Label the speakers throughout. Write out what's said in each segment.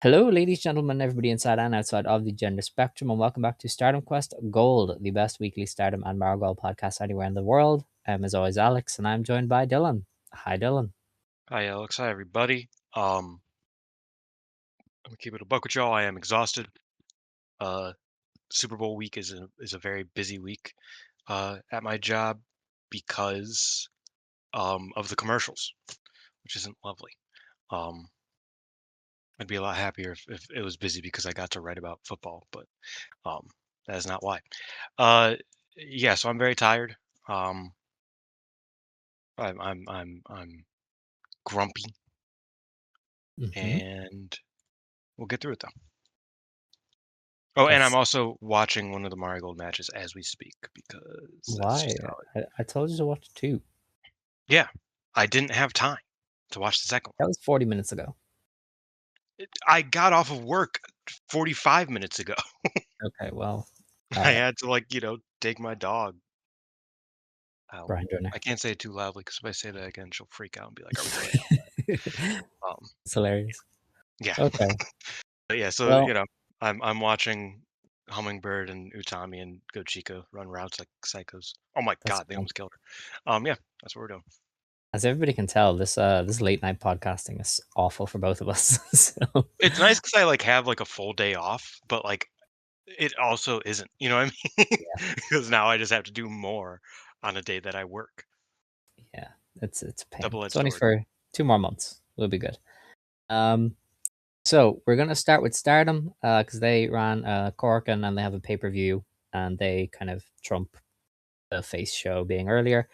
Speaker 1: Hello, ladies, gentlemen, everybody inside and outside of the gender spectrum, and welcome back to Stardom Quest Gold, the best weekly Stardom and Marigold podcast anywhere in the world. I'm, as always, Alex, and I'm joined by Dylan. Hi, Dylan.
Speaker 2: Hi, Alex. Hi, everybody. I'm gonna keep it a buck with y'all. I am exhausted. Uh, Super Bowl week is a very busy week at my job because of the commercials, which isn't lovely. Um, I'd be a lot happier if it was busy because I got to write about football, but um, that is not why. Uh, yeah, so I'm very tired. Um, I'm grumpy,
Speaker 1: Hmm.
Speaker 2: and we'll get through it though. Oh, and I'm
Speaker 1: That's
Speaker 2: also watching one of the Marigold matches as we speak because that's
Speaker 1: why
Speaker 2: just how
Speaker 1: I told you to watch two.
Speaker 2: Yeah, I didn't have time to watch the second
Speaker 1: That
Speaker 2: one.
Speaker 1: was 40 minutes ago.
Speaker 2: I got off of work 45 minutes ago.
Speaker 1: Okay, well, all
Speaker 2: I
Speaker 1: right,
Speaker 2: had to, take my dog out.
Speaker 1: Brian Durner.
Speaker 2: I can't say it too loudly because if I say that again, she'll freak out and be like, "Are we playing
Speaker 1: It's
Speaker 2: outside?"
Speaker 1: hilarious.
Speaker 2: Yeah.
Speaker 1: Okay,
Speaker 2: But yeah, so,
Speaker 1: well,
Speaker 2: I'm watching Hummingbird and Utami and Gochika run routes like psychos. Oh my
Speaker 1: that's
Speaker 2: god, they
Speaker 1: fine.
Speaker 2: almost killed her. Yeah, that's what we're doing.
Speaker 1: As everybody can tell, this late night podcasting is awful for both of us. So,
Speaker 2: It's nice because I, have, a full day off, but, it also isn't, you know what I mean?
Speaker 1: yeah,
Speaker 2: Because now I just have to do more on a day that I work.
Speaker 1: yeah, it's a pain.
Speaker 2: Double-edged
Speaker 1: It's only
Speaker 2: sword.
Speaker 1: for 2 more months. We'll be good. Um, So we're gonna start with Stardom because they ran Korakuen and they have a pay-per-view and they kind of trump the face show being earlier.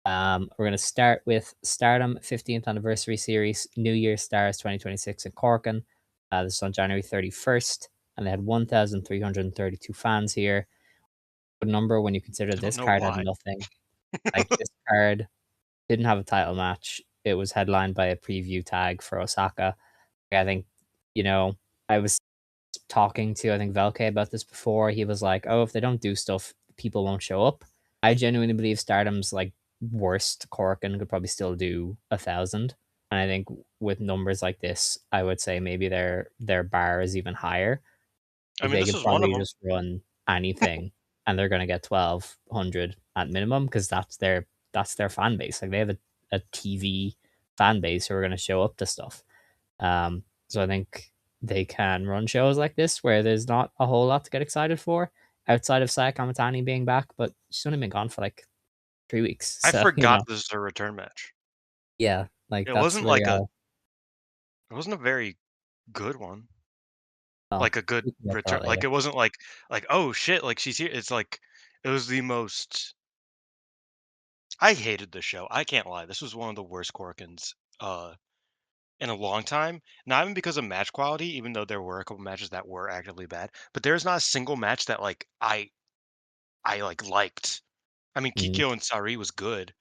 Speaker 1: We're gonna start with Stardom 15th anniversary series, New Year Stars 2026 in Korakuen. This is on January 31st, and they had 1,332 fans here. Good number when you consider
Speaker 2: I don't
Speaker 1: this
Speaker 2: know
Speaker 1: card had
Speaker 2: why.
Speaker 1: nothing. Like this card didn't have a title match. It was headlined by a preview tag for Osaka. I think, you know, I was talking to I think Velke about this before. He was like, "Oh, if they don't do stuff, people won't show up." I genuinely believe Stardom's like worst Corkin could probably still do 1,000, and I think with numbers like this, I would say maybe their bar is even higher.
Speaker 2: I
Speaker 1: Like
Speaker 2: mean,
Speaker 1: they
Speaker 2: this
Speaker 1: could
Speaker 2: is one of
Speaker 1: probably
Speaker 2: them.
Speaker 1: just run anything, and they're gonna get 1,200 at minimum because that's their fan base. Like they have a TV fan base who are gonna show up to stuff. So I think they can run shows like this where there's not a whole lot to get excited for outside of Saya Kamatani being back, but she's only been gone for like 3 weeks.
Speaker 2: I
Speaker 1: So,
Speaker 2: forgot this is a return match.
Speaker 1: yeah, like
Speaker 2: It
Speaker 1: that's
Speaker 2: wasn't
Speaker 1: really
Speaker 2: like a
Speaker 1: all.
Speaker 2: it wasn't a very good one.
Speaker 1: Oh,
Speaker 2: Like a good
Speaker 1: we can get to
Speaker 2: return.
Speaker 1: that
Speaker 2: Like
Speaker 1: later.
Speaker 2: it wasn't like, "Oh shit, like she's here." It's like it was the most I hated the show. I can't lie. This was one of the worst Corkins in a long time. Not even because of match quality, even though there were a couple matches that were actively bad, but there's not a single match that I liked. I mean,
Speaker 1: Mm,
Speaker 2: Kikyo and Sari was good,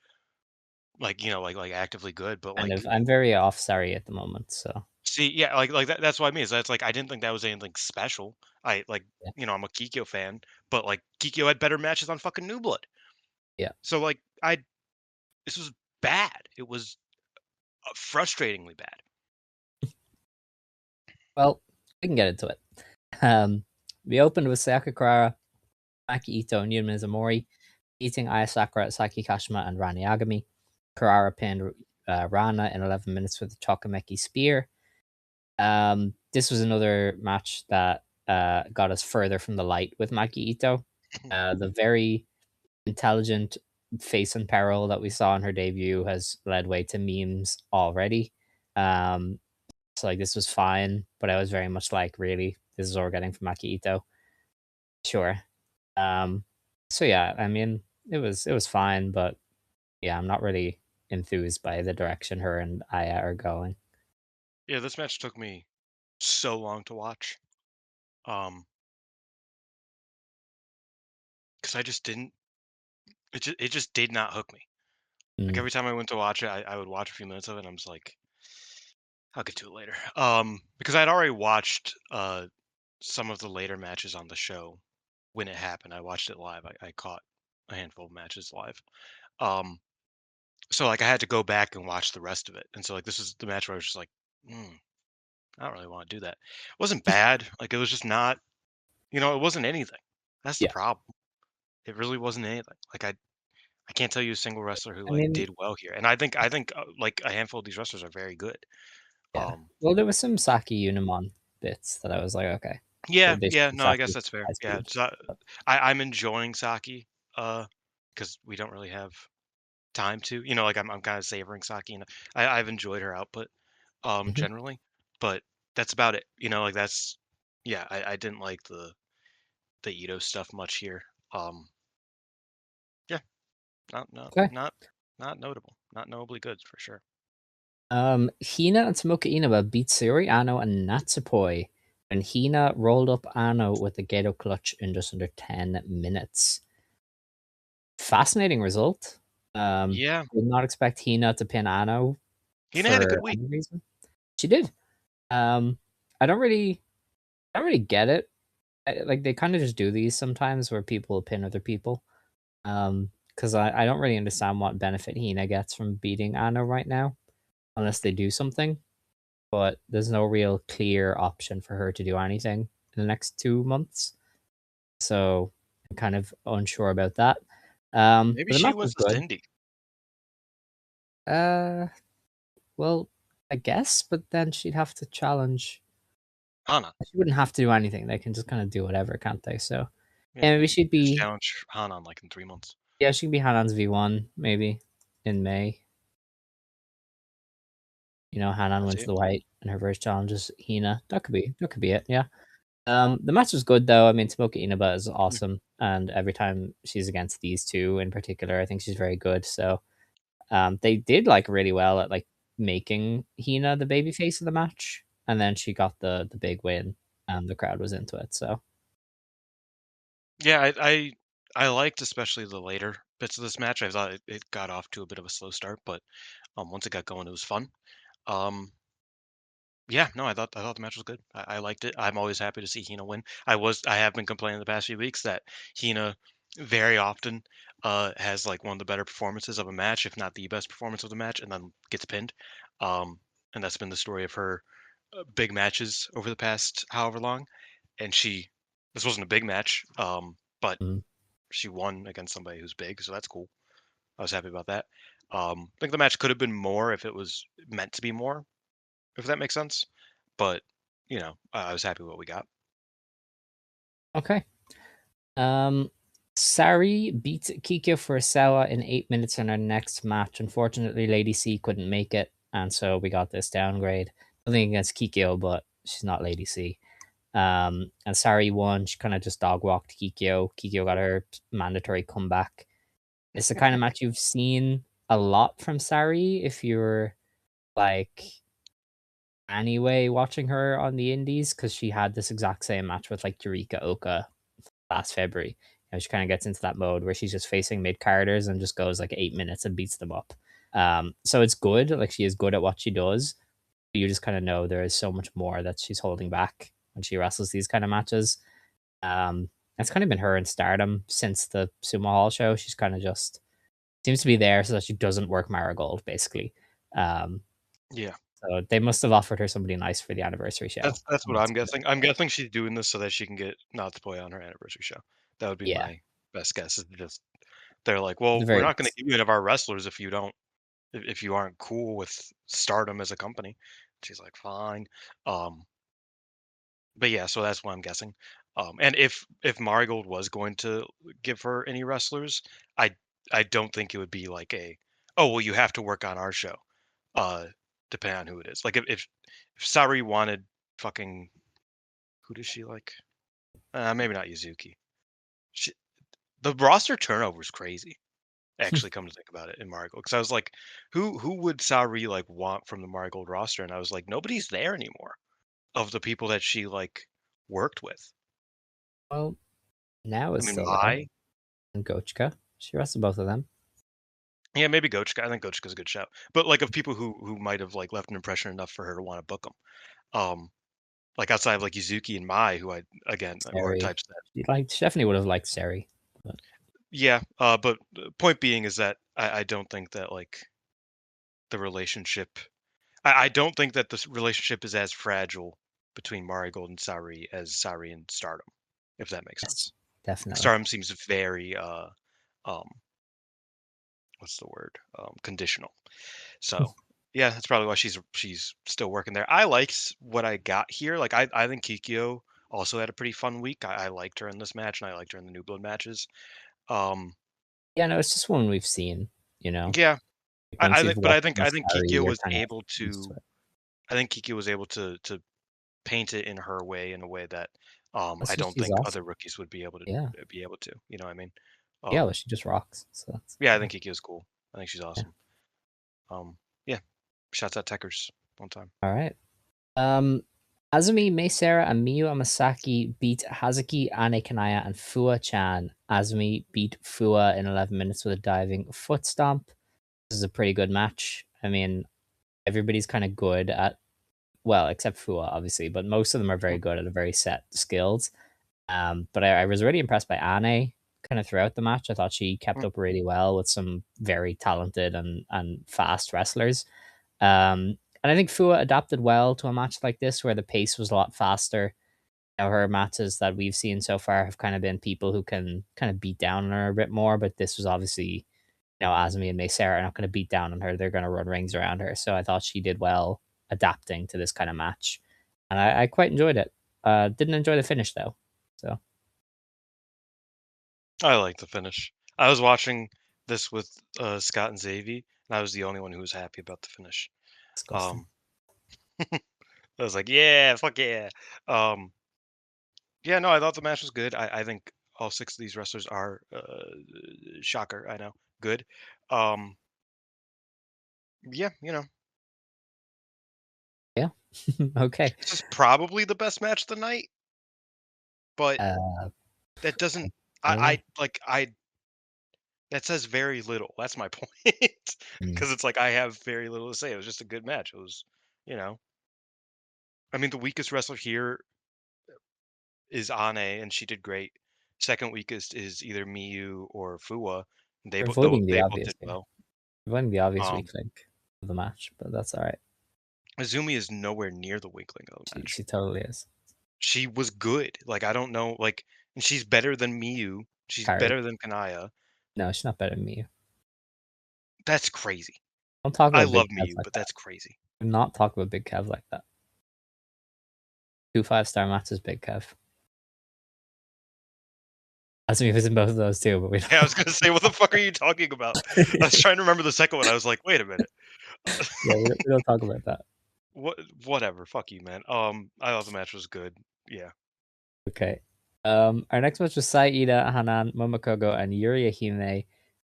Speaker 2: like actively good, but
Speaker 1: kind of. I'm very off sorry at the moment. So,
Speaker 2: see, yeah, that's what I mean. Is that's like I didn't think that was anything special. I like,
Speaker 1: yeah.
Speaker 2: I'm a Kikyo fan, but like Kikyo had better matches on fucking New Blood.
Speaker 1: Yeah.
Speaker 2: So like this was bad. It was frustratingly bad.
Speaker 1: Well, we can get into it. Um, we opened with Sayaka Kurara, Maki Itoh, and Yuma Mizumori beating Aya Sakura, Saki Kashima, and Rani Agami. Kurara pinned Rana in 11 minutes with a Chokameki spear. This was another match that got us further from the light with Maki Itoh. The very intelligent face and peril that we saw in her debut has led way to memes already. Um, so like this was fine, but I was very much like, really, this is what we're getting from Maki Itoh. Sure. Um, so yeah, I mean, it was fine, but yeah, I'm not really enthused by the direction her and Aya are going.
Speaker 2: Yeah, this match took me so long to watch. Because I just didn't. It just did not hook me. Like
Speaker 1: Mm,
Speaker 2: every time I went to watch it, I would watch a few minutes of it, and I'm just like, I'll get to it later. Because I'd already watched some of the later matches on the show when it happened. I watched it live. I caught a handful of matches live. Um, so like I had to go back and watch the rest of it. And so like this is the match where I was just like, mm. I don't really want to do that. It wasn't bad. Like it was just not, it wasn't anything. That's the
Speaker 1: Yeah.
Speaker 2: problem. It really wasn't anything. Like I can't tell you a single wrestler who
Speaker 1: I
Speaker 2: like
Speaker 1: mean,
Speaker 2: did well here. And I think like a handful of these wrestlers are very good.
Speaker 1: yeah.
Speaker 2: Um,
Speaker 1: Well, there was some Saki Unimon bits that I was like, okay,
Speaker 2: yeah,
Speaker 1: they
Speaker 2: yeah,
Speaker 1: should
Speaker 2: no, I
Speaker 1: stop
Speaker 2: guess
Speaker 1: this
Speaker 2: that's fair.
Speaker 1: high
Speaker 2: Yeah,
Speaker 1: speed.
Speaker 2: so
Speaker 1: But,
Speaker 2: I'm enjoying Saki, because we don't really have time to, like I'm kind of savoring Saki, and I've enjoyed her output,
Speaker 1: mhm.
Speaker 2: generally, but that's about it. Like that's, yeah, I didn't like the Ito stuff much here. Um, yeah, not not
Speaker 1: Okay.
Speaker 2: not not notable, not notably good for sure.
Speaker 1: Hina and Tomoka Inaba beat Sayori Ano and Natsupoi, and Hina rolled up Ano with the Gato clutch in just under 10 minutes. Fascinating result.
Speaker 2: Yeah,
Speaker 1: Did not expect Hina to pin Ano
Speaker 2: Hina had a good
Speaker 1: for
Speaker 2: week.
Speaker 1: any reason. She did. Um, I don't really get it. Like they kind of just do these sometimes where people pin other people. Because I don't really understand what benefit Hina gets from beating Ano right now, unless they do something. But there's no real clear option for her to do anything in the next 2 months. So I'm kind of unsure about that.
Speaker 2: Maybe
Speaker 1: But the
Speaker 2: she
Speaker 1: match
Speaker 2: wins
Speaker 1: was
Speaker 2: the
Speaker 1: good.
Speaker 2: Cindy.
Speaker 1: Uh, well, I guess, but then she'd have to challenge.
Speaker 2: Hana.
Speaker 1: She wouldn't have to do anything. They can just kind of do whatever, can't they? So
Speaker 2: Yeah,
Speaker 1: yeah, maybe she'd
Speaker 2: just
Speaker 1: be.
Speaker 2: challenge Hana in like in 3 months.
Speaker 1: Yeah, she could be Hanan's V1 maybe in May. Hanan
Speaker 2: I
Speaker 1: wins
Speaker 2: see.
Speaker 1: the white and her first challenge is Hina. That could be it. Yeah. The match was good though. I mean, Smoke Inaba is
Speaker 2: Mm.
Speaker 1: awesome, and every time she's against these two in particular, I think she's very good. So, they did like really well at like making Hina the baby face of the match, and then she got the big win, and the crowd was into it. So,
Speaker 2: Yeah, I liked especially the later bits of this match. I thought it got off to a bit of a slow start, but once it got going, it was fun. Um, yeah, no, I thought the match was good. I liked it. I'm always happy to see Hina win. I have been complaining the past few weeks that Hina very often has like one of the better performances of a match, if not the best performance of the match, and then gets pinned. Um, and that's been the story of her big matches over the past however long. And this wasn't a big match, but
Speaker 1: mm,
Speaker 2: she won against somebody who's big, so that's cool. I was happy about that. I think the match could have been more if it was meant to be more, if that makes sense. But I was happy with what we got.
Speaker 1: okay. Um, Sari beat Kikyo Furusawa in 8 minutes in our next match. Unfortunately, Lady C couldn't make it, and so we got this downgrade. Nothing against Kikyo, but she's not Lady C. And Sari won. She kind of just dog walked Kikyo. Kikyo got her mandatory comeback. It's the kind of match you've seen a lot from Sari if you're like anyway watching her on the indies because she had this exact same match with like Eureka Oka last February. She kind of gets into that mode where she's just facing mid carders and just goes like 8 minutes and beats them up. So it's good. Like she is good at what she does. You just kind of know there is so much more that she's holding back when she wrestles these kind of matches. It's kind of been her in Stardom since the Sumo Hall show. She's kind of just seems to be there so that she doesn't work Marigold, basically. Um,
Speaker 2: Yeah,
Speaker 1: so they must have offered her somebody nice for the anniversary show.
Speaker 2: that's what I'm guessing. I'm guessing she's doing this so that she can get Natsupoi on her anniversary show. That would be
Speaker 1: Yeah,
Speaker 2: my best guess. Is just they're like,
Speaker 1: at the
Speaker 2: well, we're
Speaker 1: very
Speaker 2: not going to
Speaker 1: least.
Speaker 2: give you any of our wrestlers if you don't, if you aren't cool with Stardom as a company. She's like, fine. Um, But yeah, so that's what I'm guessing. And if Marigold was going to give her any wrestlers, I I don't think it would be like oh well you have to work on our show. Uh Depending on who it is. Like if Sari wanted fucking who does she like? Maybe not Yuzuki. She, the roster turnover is crazy. Actually, come to think about it in Marigold, because I was like, who would Sari like want from the Marigold roster? And I was like, nobody's there anymore of the people that she like worked with.
Speaker 1: Well, now
Speaker 2: I
Speaker 1: is
Speaker 2: mean,
Speaker 1: still there.
Speaker 2: Mai.
Speaker 1: And Gochka. She wrestled both of them.
Speaker 2: Yeah, maybe Gochka. I think Gochka's a good shout. But like of people who might have like left an impression enough for her to want to book them. Um, like outside of like Yuzuki and Mai, who I again were
Speaker 1: Seri.
Speaker 2: types that
Speaker 1: She definitely would have liked Seri. But
Speaker 2: yeah. But the point being is that I don't think that like the relationship. I don't think that this relationship is as fragile between Marigold and Sari as Sari and Stardom, if that makes
Speaker 1: Yes,
Speaker 2: sense.
Speaker 1: definitely.
Speaker 2: Stardom seems very um what's the word? Conditional. So yeah, that's probably why she's still working there. I liked what I got here. Like I think Kikyo also had a pretty fun week. I liked her in this match and I liked her in the New Blood matches. Um
Speaker 1: Yeah, no, it's just one we've seen, you know?
Speaker 2: yeah,
Speaker 1: Like, once
Speaker 2: I
Speaker 1: you've
Speaker 2: think, but
Speaker 1: watched
Speaker 2: I
Speaker 1: Miss
Speaker 2: think
Speaker 1: Sari,
Speaker 2: Kikyo
Speaker 1: you're
Speaker 2: was
Speaker 1: kind of
Speaker 2: able
Speaker 1: used to
Speaker 2: to
Speaker 1: it.
Speaker 2: I think Kiki was able to paint it in her way, in a way that I
Speaker 1: Also,
Speaker 2: don't
Speaker 1: she's
Speaker 2: think
Speaker 1: awesome.
Speaker 2: other rookies would be able to
Speaker 1: Yeah.
Speaker 2: You know what I mean?
Speaker 1: Yeah, well,
Speaker 2: Um,
Speaker 1: she just rocks, so that's
Speaker 2: yeah, I
Speaker 1: yeah.
Speaker 2: think Kiki is cool. I think she's
Speaker 1: Yeah.
Speaker 2: awesome. Yeah, shouts out Techers one time.
Speaker 1: Alright. Azumi, Meisera, and Miyu Amasaki beat Hazuki, Ane Kanaya, and Fua-chan. Azumi beat Fua in 11 minutes with a diving foot stomp. This is a pretty good match. I mean, everybody's kind of good at, well, except Fua, obviously, but most of them are very good at a very set skills. But I was really impressed by Ane kind of throughout the match. I thought she kept
Speaker 2: Mm,
Speaker 1: up really well with some very talented and fast wrestlers. And I think Fua adapted well to a match like this where the pace was a lot faster. You know, her matches that we've seen so far have kind of been people who can kind of beat down on her a bit more, but this was obviously, you know, Azumi and Meisera are not going to beat down on her. They're going to run rings around her. So I thought she did well adapting to this kind of match. And I quite enjoyed it. Didn't enjoy the finish though. So
Speaker 2: I like the finish. I was watching this with Scott and Xavi, and I was the only one who was happy about the finish.
Speaker 1: disgusting.
Speaker 2: Um, I was like, yeah, fuck yeah. Um, yeah, no, I thought the match was good. I think all six of these wrestlers are shocker. I know, good. Um, yeah, you know,
Speaker 1: Yeah. Okay.
Speaker 2: this is probably the best match of the night, but
Speaker 1: Uh,
Speaker 2: that doesn't.
Speaker 1: really?
Speaker 2: I that says very little. That's my point.
Speaker 1: Mm.
Speaker 2: Because it's like I have very little to say. It was just a good match. It was, you know, I mean, the weakest wrestler here is Ane, and she did great. Second weakest is either Miyu or Fua.
Speaker 1: You're avoiding the
Speaker 2: They both
Speaker 1: obvious
Speaker 2: did
Speaker 1: here.
Speaker 2: well.
Speaker 1: You're avoiding the obvious
Speaker 2: Um,
Speaker 1: weak link of the match, but that's all right.
Speaker 2: Azumi is nowhere near the weak link of the
Speaker 1: She
Speaker 2: match.
Speaker 1: she totally is.
Speaker 2: She was good. Like I don't know, like, and she's better than Miyu. She's
Speaker 1: Carried.
Speaker 2: better than Kanaya.
Speaker 1: No, she's not better than me.
Speaker 2: That's crazy.
Speaker 1: Don't talk
Speaker 2: I
Speaker 1: about Big
Speaker 2: love
Speaker 1: Kevs
Speaker 2: Miyu,
Speaker 1: like
Speaker 2: but
Speaker 1: that.
Speaker 2: that's crazy.
Speaker 1: Do not talk about Big Kev like that. 2 5-star matches, Big Kev. Azumi was in both of those too, but we
Speaker 2: Yeah, I
Speaker 1: don't.
Speaker 2: was gonna say, what the fuck are you talking about? I was trying to remember the second one. I was like, wait a minute.
Speaker 1: Yeah, we don't talk about that.
Speaker 2: What? Whatever. Fuck you, man. I thought the match was good. Yeah.
Speaker 1: Okay. Our next match was Saida, Hanan, Momokogo, and Yuri Hime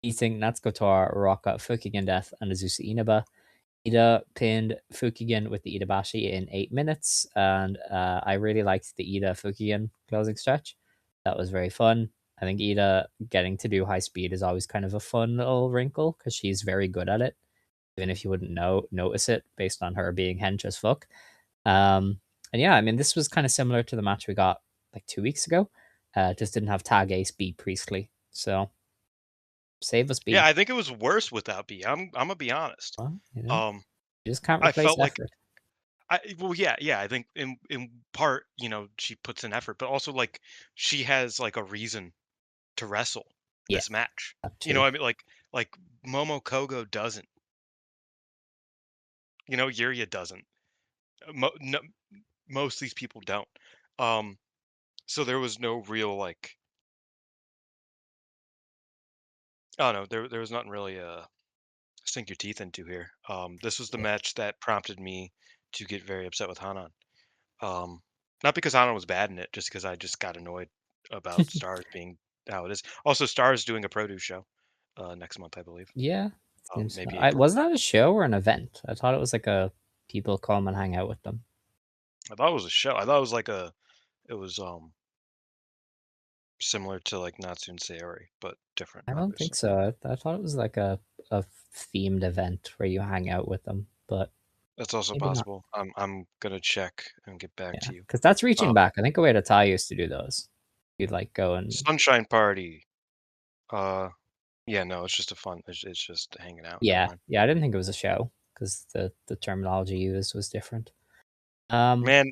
Speaker 1: beating Natsuko Tora, Rocca, Fukigen Death, and Azusa Inaba. Ida pinned Fukigen with the Idabashi in 8 minutes, and I really liked the Ida Fukigen closing stretch. That was very fun. I think Ida getting to do high speed is always kind of a fun little wrinkle because she's very good at it, even if you wouldn't notice it based on her being hench as fuck. And yeah, I mean, this was kind of similar to the match we got like 2 weeks ago. Just didn't have Tag Ace beat Priestley, so save us
Speaker 2: Yeah,
Speaker 1: B.
Speaker 2: I think it was worse without B. I'm gonna be honest.
Speaker 1: Well, you know,
Speaker 2: Um,
Speaker 1: you just can't
Speaker 2: I
Speaker 1: replace
Speaker 2: felt like
Speaker 1: effort.
Speaker 2: yeah. I think in part, she puts in effort, but also like she has like a reason to wrestle
Speaker 1: Yeah,
Speaker 2: this match.
Speaker 1: that
Speaker 2: You know,
Speaker 1: too.
Speaker 2: what I mean, like Momo Kogo doesn't. Yuria doesn't. No, most of these people don't. Um, so there was no real like. Oh no, there was nothing really sink your teeth into here. This was the
Speaker 1: Yeah.
Speaker 2: match that prompted me to get very upset with Hanan. Um, Not because Hanan was bad in it, just because I just got annoyed about Stars being how it is. Also, Stars doing a produce show next month, I believe.
Speaker 1: Yeah, seems.
Speaker 2: Maybe
Speaker 1: I
Speaker 2: April.
Speaker 1: was that a show or an event? I thought it was like a people come and hang out with them.
Speaker 2: I thought it was a show. I thought it was like it was similar to like Natsu and Sayori, but different,
Speaker 1: I don't think
Speaker 2: obviously.
Speaker 1: so. I thought it was like a themed event where you hang out with them, but
Speaker 2: That's also
Speaker 1: maybe not.
Speaker 2: possible. I'm gonna check and get back
Speaker 1: Yeah,
Speaker 2: to you.
Speaker 1: because that's reaching
Speaker 2: Um,
Speaker 1: back. I think Oedo used to do those. You'd like go and
Speaker 2: Sunshine Party. Uh, yeah, no, it's just a fun. It's just hanging out. Never
Speaker 1: yeah,
Speaker 2: mind.
Speaker 1: yeah. I didn't think it was a show because the terminology used was different.
Speaker 2: Man,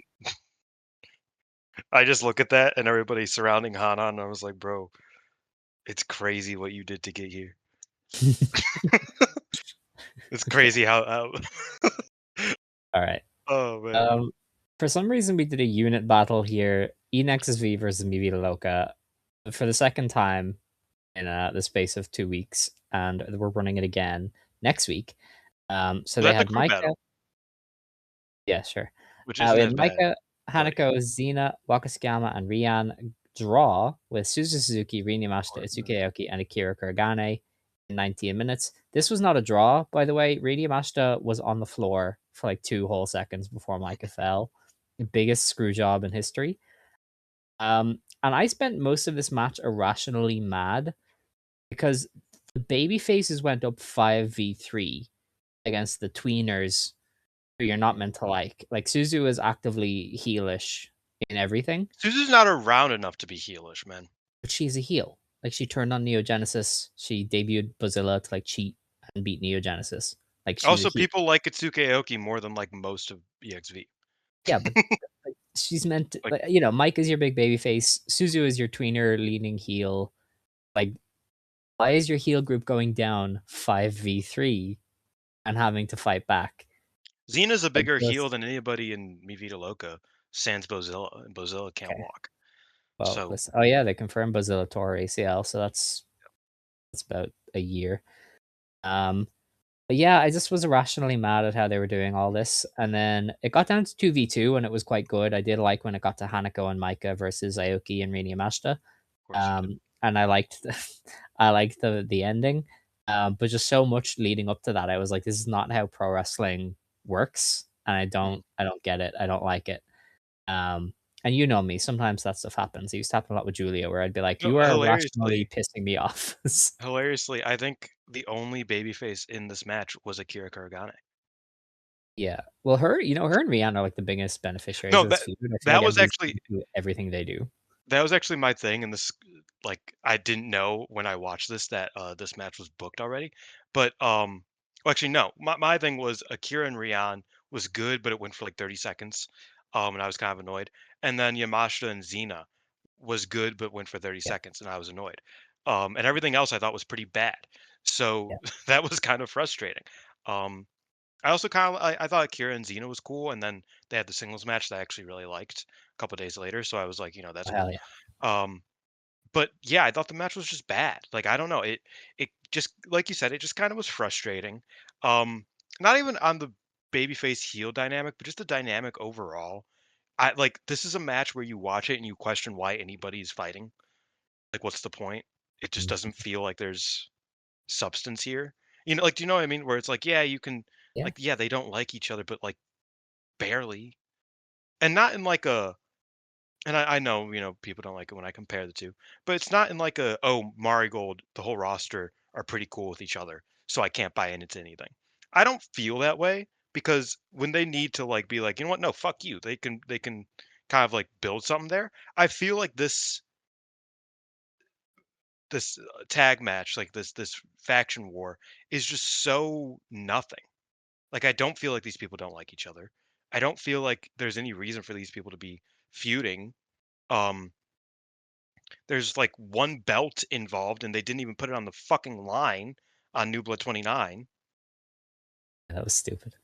Speaker 2: I just look at that and everybody surrounding Hana, and I was like, bro, it's crazy what you did to get here. It's crazy how
Speaker 1: All right.
Speaker 2: oh man.
Speaker 1: Um, for some reason, we did a unit battle here. Enex's V versus Mi Vida Loca for the second time in the space of 2 weeks, and we're running it again next week. So they
Speaker 2: That's a
Speaker 1: had
Speaker 2: crew
Speaker 1: Micah.
Speaker 2: battle,
Speaker 1: Yeah, sure.
Speaker 2: which isn't
Speaker 1: We had
Speaker 2: as bad,
Speaker 1: Micah,
Speaker 2: but
Speaker 1: Hanako, Xena, Wakasukama, and Rian draw with Suzu Suzuki, Rin Yamashita, Itsuki Aoki, and Akira Kuragane in 19 minutes. This was not a draw, by the way. Rin Yamashita was on the floor for like 2 whole seconds before Micah fell. The biggest screw job in history. And I spent most of this match irrationally mad because the baby faces went up 5v3 against the tweeners who you're not meant to like. Like Suzu is actively heelish in everything,
Speaker 2: Suzu's not around enough to be heelish, man.
Speaker 1: but she's a heel. Like she turned on Neo Genesis. She debuted Bozilla to like cheat and beat Neo Genesis. Like she's a
Speaker 2: Also,
Speaker 1: heel.
Speaker 2: people like Itsuki Aoki more than like most of EXV.
Speaker 1: Yeah, but like, she's meant to,
Speaker 2: Like
Speaker 1: like, Mike is your big baby face. Suzu is your tweener leaning heel. Like, why is your heel group going down 5v3 and having to fight back?
Speaker 2: Xena's a
Speaker 1: Like,
Speaker 2: bigger heel
Speaker 1: just
Speaker 2: than anybody in Mi Vida Loca, sans Bozilla, and Bozilla can't
Speaker 1: okay.
Speaker 2: walk.
Speaker 1: Well,
Speaker 2: So
Speaker 1: listen. Oh yeah, they confirmed Bozilla tore ACL, so that's about a year. Um, but yeah, I just was irrationally mad at how they were doing all this, and then it got down to 2v2, and it was quite good. I did like when it got to Hanako and Micah versus Aoki and Rini Yamashita.
Speaker 2: of course you did.
Speaker 1: And I liked I liked the ending. But just so much leading up to that, I was like, this is not how pro wrestling works, and
Speaker 2: Mhm.
Speaker 1: I don't get it. I don't like it. Um, and you know me, sometimes that stuff happens. It used to happen a lot with Julia, where I'd be like,
Speaker 2: No,
Speaker 1: "You are
Speaker 2: hilariously,
Speaker 1: irrationally pissing me off."
Speaker 2: hilariously, I think the only babyface in this match was Akira Kuragane.
Speaker 1: Yeah. Well, her and Rihanna are like the biggest beneficiaries
Speaker 2: No,
Speaker 1: of this feud. I feel like
Speaker 2: that was
Speaker 1: MVs
Speaker 2: actually
Speaker 1: do everything they do.
Speaker 2: that was actually my thing, and this like I didn't know when I watched this that this match was booked already. But well, actually no, my thing was Akira and Rian was good, but it went for like 30 seconds. And I was kind of annoyed. And then Yamashita and Xena was good, but went for 30
Speaker 1: Yeah.
Speaker 2: seconds, and I was annoyed. And everything else I thought was pretty bad.
Speaker 1: Yeah.
Speaker 2: So that was kind of frustrating. Um, I also kind of I thought Akira and Xena was cool, and then they had the singles match that I actually really liked a couple days later. So I was like, that's
Speaker 1: Oh, hell
Speaker 2: cool.
Speaker 1: yeah.
Speaker 2: Um, but yeah, I thought the match was just bad. Like I don't know, it just like you said, it just kind of was frustrating. Um, Not even on the babyface heel dynamic, but just the dynamic overall. I like this is a match where you watch it and you question why anybody is fighting. Like, what's the point? It just
Speaker 1: Mhm.
Speaker 2: doesn't feel like there's substance here. Like, do you know what I mean? Where it's like, yeah, you can,
Speaker 1: Yeah.
Speaker 2: like, yeah, they don't like each other, but like barely, and not in like a. And I know, people don't like it when I compare the two, but it's not in like a, oh, Marigold, the whole roster are pretty cool with each other, so I can't buy into anything. I don't feel that way because when they need to like be like, you know what, no, fuck you, they can kind of like build something there. I feel like this tag match, like this faction war, is just so nothing. Like I don't feel like these people don't like each other. I don't feel like there's any reason for these people to be feuding. Um, there's like one belt involved, and they didn't even put it on the fucking line on New Blood 29.
Speaker 1: That was stupid.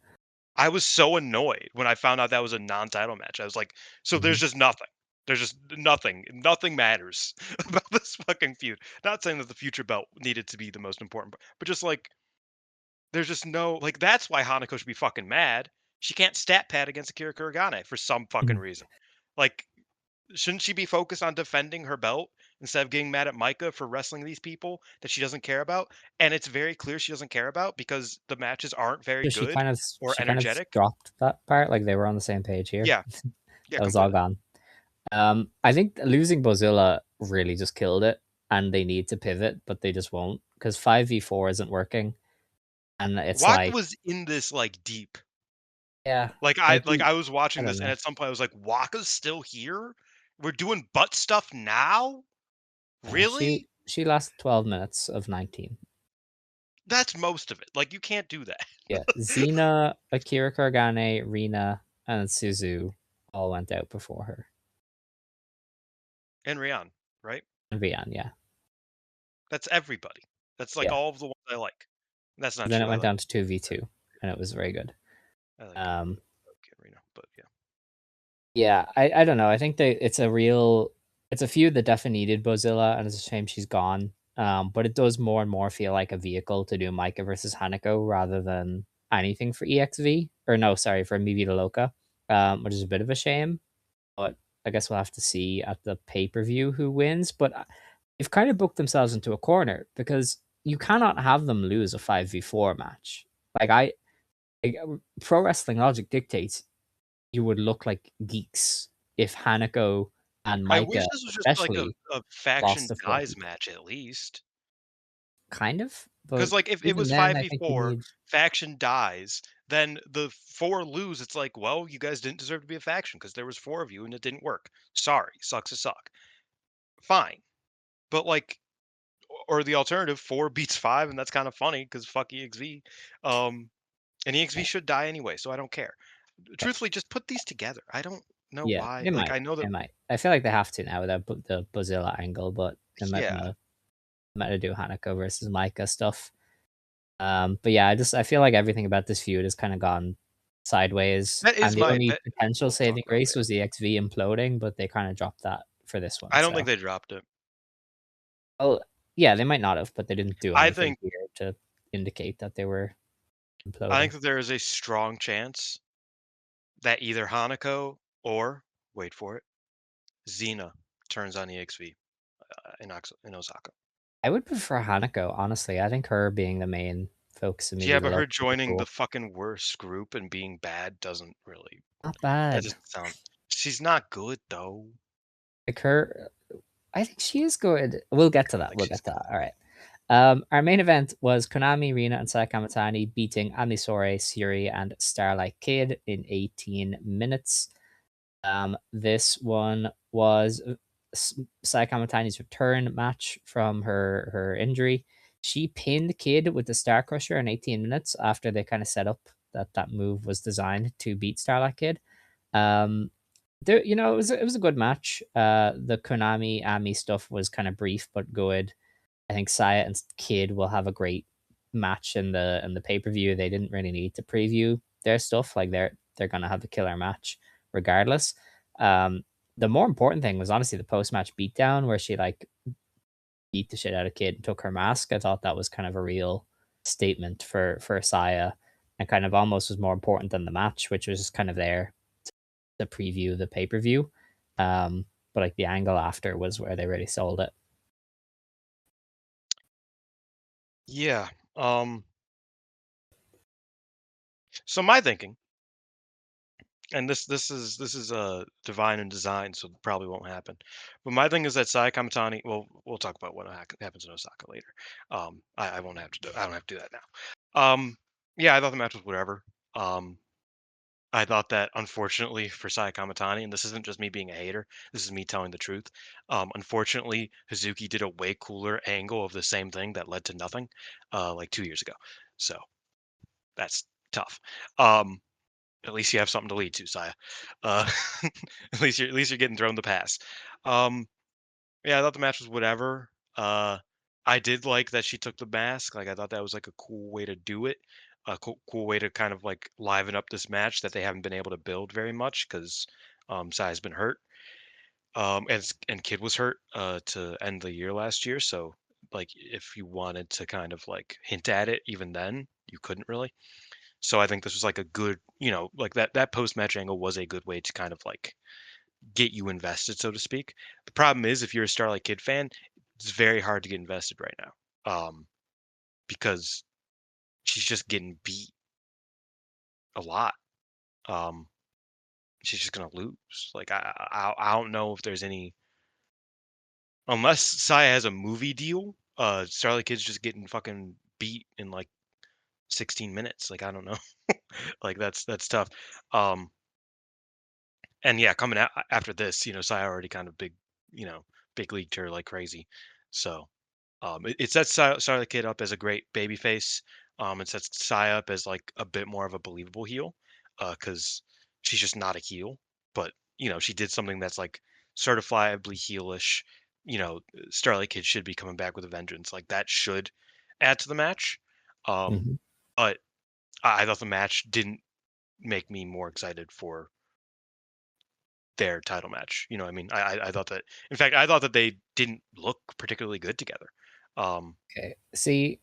Speaker 2: I was so annoyed when I found out that was a non-title match. I was like, so there's
Speaker 1: Mhm.
Speaker 2: just nothing. There's just nothing. Nothing matters about this fucking feud. Not saying that the future belt needed to be the most important, but just like there's just no like that's why Hanako should be fucking mad. She can't stat pad against Akira Kuragane for some fucking
Speaker 1: Mhm.
Speaker 2: reason. Like, shouldn't she be focused on defending her belt instead of getting mad at Micah for wrestling these people that she doesn't care about? And it's very clear she doesn't care about because the matches aren't very
Speaker 1: So
Speaker 2: good or
Speaker 1: she kind of
Speaker 2: energetic.
Speaker 1: dropped that part, like, they were on the same page here.
Speaker 2: Yeah, yeah,
Speaker 1: That was all
Speaker 2: completely.
Speaker 1: gone. I think losing Bozilla really just killed it, and they need to pivot, but they just won't because 5v4 isn't working, and it's
Speaker 2: Waka
Speaker 1: like,
Speaker 2: was in this like deep.
Speaker 1: yeah,
Speaker 2: Like I
Speaker 1: like,
Speaker 2: like I was
Speaker 1: I
Speaker 2: watching
Speaker 1: don't
Speaker 2: this and
Speaker 1: know.
Speaker 2: at some point I was like, Waka's still here? We're doing butt stuff now?
Speaker 1: Yeah, she
Speaker 2: Really?
Speaker 1: she lasted 12 minutes of 19.
Speaker 2: That's most of it. Like you can't do that.
Speaker 1: Yeah, Xena, Akira Karagane, Rina, and Suzu all went out before her.
Speaker 2: And Rian, right?
Speaker 1: And Vian, yeah.
Speaker 2: That's everybody. That's like
Speaker 1: Yeah.
Speaker 2: all of the ones I like. That's not
Speaker 1: Then it
Speaker 2: true.
Speaker 1: went down to 2v2, and it was very good.
Speaker 2: I like
Speaker 1: Um,
Speaker 2: Reno, but yeah.
Speaker 1: yeah, I don't know. I think that it's a feud that definitely needed Bozilla, and it's a shame she's gone. But it does more and more feel like a vehicle to do Micah versus Hanako rather than anything for EXV. Or no, sorry, for Mi Vida Loca, which is a bit of a shame. But I guess we'll have to see at the pay-per-view who wins. But they've kind of booked themselves into a corner because you cannot have them lose a 5v4 match. Like like, pro wrestling logic dictates you would look like geeks if Hanako and
Speaker 2: I wish
Speaker 1: Micah
Speaker 2: this was just like
Speaker 1: especially
Speaker 2: a
Speaker 1: lost
Speaker 2: faction
Speaker 1: to 4
Speaker 2: dies
Speaker 1: people.
Speaker 2: match at least.
Speaker 1: Kind of,
Speaker 2: Because
Speaker 1: but
Speaker 2: like if it
Speaker 1: even
Speaker 2: was
Speaker 1: then,
Speaker 2: five
Speaker 1: I
Speaker 2: v
Speaker 1: think you
Speaker 2: four,
Speaker 1: need
Speaker 2: faction dies, then the four lose. It's like, well, you guys didn't deserve to be a faction because there was four of you and it didn't work. Sorry, sucks to suck. Fine, but like, or the alternative, four beats five, and that's kind of funny because fuck EXV. And EXV
Speaker 1: yeah,
Speaker 2: should die anyway, so I don't care.
Speaker 1: yeah,
Speaker 2: Truthfully, just put these together. I don't know
Speaker 1: yeah,
Speaker 2: why.
Speaker 1: they
Speaker 2: Like
Speaker 1: might,
Speaker 2: I know that,
Speaker 1: they might. I feel like they have to now with the Bozilla angle, but they
Speaker 2: yeah,
Speaker 1: might do Hanako versus Micah stuff. But yeah, I feel like everything about this feud has kind of gone sideways,
Speaker 2: that
Speaker 1: and
Speaker 2: is
Speaker 1: the
Speaker 2: my.
Speaker 1: only
Speaker 2: That,
Speaker 1: potential
Speaker 2: we'll talk
Speaker 1: saving
Speaker 2: about it
Speaker 1: grace
Speaker 2: later.
Speaker 1: was the XV imploding, but they kind of dropped that for this one.
Speaker 2: I don't think
Speaker 1: So,
Speaker 2: they dropped it.
Speaker 1: oh yeah, they might not have, but they didn't do
Speaker 2: I
Speaker 1: anything
Speaker 2: think
Speaker 1: here to indicate that they were
Speaker 2: I think
Speaker 1: imploding.
Speaker 2: that there is a strong chance that either Hanako or wait for it, Xena turns on EXV in Osaka.
Speaker 1: I would prefer Hanako, honestly. I think her being the main focus of
Speaker 2: Yeah,
Speaker 1: maybe the
Speaker 2: but her
Speaker 1: local would be
Speaker 2: joining the
Speaker 1: cool.
Speaker 2: fucking worst group and being bad doesn't really.
Speaker 1: Not
Speaker 2: That
Speaker 1: bad.
Speaker 2: doesn't sound. She's not good though.
Speaker 1: Like her, I think she is good. We'll get
Speaker 2: I
Speaker 1: to
Speaker 2: don't
Speaker 1: that.
Speaker 2: think
Speaker 1: We'll
Speaker 2: she's
Speaker 1: get to
Speaker 2: good.
Speaker 1: that. All right. Our main event was Konami, Rina, and Sakamatani beating Amisore, Seri, and Starlight Kid in 18 minutes. This one was Sakamatani's return match from her injury. She pinned Kid with the Star Crusher in 18 minutes after they kind of set up that move was designed to beat Starlight Kid. Um, there, it was a good match. The Konami Ami stuff was kind of brief but good. I think Saya and Kid will have a great match in the pay per view. They didn't really need to preview their stuff. Like they're gonna have a killer match regardless. Um, the more important thing was honestly the post match beatdown where she like beat the shit out of Kid and took her mask. I thought that was kind of a real statement for Saya and kind of almost was more important than the match, which was just kind of there to preview the pay per view. But like the angle after was where they really sold it.
Speaker 2: Yeah. Um. So my thinking, and this is divine and design, so it probably won't happen. But my thing is that Sai Kamatani. Well, we'll talk about what happens in Osaka later. I won't have to do. I don't have to do that now. Yeah, I thought the match was whatever. Um, I thought that unfortunately for Sai Kamatani, and this isn't just me being a hater, this is me telling the truth. Unfortunately, Hazuki did a way cooler angle of the same thing that led to nothing, like 2 years ago. So that's tough. Um, at least you have something to lead to, Saya. Uh, at least you're getting thrown the pass. Um, yeah, I thought the match was whatever. I did like that she took the mask. Like I thought that was like a cool way to do it. A cool way to kind of like liven up this match that they haven't been able to build very much because Sai's been hurt. And Kid was hurt to end the year last year. So like if you wanted to kind of like hint at it even then, you couldn't really. So I think this was like a good, like that post match angle was a good way to kind of like get you invested, so to speak. The problem is if you're a Starlight Kid fan, it's very hard to get invested right now. Because she's just getting beat a lot. Um, she's just gonna lose. Like I don't know if there's any unless Saya has a movie deal. Starlight Kid's just getting fucking beat in like 16 minutes. Like I don't know. Like that's tough. Um, and yeah, coming out after this, Saya already kind of you know, big leagued her like crazy. So it sets Starlight Kid up as a great baby face. and sets Saya up as like a bit more of a believable heel, because she's just not a heel, but she did something that's like certifiably heelish. Starlight Kid should be coming back with a vengeance. Like that should add to the match. Um,
Speaker 1: Mhm.
Speaker 2: but I thought the match didn't make me more excited for their title match. You know what I mean? I thought that, in fact, I thought that they didn't look particularly good together. Um,
Speaker 1: Okay. See,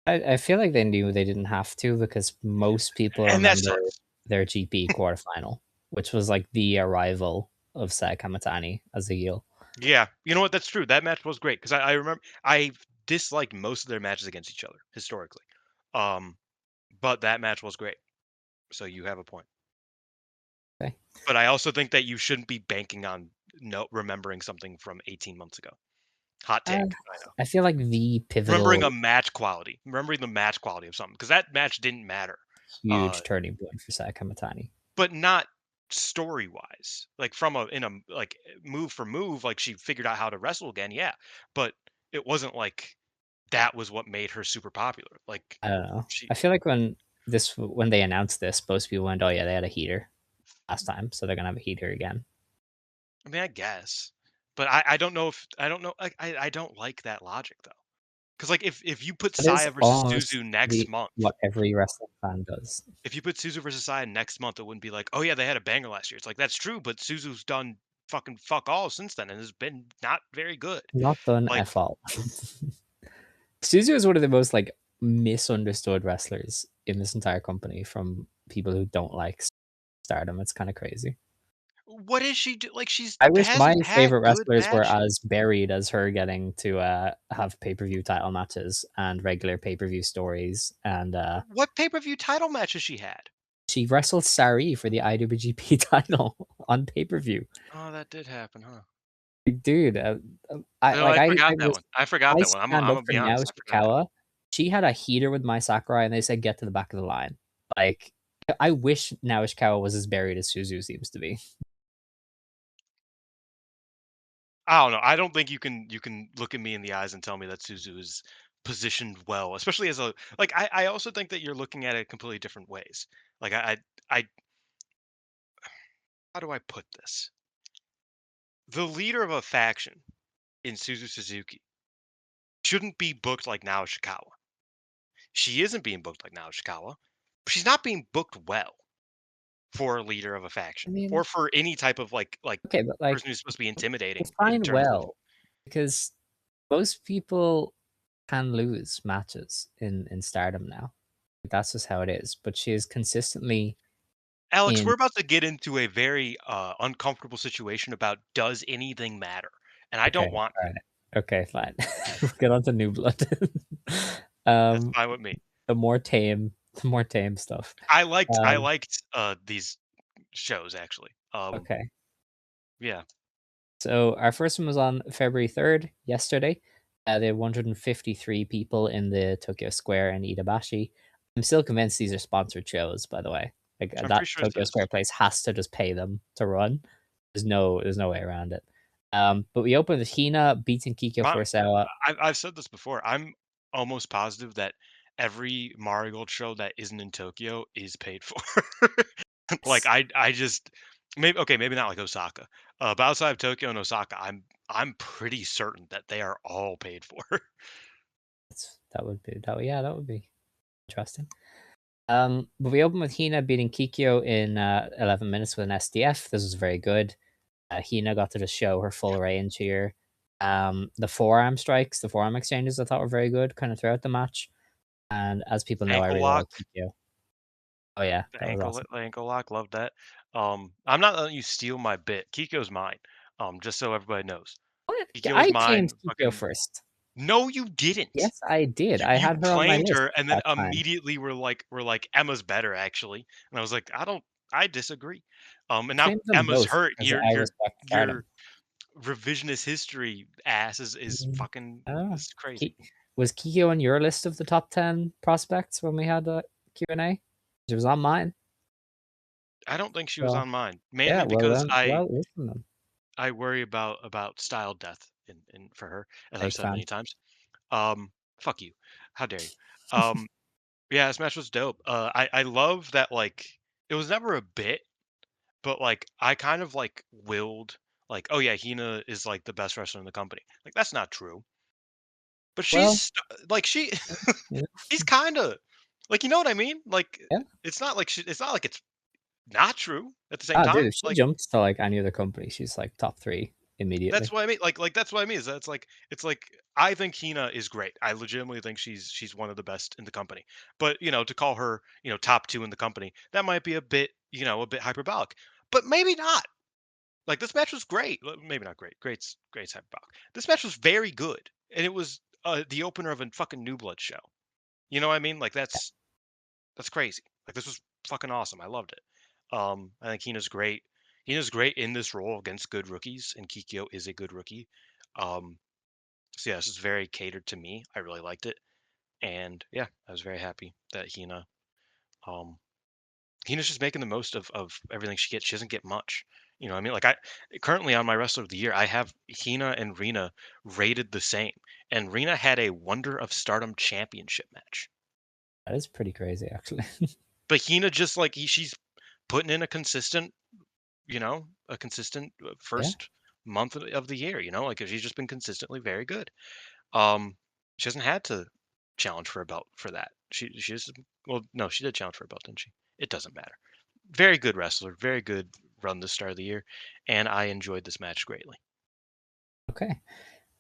Speaker 1: I feel like they knew they didn't have to because most people
Speaker 2: and that
Speaker 1: remember
Speaker 2: sucks.
Speaker 1: their GP quarterfinal, which was like the arrival of Sai Kamatani as a heel.
Speaker 2: Yeah, you know what? That's true. That match was great because I remember I disliked most of their matches against each other historically, um, but that match was great. So you have a point.
Speaker 1: Okay.
Speaker 2: But I also think that you shouldn't be banking on no remembering something from 18 months ago. Hot
Speaker 1: Uh,
Speaker 2: take. I know.
Speaker 1: I feel like the
Speaker 2: Remembering
Speaker 1: pivotal
Speaker 2: a match quality, remembering the match quality of something, because that match didn't matter. Uh,
Speaker 1: huge turning point for Sai Kamatani.
Speaker 2: but not story wise. Like from a in a like move for move, like she figured out how to wrestle again, yeah. But it wasn't like that was what made her super popular. Like
Speaker 1: I don't know.
Speaker 2: she
Speaker 1: I feel like when they announced this, most people went, "Oh yeah, they had a heater last time, so they're gonna have a heater again."
Speaker 2: I mean, I guess. But I don't know if I don't know like I don't like that logic though. Because like if you put
Speaker 1: That is
Speaker 2: Saya versus
Speaker 1: almost
Speaker 2: Suzu next
Speaker 1: the
Speaker 2: month,
Speaker 1: what every wrestling fan does.
Speaker 2: if you put Suzu versus Saya next month, it wouldn't be like, oh yeah, they had a banger last year. It's like that's true, but Suzu's done fucking fuck all since then and has been not very good.
Speaker 1: Not done
Speaker 2: Like
Speaker 1: at all. Suzu is one of the most like misunderstood wrestlers in this entire company from people who don't like Stardom. It's kind of crazy.
Speaker 2: what is she do? Like she's
Speaker 1: I wish my
Speaker 2: hasn't had
Speaker 1: favorite
Speaker 2: good
Speaker 1: wrestlers were
Speaker 2: matches.
Speaker 1: as buried as her getting to have pay per view title matches and regular pay per view stories. And
Speaker 2: What pay-per-view title matches she had?
Speaker 1: she wrestled Sari for the IWGP title on pay per view.
Speaker 2: Oh, that did happen, huh?
Speaker 1: Dude, I
Speaker 2: No,
Speaker 1: like
Speaker 2: I
Speaker 1: I
Speaker 2: forgot that
Speaker 1: was
Speaker 2: one. I forgot
Speaker 1: I
Speaker 2: that one. I'm
Speaker 1: stand up
Speaker 2: gonna
Speaker 1: for
Speaker 2: be honest.
Speaker 1: Naoshi
Speaker 2: I forgot that one.
Speaker 1: Ishikawa. She had a heater with Mai Sakurai, and they said get to the back of the line. Like, I wish Naoshi Ishikawa was as buried as Suzu seems to be.
Speaker 2: I don't know. I don't think you can look at me in the eyes and tell me that Suzu is positioned well, especially as a like. I also think that you're looking at it completely different ways. Like I how do I put this? The leader of a faction in Suzu Suzuki shouldn't be booked like Nao Ishikawa. She isn't being booked like Nao Ishikawa. But she's not being booked well for a leader of a
Speaker 1: I
Speaker 2: faction
Speaker 1: mean,
Speaker 2: or for any type of like
Speaker 1: okay, but like
Speaker 2: person who's supposed to be intimidating in
Speaker 1: define
Speaker 2: terms of
Speaker 1: well because most people can lose matches in Stardom now. That's just how it is. But she is consistently
Speaker 2: Alex,
Speaker 1: in.
Speaker 2: we're about to get into a very uncomfortable situation about does anything matter? And I
Speaker 1: Okay,
Speaker 2: don't want
Speaker 1: all
Speaker 2: to.
Speaker 1: right, okay, fine. We'll get on to New Blood.
Speaker 2: That's
Speaker 1: um,
Speaker 2: fine with me.
Speaker 1: the more tame stuff.
Speaker 2: I
Speaker 1: Um,
Speaker 2: liked these shows actually.
Speaker 1: okay.
Speaker 2: Yeah,
Speaker 1: So our first one was on February 3rd, yesterday. There were 153 people in the Tokyo Square in Iidabashi. I'm still convinced these are sponsored shows, by the way. Like
Speaker 2: I'm pretty
Speaker 1: that
Speaker 2: sure it
Speaker 1: Tokyo
Speaker 2: says.
Speaker 1: Square place has to just pay them to run. There's no way around it. But we opened with Hina beating Kikyo
Speaker 2: My,
Speaker 1: Furusawa.
Speaker 2: I've said this before. I'm almost positive that every Marigold show that isn't in Tokyo is paid for. Like I just maybe okay, maybe not like Osaka, but outside of Tokyo and Osaka, I'm pretty certain that they are all paid for.
Speaker 1: That would be interesting. But we opened with Hina beating Kikyo in 11 minutes with an SDF. This was very good. Hina got to just show her full range here. The forearm strikes, the forearm exchanges, I thought were very good, kind of throughout the match. And as people know, I
Speaker 2: Ankle
Speaker 1: really like
Speaker 2: lock,
Speaker 1: Kikyo. Oh yeah, that was awesome.
Speaker 2: the ankle lock, love that. I'm not letting you steal my bit. Kiko's mine. Just so everybody knows.
Speaker 1: What?
Speaker 2: Kiko is
Speaker 1: I claimed
Speaker 2: mine.
Speaker 1: Kikyo
Speaker 2: Fucking
Speaker 1: first.
Speaker 2: no, you didn't.
Speaker 1: Yes, I did. I
Speaker 2: You
Speaker 1: had her on my
Speaker 2: claimed
Speaker 1: list
Speaker 2: her
Speaker 1: at
Speaker 2: and then
Speaker 1: that time.
Speaker 2: immediately were like Emma's better actually. And I was like, I disagree. And now
Speaker 1: Claimed them
Speaker 2: Emma's
Speaker 1: both
Speaker 2: hurt and
Speaker 1: because
Speaker 2: your
Speaker 1: I
Speaker 2: your
Speaker 1: respect
Speaker 2: your
Speaker 1: Stardom.
Speaker 2: revisionist history ass is fucking
Speaker 1: I don't know.
Speaker 2: this is crazy.
Speaker 1: Was Kikyo on your list of the top 10 prospects when we had the Q&A? She was on mine.
Speaker 2: I don't think she was
Speaker 1: So
Speaker 2: on mine.
Speaker 1: yeah,
Speaker 2: Mainly
Speaker 1: well
Speaker 2: because
Speaker 1: then, well, listen then.
Speaker 2: I worry about style death in for her, as I've
Speaker 1: Big
Speaker 2: said
Speaker 1: fan.
Speaker 2: many times. Um, fuck you. How dare you? Um, Yeah, this match was dope. I love that, like, it was never a bit, but, like, I kind of, like, willed, like, "Oh, yeah, Hina is, like, the best wrestler in the company." Like, that's not true. But
Speaker 1: Well,
Speaker 2: like, she
Speaker 1: yeah,
Speaker 2: she's kinda like, you know what I mean? Like,
Speaker 1: yeah.
Speaker 2: it's not like it's not true at the same
Speaker 1: Ah, dude,
Speaker 2: time.
Speaker 1: if she
Speaker 2: Like,
Speaker 1: jumps to like any other company, she's like top three
Speaker 2: that's
Speaker 1: immediately.
Speaker 2: what I mean. Like, that's what I mean is that it's like, I think Hina is great. I legitimately think she's one of the best in the company. But, to call her, top 2 in the company, that might be a bit, a bit hyperbolic. But maybe not. Like, this match was great. Maybe not great. Great's hyperbolic. This match was very good, and it was the opener of a fucking New Blood show. You know what I mean? Like, that's crazy. Like, this was fucking awesome. I loved it. I think Hina's great. Hina's great in this role against good rookies, and Kikyo is a good rookie. Um, so yeah, this is very catered to me. I really liked it, and yeah, I was very happy that um, Hina's just making the most of everything she gets. She doesn't get much. You know what I mean? Like, I currently on my wrestler of the year, I have Hina and Rina rated the same, and Rina had a Wonder of Stardom championship match.
Speaker 1: That is pretty crazy, actually.
Speaker 2: But Hina just like she's putting in a consistent
Speaker 1: Yeah,
Speaker 2: first month of the year. Like, she's just been consistently very good. Um, she hasn't had to challenge for a belt for that. She just well, no, she did challenge for a belt, didn't she? It doesn't matter. Very good wrestler, very good run this start of the year, and I enjoyed this match greatly.
Speaker 1: okay.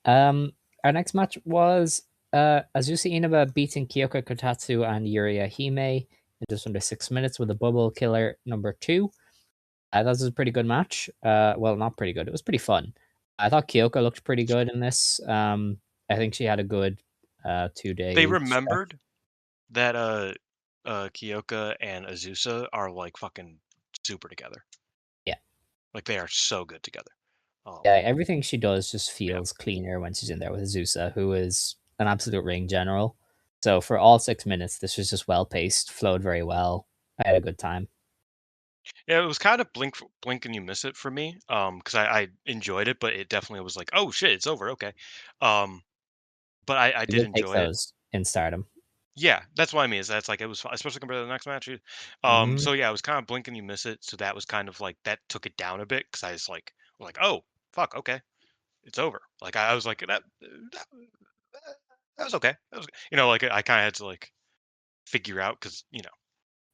Speaker 1: Um, our next match was Azusa Inaba beating Kyoko Kotatsu and Yuria Hime in just under 6 minutes with a bubble killer number two. That was a pretty good match. Well, not pretty good. It was pretty fun. I thought Kyoko looked pretty good in this. I think she had a good two
Speaker 2: They
Speaker 1: day stretch.
Speaker 2: remembered that Kyoka and Azusa are like fucking super together.
Speaker 1: Yeah.
Speaker 2: Like, they are so good together.
Speaker 1: Yeah, everything she does just
Speaker 2: Yeah.
Speaker 1: feels cleaner when she's in there with Azusa, who is an absolute ring general. So for all 6 minutes, this was just well paced, flowed very well. I had a good time.
Speaker 2: Yeah, it was kind of blink and you miss it for me. Because I enjoyed it, but it definitely was like, oh shit, it's over. Okay. Um, but I
Speaker 1: It
Speaker 2: did
Speaker 1: will take
Speaker 2: enjoy it.
Speaker 1: those in Stardom.
Speaker 2: Yeah, that's what I mean. Is that's like it was, especially compared to the next match.
Speaker 1: Mhm.
Speaker 2: So yeah, it was kind of blink and you miss it. So that was kind of like that took it down a bit because I was like, oh fuck, okay, it's over. Like, I was like that was okay. That was, like, I kind of had to like figure out because.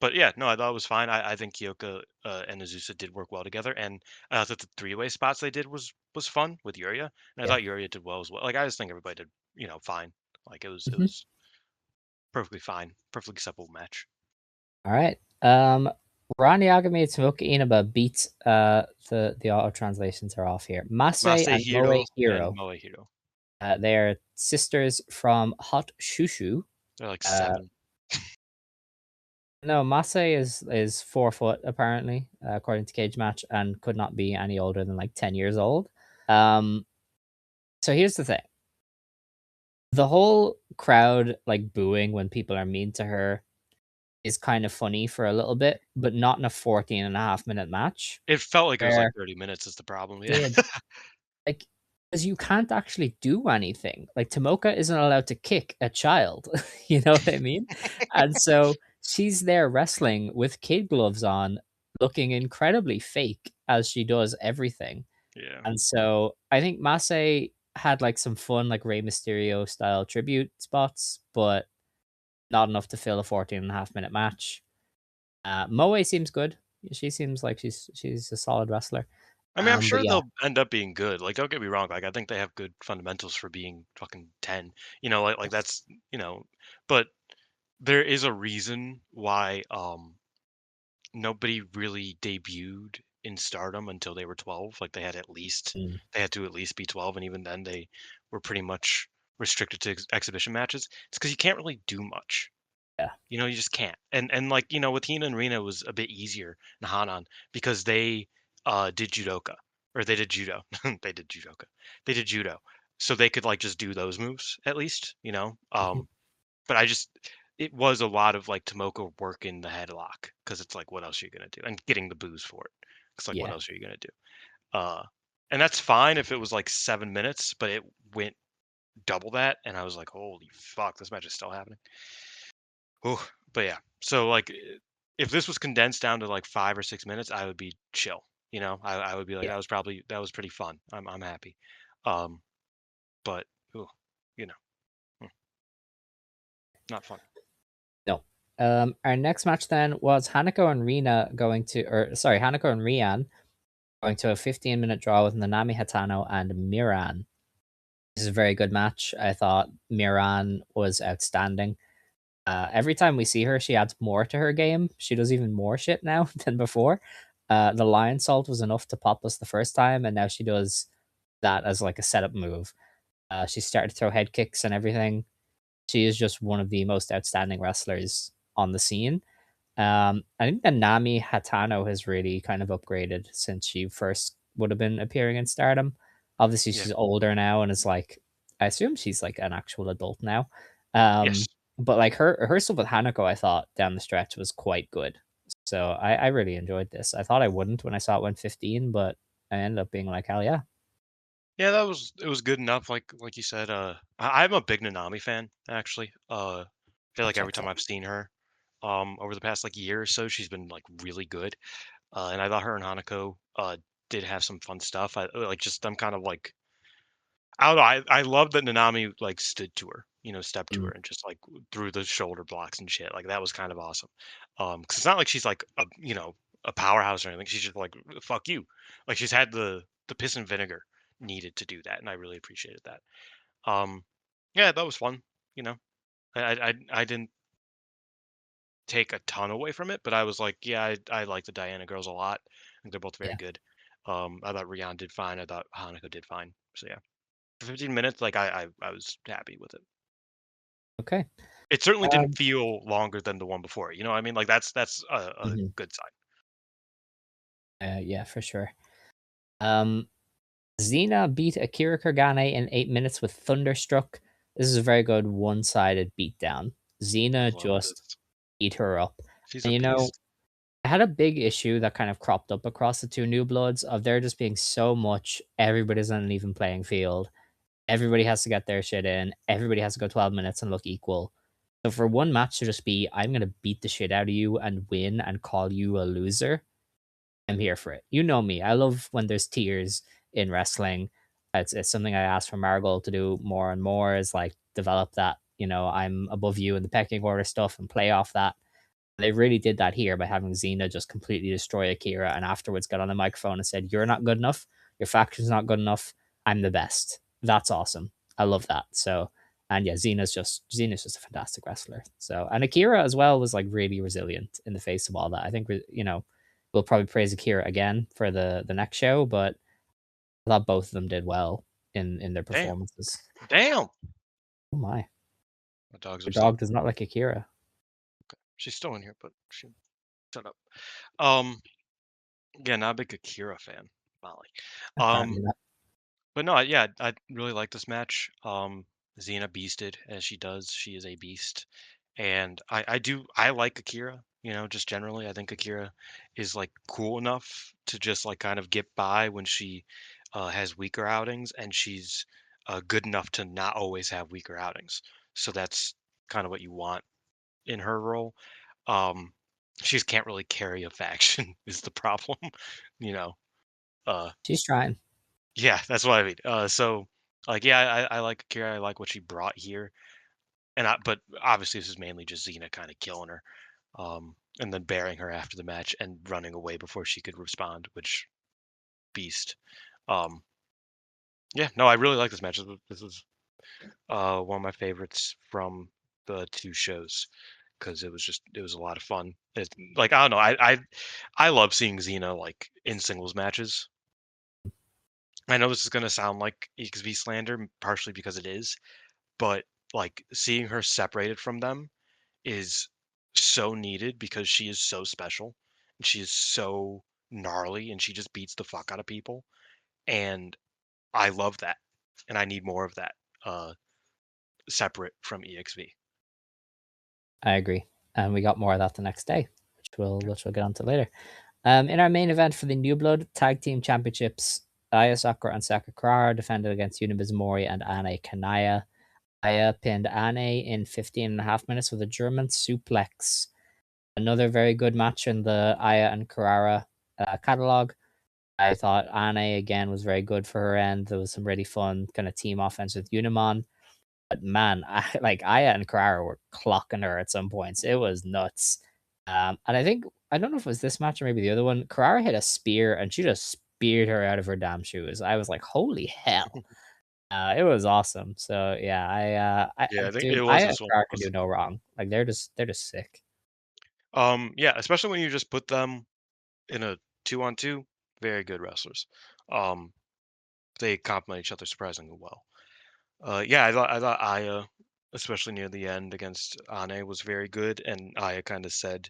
Speaker 2: But yeah, no, I thought it was fine. I think Kyoka and Azusa did work well together, and I thought the three-way spots they did was fun with Yuria, and I
Speaker 1: Yeah.
Speaker 2: thought Yuria did well as well. Like, I just think everybody did, fine. Like, it
Speaker 1: Mhm.
Speaker 2: was perfectly fine, perfectly acceptable match.
Speaker 1: All right. Ron Yagami and Tomoka Inaba beat the auto translations are off here. Mase and Moe
Speaker 2: Masahiro and
Speaker 1: Hiro.
Speaker 2: Moehiro,
Speaker 1: They're sisters from Hot Shushu.
Speaker 2: they're like
Speaker 1: Uh,
Speaker 2: 7.
Speaker 1: no, Mase is 4 foot apparently, according to Cage Match, and could not be any older than like 10 years old. Um, so here's the thing: the whole crowd like booing when people are mean to her is kind of funny for a little bit, but not in a 14.5 minute match
Speaker 2: It felt like it was like
Speaker 1: where
Speaker 2: 30 minutes is the problem. Yeah,
Speaker 1: it like because you can't actually do anything. Like Tomoka isn't allowed to kick a child. You know what I mean? And so she's there wrestling with kid gloves on, looking incredibly fake as she does everything.
Speaker 2: yeah.
Speaker 1: And so I think Mase had like some fun, like Rey Mysterio style tribute spots, but not enough to fill a 14.5 minute match. Moe seems good. She seems like she's a solid wrestler.
Speaker 2: I mean, I'm
Speaker 1: But
Speaker 2: sure
Speaker 1: yeah,
Speaker 2: they'll end up being good. Like, don't get me wrong. Like, I think they have good fundamentals for being fucking 10. Like that's but there is a reason why nobody really debuted in Stardom until they were 12. Like,
Speaker 1: mm,
Speaker 2: they had to at least be 12, and even then they were pretty much restricted to exhibition matches. It's because you can't really do much.
Speaker 1: yeah,
Speaker 2: You just can't. And like, with Hina and Rina it was a bit easier and Hanan because they did judoka, or they did judo. They did judoka. They did judo. So they could like just do those moves at least.
Speaker 1: mhm,
Speaker 2: But it was a lot of like Tomoko working the headlock because it's like, what else are you gonna do? And getting the booze for it. It's like, what
Speaker 1: yeah.
Speaker 2: else are you gonna do? Uh, and that's fine if it was like 7 minutes, but it went double that, and I was like, holy fuck, this match is still happening. Ooh. But yeah, so like if this was condensed down to like 5 or 6 minutes, I would be chill. I would be like
Speaker 1: Yeah.
Speaker 2: that was pretty fun. I'm happy. Um, but ooh, you know, mm, not fun.
Speaker 1: No. Our next match then was Hanako and Rina going to, or sorry, Hanako and Rian going to a 15-minute draw with Nanami Hatano and Miran. This is a very good match. I thought Miran was outstanding. Every time we see her, she adds more to her game. She does even more shit now than before. The Lion Salt was enough to pop us the first time, and now she does that as like a setup move. She started to throw head kicks and everything. She is just one of the most outstanding wrestlers on the scene. I think that Nami Hatano has really kind of upgraded since she first would have been appearing in Stardom. Obviously,
Speaker 2: Yeah.
Speaker 1: she's older now and is like, I assume she's like an actual adult now.
Speaker 2: Yes.
Speaker 1: But like her stuff with Hanako, I thought down the stretch was quite good. So I really enjoyed this. I thought I wouldn't when I saw it went 15, but I ended up being like, hell yeah,
Speaker 2: Yeah, it was good enough. Like you said, I'm a big Nanami fan actually. I feel
Speaker 1: that
Speaker 2: like every
Speaker 1: checks
Speaker 2: time
Speaker 1: out.
Speaker 2: I've seen her, over the past like year or so, she's been like really good. And I thought her and Hanako did have some fun stuff. I like just I'm kind of like I don't know. I love that Nanami like stood to her, stepped to her
Speaker 1: Mm.
Speaker 2: and just like threw the shoulder blocks and shit. Like that was kind of awesome. Because it's not like she's like a powerhouse or anything. She's just like fuck you. Like she's had the piss and vinegar needed to do that, and I really appreciated that. Um, yeah, that was fun. You know, I didn't take a ton away from it, but I was like, yeah, I like the Diana girls a lot. I think they're both very
Speaker 1: Yeah.
Speaker 2: good. I thought Rian did fine. I thought Hanako did fine. So yeah, for 15 minutes, like I was happy with it.
Speaker 1: Okay.
Speaker 2: It certainly didn't
Speaker 1: Um,
Speaker 2: feel longer than the one before. You know what I mean? Like that's a
Speaker 1: mhm.
Speaker 2: good sign.
Speaker 1: Yeah, for sure. Um, Xena beat Akira Kurgane in 8 minutes with Thunderstruck. This is a very good one-sided beatdown.
Speaker 2: I
Speaker 1: Xena
Speaker 2: love
Speaker 1: just
Speaker 2: this.
Speaker 1: eat her up.
Speaker 2: She's
Speaker 1: And
Speaker 2: a beast.
Speaker 1: I had a big issue that kind of cropped up across the two new bloods of there just being so much everybody's on an even playing field. Everybody has to get their shit in. Everybody has to go 12 minutes and look equal. So for one match to just be, I'm gonna beat the shit out of you and win and call you a loser, I'm here for it. You know me. I love when there's tiers in wrestling. It's something I ask for Marigold to do more and more is like develop that, I'm above you in the pecking order stuff and play off that. They really did that here by having Xena just completely destroy Akira and afterwards got on the microphone and said, "You're not good enough. Your faction's not good enough. I'm the best." That's awesome. I love that. So, and yeah, Xena's just a fantastic wrestler. So, and Akira as well was like really resilient in the face of all that. I think we'll probably praise Akira again for the next show, but I thought both of them did well in their
Speaker 2: Damn,
Speaker 1: performances.
Speaker 2: damn.
Speaker 1: Oh my,
Speaker 2: My dog's
Speaker 1: your
Speaker 2: upset.
Speaker 1: dog does not like Akira.
Speaker 2: She's still in here, but she shut up. Um, yeah, not a big Akira fan, Molly.
Speaker 1: Apparently
Speaker 2: Um,
Speaker 1: not.
Speaker 2: but no, yeah, I really like this match. Xena beasted as she does. She is a beast. And I like Akira, just generally. I think Akira is like cool enough to just like kind of get by when she has weaker outings, and she's good enough to not always have weaker outings. So that's kind of what you want in her role. Um, she just can't really carry a faction is the problem, you know. Uh,
Speaker 1: She's trying.
Speaker 2: yeah, that's what I mean. So like, yeah, I like Akira. I like what she brought here, but obviously this is mainly just Xena kind of killing her. And then burying her after the match and running away before she could respond, which beast. Um, yeah, no, I really like this match. This is one of my favorites from the two shows because it was a lot of fun. Like I don't know, I love seeing Xena like in singles matches. I know this is gonna sound like EXV slander, partially because it is, but like seeing her separated from them is so needed because she is so special and she is so gnarly and she just beats the fuck out of people. And I love that. And I need more of that separate from EXV.
Speaker 1: I agree. And we got more of that the next day,
Speaker 2: Yeah.
Speaker 1: which we'll get on to later. In our main event for the New Blood Tag Team Championships, Aya Sakura and Sakakura defended against Unibizumori and Ane Kanaya. Aya pinned Ane in 15.5 minutes with a German suplex. Another very good match in the Aya and Carrara catalog. I thought Ane again was very good for her end. There was some really fun kind of team offense with Unimon. But man, like Aya and Carrara were clocking her at some points. It was nuts. And I don't know if it was this match or maybe the other one. Carrara hit a spear and she just speared her out of her damn shoes. I was like, holy hell. It was awesome. So yeah,
Speaker 2: Yeah, I think it
Speaker 1: dude,
Speaker 2: was
Speaker 1: Aya and
Speaker 2: this one.
Speaker 1: Carrara can do no wrong. Like they're just sick.
Speaker 2: Yeah, especially when you just put them in a 2-on-2, very good wrestlers. Um, they complement each other surprisingly well. Yeah, I thought Aya, especially near the end against Ane, was very good, and Aya kind of said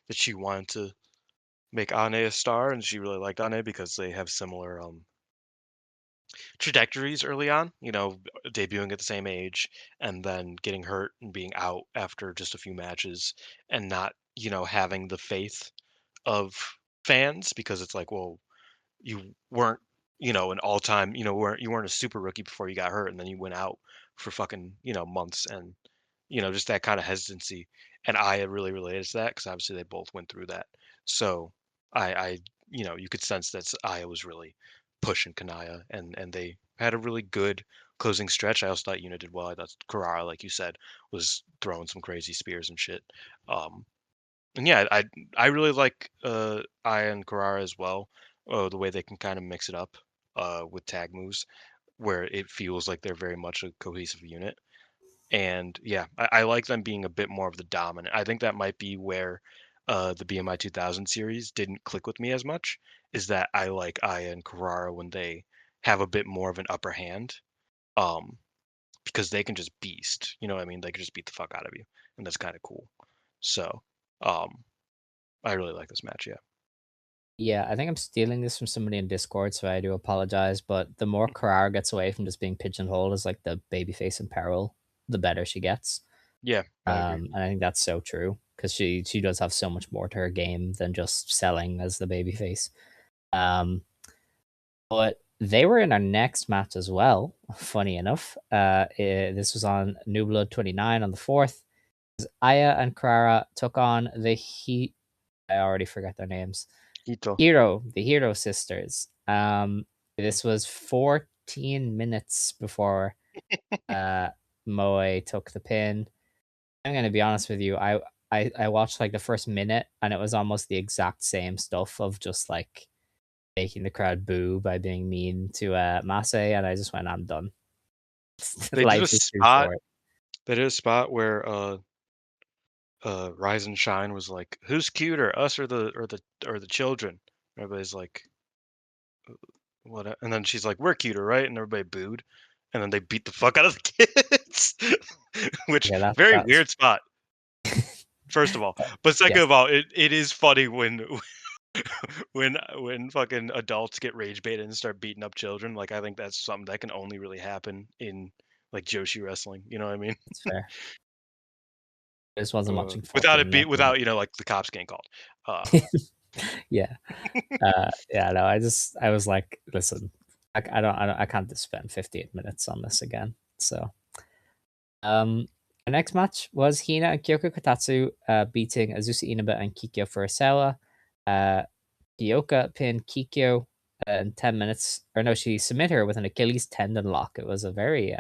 Speaker 2: that she wanted to make Ane a star, and she really liked Ane because they have similar trajectories early on. You know, debuting at the same age and then getting hurt and being out after just a few matches, and not having the faith of fans because it's like, well, you weren't, an all-time, you weren't a super rookie before you got hurt, and then you went out for fucking, months, and just that kind of hesitancy. And I really related to that because obviously they both went through that. So I you could sense that Aya was really pushing Kanaya, and they had a really good closing stretch. I also thought Yuna did well. I thought Karara, like you said, was throwing some crazy spears and shit. Um, and yeah, I really like Aya and Karara as well. The way they can kind of mix it up with tag moves, where it feels like they're very much a cohesive unit. And yeah, I like them being a bit more of the dominant. I think that might be where the BMI 2000 series didn't click with me as much. Is that I like Aya and Karara when they have a bit more of an upper hand, um, because they can just beast. You know what I mean? They can just beat the fuck out of you, and that's kind of cool. So, um, I really like this match. Yeah.
Speaker 1: Yeah, I think I'm stealing this from somebody in Discord, so I do apologize. But the more Carrara gets away from just being pigeonholed as like the babyface in peril, the better she gets.
Speaker 2: Yeah, I agree.
Speaker 1: And I think that's so true because she does have so much more to her game than just selling as the babyface. Um, but they were in our next match as well. Funny enough, this was on New Blood 29 on the 4th. Aya and Carrara took on the Heat. I already forgot their names.
Speaker 2: Ito.
Speaker 1: The Hero sisters. This was 14 minutes before Moe took the pin. I'm gonna be honest with you. I watched like the first minute and it was almost the exact same stuff of just like making the crowd boo by being mean to Mase, and I just went, I'm done.
Speaker 2: They did a
Speaker 1: Life is too
Speaker 2: spot.
Speaker 1: short.
Speaker 2: They did a spot where Rise and Shine was like, "Who's cuter, us or the children?" Everybody's like, "What?" And then she's like, "We're cuter, right?" And everybody booed, and then they beat the fuck out of the kids, which
Speaker 1: Yeah,
Speaker 2: very
Speaker 1: that's
Speaker 2: weird spot. First of all, but second
Speaker 1: yes,
Speaker 2: of all, it is funny when when fucking adults get rage baited and start beating up children. Like I think that's something that can only really happen in like Joshi wrestling. You know what I mean?
Speaker 1: that's fair. I just wasn't watching
Speaker 2: Without
Speaker 1: 14
Speaker 2: it be
Speaker 1: minutes of
Speaker 2: without like the cops getting called.
Speaker 1: it. Yeah. Yeah, no, I was like, listen, I can't just spend 58 minutes on this again. So, the next match was Hina and Kyoko Kotatsu beating Azusa Inaba and Kikyo Furusawa. Uh, Kyoka pinned Kikyo in 10 minutes, or no, she submitted her with an Achilles tendon lock. It was a very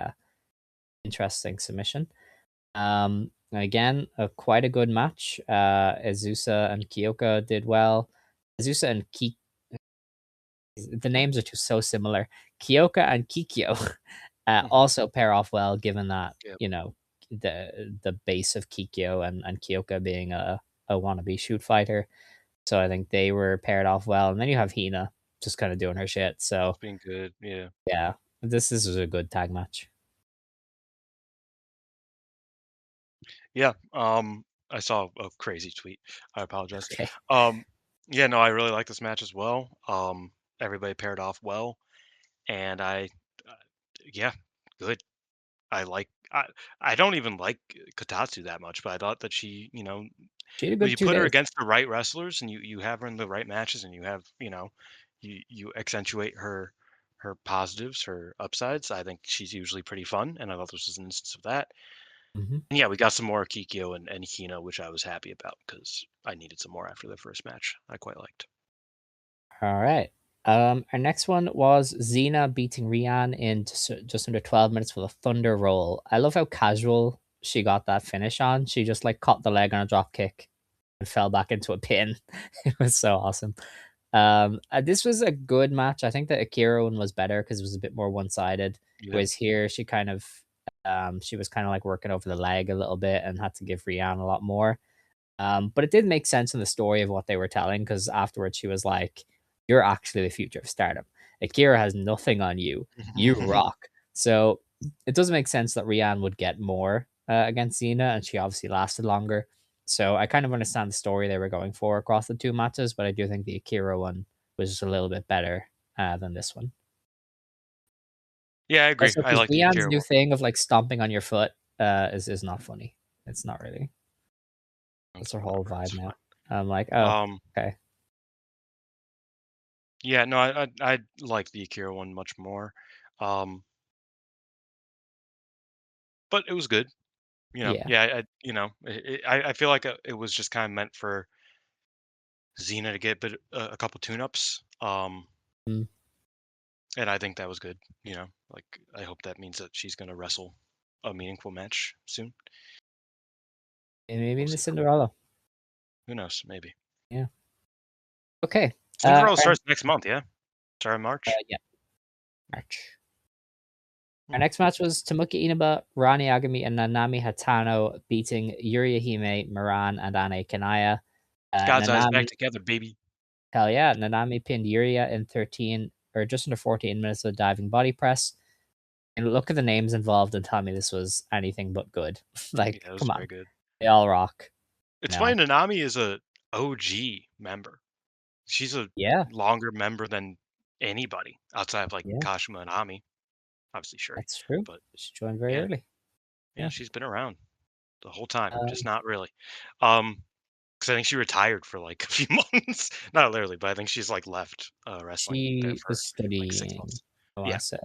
Speaker 1: interesting submission. Again, quite a good match. Azusa and Kyoka did well. Azusa and the names are just so similar. Kyoka and Kikyo also pair off well, given that
Speaker 2: Yeah,
Speaker 1: the base of Kikyo and Kyoka being a wannabe shoot fighter. So I think they were paired off well. And then you have Hina just kind of doing her shit. So
Speaker 2: it's been good. Yeah.
Speaker 1: yeah, this was a good tag match.
Speaker 2: Yeah. I saw a crazy tweet. I apologize.
Speaker 1: Okay.
Speaker 2: Um, yeah, no, I really like this match as well. Everybody paired off well, and uh, yeah, good. I like. I don't even like Kotatsu that much, but I thought that she,
Speaker 1: She had a
Speaker 2: when
Speaker 1: good
Speaker 2: you
Speaker 1: two
Speaker 2: put her
Speaker 1: days.
Speaker 2: against the right wrestlers and you have her in the right matches and you have, you accentuate her her positives, her upsides. I think she's usually pretty fun, and I thought this was an instance of that.
Speaker 1: Hmm.
Speaker 2: And yeah, we got some more Kikyo and Hina, which I was happy about because I needed some more after the first match. I quite liked.
Speaker 1: All right. Our next one was Xena beating Rian in just under 12 minutes with a thunder roll. I love how casual she got that finish on. She just like caught the leg on a drop kick and fell back into a pin. It was so awesome. This was a good match. I think the Akira one was better because it was a bit more one sided.
Speaker 2: Yeah.
Speaker 1: Whereas here, she was kind of like working over the leg a little bit and had to give Rian a lot more. But it did make sense in the story of what they were telling because afterwards she was like, "You're actually the future of Stardom. Akira has nothing on you. You rock." So it does make sense that Rian would get more against Xena, and she obviously lasted longer. So I kind of understand the story they were going for across the two matches, but I do think the Akira one was just a little bit better than this one.
Speaker 2: Yeah, I agree.
Speaker 1: Also,
Speaker 2: I
Speaker 1: because
Speaker 2: like the
Speaker 1: Rian's
Speaker 2: Akira
Speaker 1: new
Speaker 2: one.
Speaker 1: thing of like stomping on your foot is not funny. It's not really. That's
Speaker 2: It's
Speaker 1: her whole
Speaker 2: whatever. It's
Speaker 1: vibe now.
Speaker 2: fine.
Speaker 1: I'm like, oh,
Speaker 2: Um,
Speaker 1: okay.
Speaker 2: yeah, no, I like the Akira one much more. Um, but it was good.
Speaker 1: Yeah.
Speaker 2: Yeah, I feel like it was just kind of meant for Xena to get a couple tune-ups.
Speaker 1: Mm.
Speaker 2: And I think that was good. Like I hope that means that she's gonna wrestle a meaningful match soon.
Speaker 1: And maybe
Speaker 2: We'll
Speaker 1: in the
Speaker 2: see.
Speaker 1: Cinderella.
Speaker 2: Who knows? Maybe.
Speaker 1: Yeah. Okay.
Speaker 2: Cinderella
Speaker 1: Our
Speaker 2: starts next month. Yeah, sorry, March.
Speaker 1: yeah, March. Our
Speaker 2: Hmm.
Speaker 1: next match was Tamuki Inaba, Rani Agami, and Nanami Hatano beating Yuria Hime, Moran, and Ane Kanaya.
Speaker 2: God's eyes back
Speaker 1: Nanami,
Speaker 2: together, baby.
Speaker 1: hell yeah, Nanami pinned Yuria in 13 or just under 14 minutes of diving body press. And look at the names involved and tell me this was anything but good.
Speaker 2: Yeah,
Speaker 1: Like,
Speaker 2: it was
Speaker 1: come
Speaker 2: very
Speaker 1: on,
Speaker 2: good.
Speaker 1: they all rock. You
Speaker 2: It's
Speaker 1: know?
Speaker 2: funny. Nanami is a OG member. She's a
Speaker 1: Yeah,
Speaker 2: longer member than anybody outside of like
Speaker 1: yeah,
Speaker 2: Kashima and Ami. Obviously, Shuri,
Speaker 1: that's true.
Speaker 2: but
Speaker 1: She joined very
Speaker 2: yeah,
Speaker 1: early.
Speaker 2: yeah,
Speaker 1: Yeah.
Speaker 2: she's been around the whole time, just
Speaker 1: Um,
Speaker 2: not really. Um, because I think she retired for like a few months. Not literally, but I think she's like left wrestling there
Speaker 1: she
Speaker 2: for
Speaker 1: was
Speaker 2: like 6
Speaker 1: studying,
Speaker 2: months.
Speaker 1: I want
Speaker 2: Yeah,
Speaker 1: to say.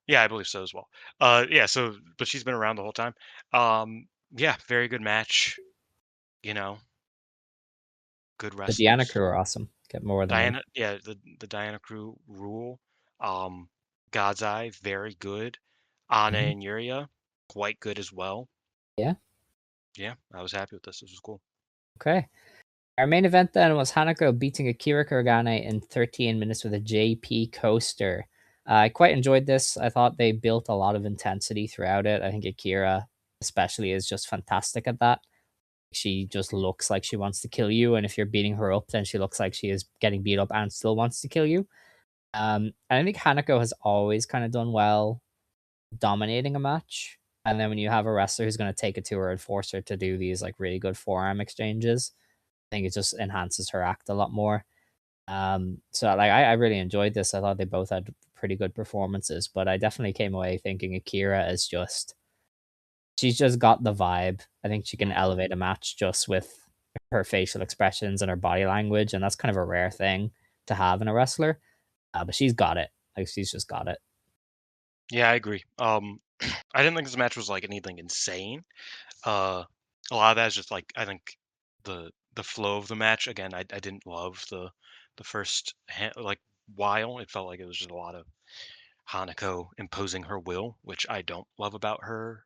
Speaker 2: yeah, I believe so as well. Yeah, so but she's been around the whole time. Yeah, very good match. You know, good
Speaker 1: The Diana crew
Speaker 2: wrestlers.
Speaker 1: are awesome. Get more than me.
Speaker 2: Diana, yeah, the Diana crew rule. Um, God's Eye, very good. Anna
Speaker 1: Mhm.
Speaker 2: and Yuria, quite good as well.
Speaker 1: Yeah.
Speaker 2: Yeah, I was happy with this. This was cool.
Speaker 1: Okay. Our main event then was Hanako beating Akira Kuragane in 13 minutes with a JP coaster. I quite enjoyed this. I thought they built a lot of intensity throughout it. I think Akira, especially, is just fantastic at that. She just looks like she wants to kill you, and if you're beating her up, then she looks like she is getting beat up and still wants to kill you. And I think Hanako has always kind of done well dominating a match. And then when you have a wrestler who's going to take it to her and force her to do these like really good forearm exchanges, I think it just enhances her act a lot more. So like I really enjoyed this. I thought they both had pretty good performances, but I definitely came away thinking Akira is just she's just got the vibe. I think she can
Speaker 2: Mhm.
Speaker 1: elevate a match just with her facial expressions and her body language, and that's kind of a rare thing to have in a wrestler. But she's got it. Like she's just got it.
Speaker 2: Yeah, I agree. I didn't think this match was like anything insane. Uh, a lot of that is just like I think the flow of the match. Again, I didn't love the first like while. It felt like it was just a lot of Hanako imposing her will, which I don't love about her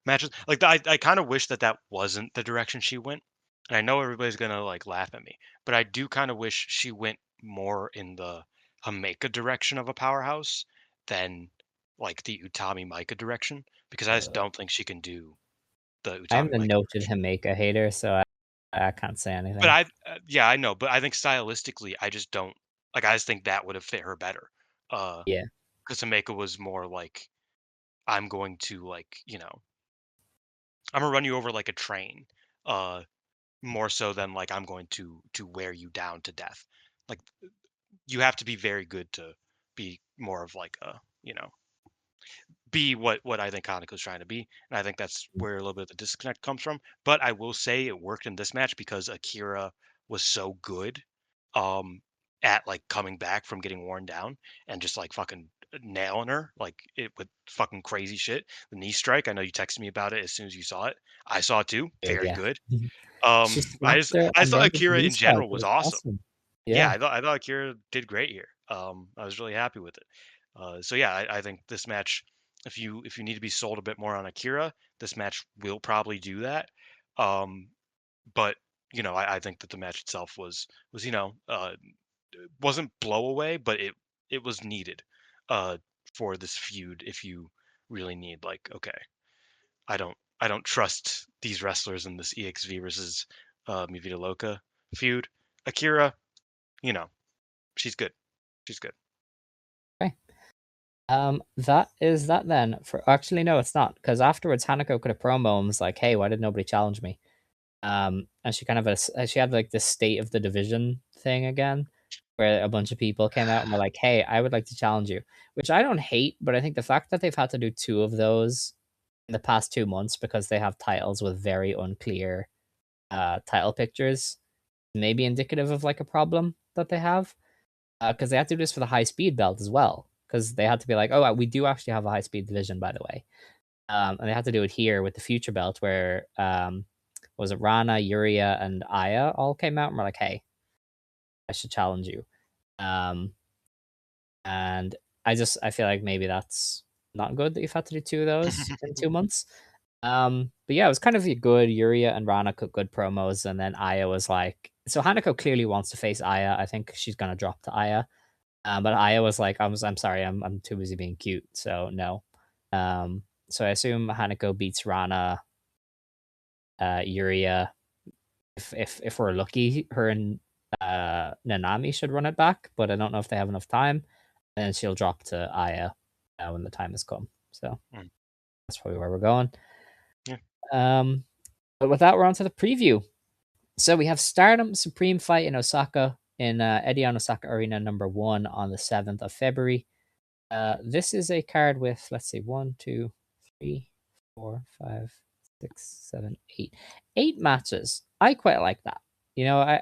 Speaker 2: matches. Like I kind of wish that that wasn't the direction she went. And I know everybody's gonna like laugh at me, but I do kind of wish she went more in the Hameka direction of a powerhouse than like the Utami Mika direction because I just
Speaker 1: Uh,
Speaker 2: don't think she can do the
Speaker 1: I'm
Speaker 2: Utami
Speaker 1: the
Speaker 2: Mika
Speaker 1: noted
Speaker 2: direction.
Speaker 1: Jamaica hater, so I can't say
Speaker 2: But
Speaker 1: anything.
Speaker 2: yeah, I know, but I think stylistically, I just don't like. I just think that would have fit her better.
Speaker 1: Yeah.
Speaker 2: Because Hameka was more like I'm going to like I'm gonna run you over like a train. Uh, More so than like I'm going to wear you down to death. Like you have to be very good to be more of like a be what I think Hanukkah's trying to be, and I think that's where a little bit of the disconnect comes from. But I will say it worked in this match because Akira was so good. Um, at like coming back from getting worn down and just like fucking nailing her like it with fucking crazy shit. The knee strike. I know you texted me about it as soon as you saw it. I saw it too.
Speaker 1: Good,
Speaker 2: Very
Speaker 1: yeah.
Speaker 2: good.
Speaker 1: She slapped her
Speaker 2: I
Speaker 1: and
Speaker 2: thought
Speaker 1: then just
Speaker 2: Akira in
Speaker 1: released strike.
Speaker 2: general
Speaker 1: It
Speaker 2: was
Speaker 1: was
Speaker 2: awesome.
Speaker 1: awesome.
Speaker 2: Yeah,
Speaker 1: Yeah.
Speaker 2: I thought Akira did great here. I was really happy with it. So yeah, I think this match, if you need to be sold a bit more on Akira, this match will probably do that. Um, but I think that the match itself was wasn't blow away, but it was needed uh, for this feud. If you really need like, okay, I don't trust these wrestlers in this EXV versus Mi Vida Loca feud. Akira, you know, she's good. She's good.
Speaker 1: Okay. That is that then. For actually, no, it's not because afterwards Hanako could have promo and was like, "Hey, why did nobody challenge me?" And she kind of she had like this state of the division thing again, where a bunch of people came out and were like, "Hey, I would like to challenge you," which I don't hate, but I think the fact that they've had to do two of those in the past 2 months because they have titles with very unclear title pictures may be indicative of like a problem that they have. Because they had to do this for the high speed belt as well. Because they had to be like, oh, we do actually have a high speed division, by the way. And they had to do it here with the future belt, where was it Rana, Yuria, and Aya all came out and were like, hey, I should challenge you. Um, and I feel like maybe that's not good that you've had to do two of those in 2 months. But yeah, it was kind of a good. Yuria and Rana cut good promos, and then Aya was like, so Hanako clearly wants to face Aya. I think she's gonna drop to Aya. But Aya was like, I'm sorry, I'm too busy being cute, so no. So I assume Hanako beats Rana, Yuria. If we're lucky, her and Nanami should run it back, but I don't know if they have enough time. And she'll drop to Aya when the time has come. So
Speaker 2: Mm,
Speaker 1: that's probably where we're going.
Speaker 2: yeah.
Speaker 1: Um, but with that, we're on to the preview. So we have Stardom Supreme Fight in Osaka in Edion Osaka Arena #1 on the 7th of February. This is a card with, let's see, 1, 2, 3, 4, 5, 6, 7, 8. 8 matches. I quite like that.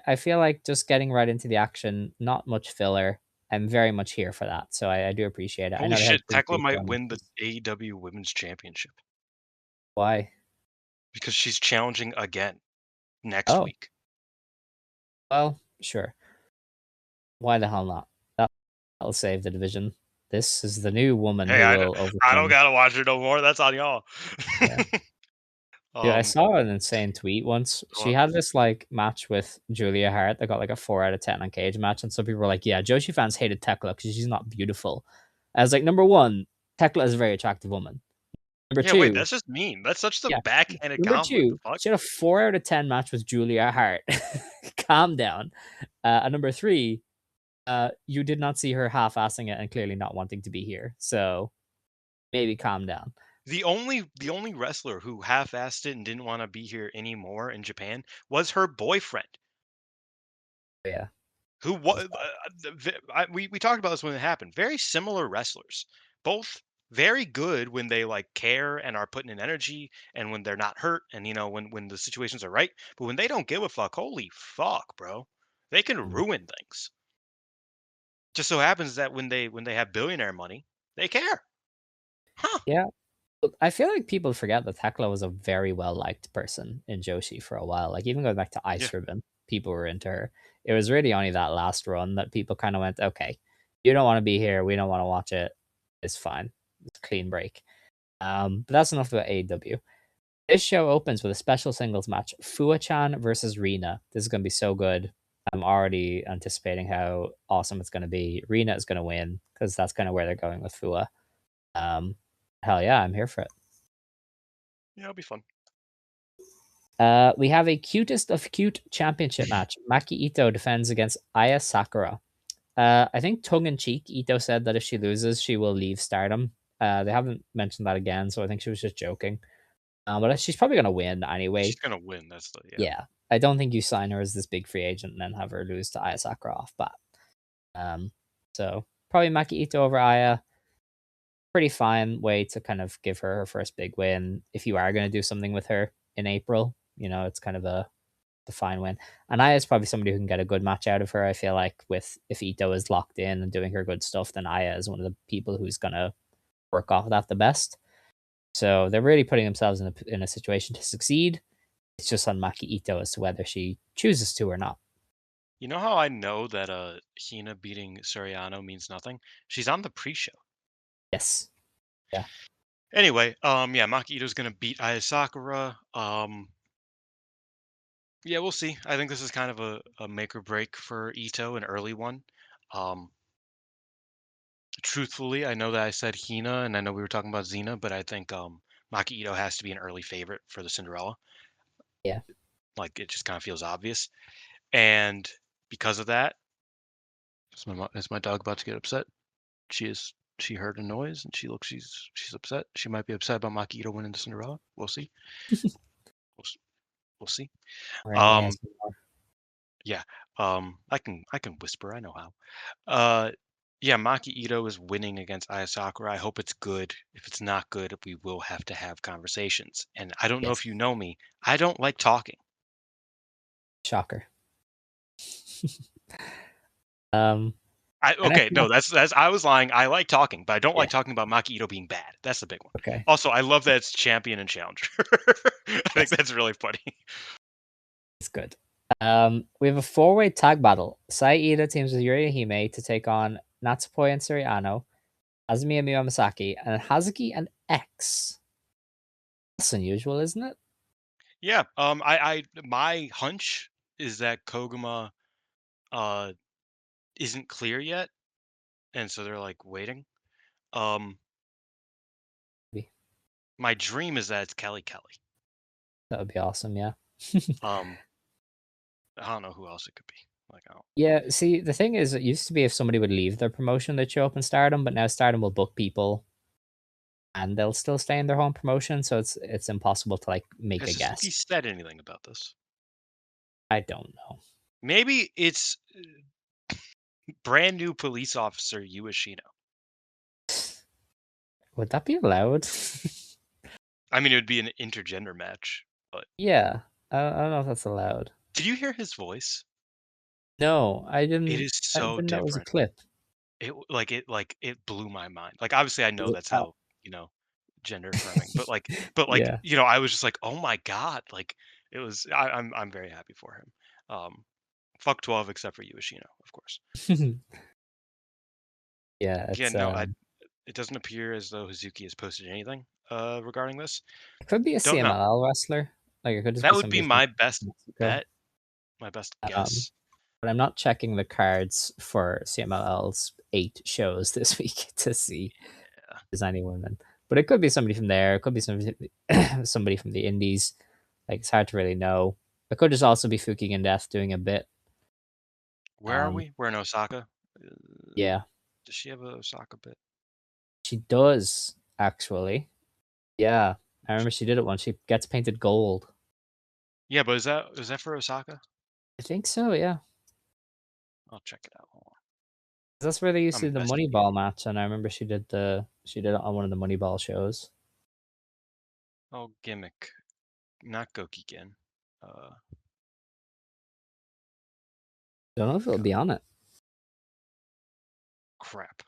Speaker 1: I feel like just getting right into the action, not much filler. I'm very much here for that. So I do appreciate it. I
Speaker 2: Holy
Speaker 1: know they had
Speaker 2: shit,
Speaker 1: pretty
Speaker 2: Tekla
Speaker 1: brief
Speaker 2: might win the
Speaker 1: matches.
Speaker 2: AEW Women's Championship
Speaker 1: Why?
Speaker 2: because she's challenging again next
Speaker 1: Oh,
Speaker 2: week.
Speaker 1: well, sure. Why the hell not? That'll save the division. This is the new woman
Speaker 2: Hey,
Speaker 1: who will
Speaker 2: I don't
Speaker 1: overcome.
Speaker 2: gotta watch it no more. That's on y'all.
Speaker 1: Yeah. Dude, I
Speaker 2: um,
Speaker 1: saw an insane tweet once. She
Speaker 2: well,
Speaker 1: had this like match with Julia Hart that got like a 4 out of 10 on Cage Match, and some people were like, "Yeah, Joshi fans hated Tekla because she's not beautiful." I was like, number one, Tekla is a very attractive woman. Number
Speaker 2: yeah, wait,
Speaker 1: two,
Speaker 2: that's just mean. That's such the
Speaker 1: yeah.
Speaker 2: backhanded
Speaker 1: Number
Speaker 2: compliment. The
Speaker 1: two,
Speaker 2: fuck?
Speaker 1: she had a 4 out of 10 match with Julia Hart. Calm down. And number three, you did not see her half-assing it and clearly not wanting to be here. So maybe calm down.
Speaker 2: The only wrestler who half-assed it and didn't want to be here anymore in Japan was her boyfriend.
Speaker 1: But yeah,
Speaker 2: Who
Speaker 1: that was
Speaker 2: was
Speaker 1: bad.
Speaker 2: we talked about this when it happened. Very similar wrestlers, both very good when they like care and are putting in energy, and when they're not hurt, and when the situations are right. But when they don't give a fuck, holy fuck, bro, they can
Speaker 1: Mm.
Speaker 2: ruin things. Just so happens that when they have billionaire money, they care, huh?
Speaker 1: Yeah. Look, I feel like people forget that Tekla was a very well liked person in Joshi for a while. Like even going back to
Speaker 2: Yeah,
Speaker 1: Ice Ribbon, people were into her. It was really only that last run that people kind of went, okay, you don't want to be here, we don't want to watch it. It's fine. It's a clean break. But that's enough about AEW. This show opens with a special singles match: Fua-chan versus Rina. This is going to be so good. I'm already anticipating how awesome it's going to be. Rina is going to win because that's kind of where they're going with Fua. Um, Hell yeah, I'm here for it.
Speaker 2: yeah, it'll be fun.
Speaker 1: We have a cutest of cute championship match. Maki Itoh defends against Aya Sakura. I think tongue in cheek, Ito said that if she loses, she will leave Stardom. They haven't mentioned that again, so I think she was just joking. But she's probably gonna win
Speaker 2: She's
Speaker 1: anyway.
Speaker 2: gonna win. That's the yeah.
Speaker 1: Yeah, I don't think you sign her as this big free agent and then have her lose to Aya Sakura off bat. So probably Maki Ito over Aya. Pretty fine way to kind of give her her first big win. If you are gonna do something with her in April, it's kind of a the fine win. And Aya is probably somebody who can get a good match out of her. I feel like with if Itoh is locked in and doing her good stuff, then Aya is one of the people who's gonna work off that the best. So they're really putting themselves in a situation to succeed. It's just on Maki Itoh as to whether she chooses to or not.
Speaker 2: You know how I know that Hina beating Soriano means nothing? She's on the pre-show.
Speaker 1: Yes. Yeah.
Speaker 2: Anyway, yeah, Maki Itoh's gonna beat Aya Sakura. Yeah, we'll see. I think this is kind of a make or break for Itoh, an early one. Um, Truthfully, I know that I said Hina, and I know we were talking about Xena, but I think Maki Itoh has to be an early favorite for the Cinderella.
Speaker 1: Yeah.
Speaker 2: Like it just kind of feels obvious, and because of that, is my dog about to get upset? She heard a noise and she's upset. She might be upset about Maki Itoh winning the Cinderella. We'll see. We'll, s- we'll see.
Speaker 1: Or in the
Speaker 2: Um,
Speaker 1: ASMR.
Speaker 2: yeah. I can whisper. I know how. Uh, yeah. Maki Itoh is winning against Aya Sakura. I hope it's good. If it's not good, we will have to have conversations. And I don't know
Speaker 1: Yes.
Speaker 2: if you know me. I don't like talking.
Speaker 1: Shocker. um, and I
Speaker 2: Okay,
Speaker 1: think
Speaker 2: no, that's I was lying. I like talking, but I don't
Speaker 1: yeah.
Speaker 2: like talking about Maki Itoh being bad. That's the big one.
Speaker 1: Okay.
Speaker 2: Also, I love that it's champion and challenger. I think
Speaker 1: Yes.
Speaker 2: that's really funny.
Speaker 1: It's good. We have a four-way tag battle. Saida teams with Yuri Hime to take on Natsupoi and Suriano, Azumi and Miyamasaki, and Hazuki and X. That's unusual, isn't it?
Speaker 2: Yeah. I my hunch is that Koguma uh isn't clear yet, and so they're like waiting. Um,
Speaker 1: Maybe.
Speaker 2: my dream is that it's Kelly Kelly.
Speaker 1: That would be awesome, yeah.
Speaker 2: Um, I don't know who else it could be. Like, I don't.
Speaker 1: Yeah, see, the thing is, it used to be if somebody would leave their promotion, they'd show up in Stardom, but now Stardom will book people and they'll still stay in their home promotion, so it's impossible to like make
Speaker 2: Has
Speaker 1: a
Speaker 2: Suzuki
Speaker 1: guess.
Speaker 2: said anything about this?
Speaker 1: I don't know.
Speaker 2: Maybe it's brand new police officer Ueshino.
Speaker 1: Would that be allowed?
Speaker 2: I mean, it would be an intergender match, but
Speaker 1: Yeah, I don't know if that's allowed.
Speaker 2: did you hear his voice?
Speaker 1: No, I
Speaker 2: It
Speaker 1: didn't.
Speaker 2: is
Speaker 1: I
Speaker 2: so
Speaker 1: didn't know it was a
Speaker 2: different.
Speaker 1: clip.
Speaker 2: It blew my mind. Like obviously I
Speaker 1: Is
Speaker 2: know
Speaker 1: it-
Speaker 2: that's
Speaker 1: Oh,
Speaker 2: how, gender affirming, but
Speaker 1: yeah.
Speaker 2: I was just like, "Oh my god." Like it was I'm very happy for him. Um Fuck 12 except for Ueshino, of course.
Speaker 1: Yeah,
Speaker 2: Yeah,
Speaker 1: it's
Speaker 2: no, it doesn't appear as though Hazuki has posted anything regarding this.
Speaker 1: it could be a
Speaker 2: Don't know.
Speaker 1: CMLL wrestler. Like it could just
Speaker 2: That
Speaker 1: be
Speaker 2: would be
Speaker 1: somebody from
Speaker 2: my best
Speaker 1: Mexico.
Speaker 2: bet, my best
Speaker 1: Um,
Speaker 2: guess.
Speaker 1: but I'm not checking the cards for CMLL's 8 shows this week to see
Speaker 2: Yeah.
Speaker 1: if there's any women. But it could be somebody from there. It could be somebody from the Indies. Like it's hard to really know. It could just also be Fuking and Death doing a bit.
Speaker 2: Where are
Speaker 1: Um,
Speaker 2: we? We're in Osaka.
Speaker 1: yeah,
Speaker 2: Does she have a Osaka bit?
Speaker 1: she does actually. Yeah, I remember she did it once. She gets painted gold.
Speaker 2: Yeah, but is that for Osaka?
Speaker 1: I think so. Yeah,
Speaker 2: I'll check it out. Hold on.
Speaker 1: that's where they used
Speaker 2: I'm
Speaker 1: to do the
Speaker 2: investigating.
Speaker 1: Moneyball match, and I remember she did it on one of the Moneyball shows.
Speaker 2: Oh, gimmick. Not Gokigen. Uh,
Speaker 1: Don't know if it'll
Speaker 2: God,
Speaker 1: be on it.
Speaker 2: crap.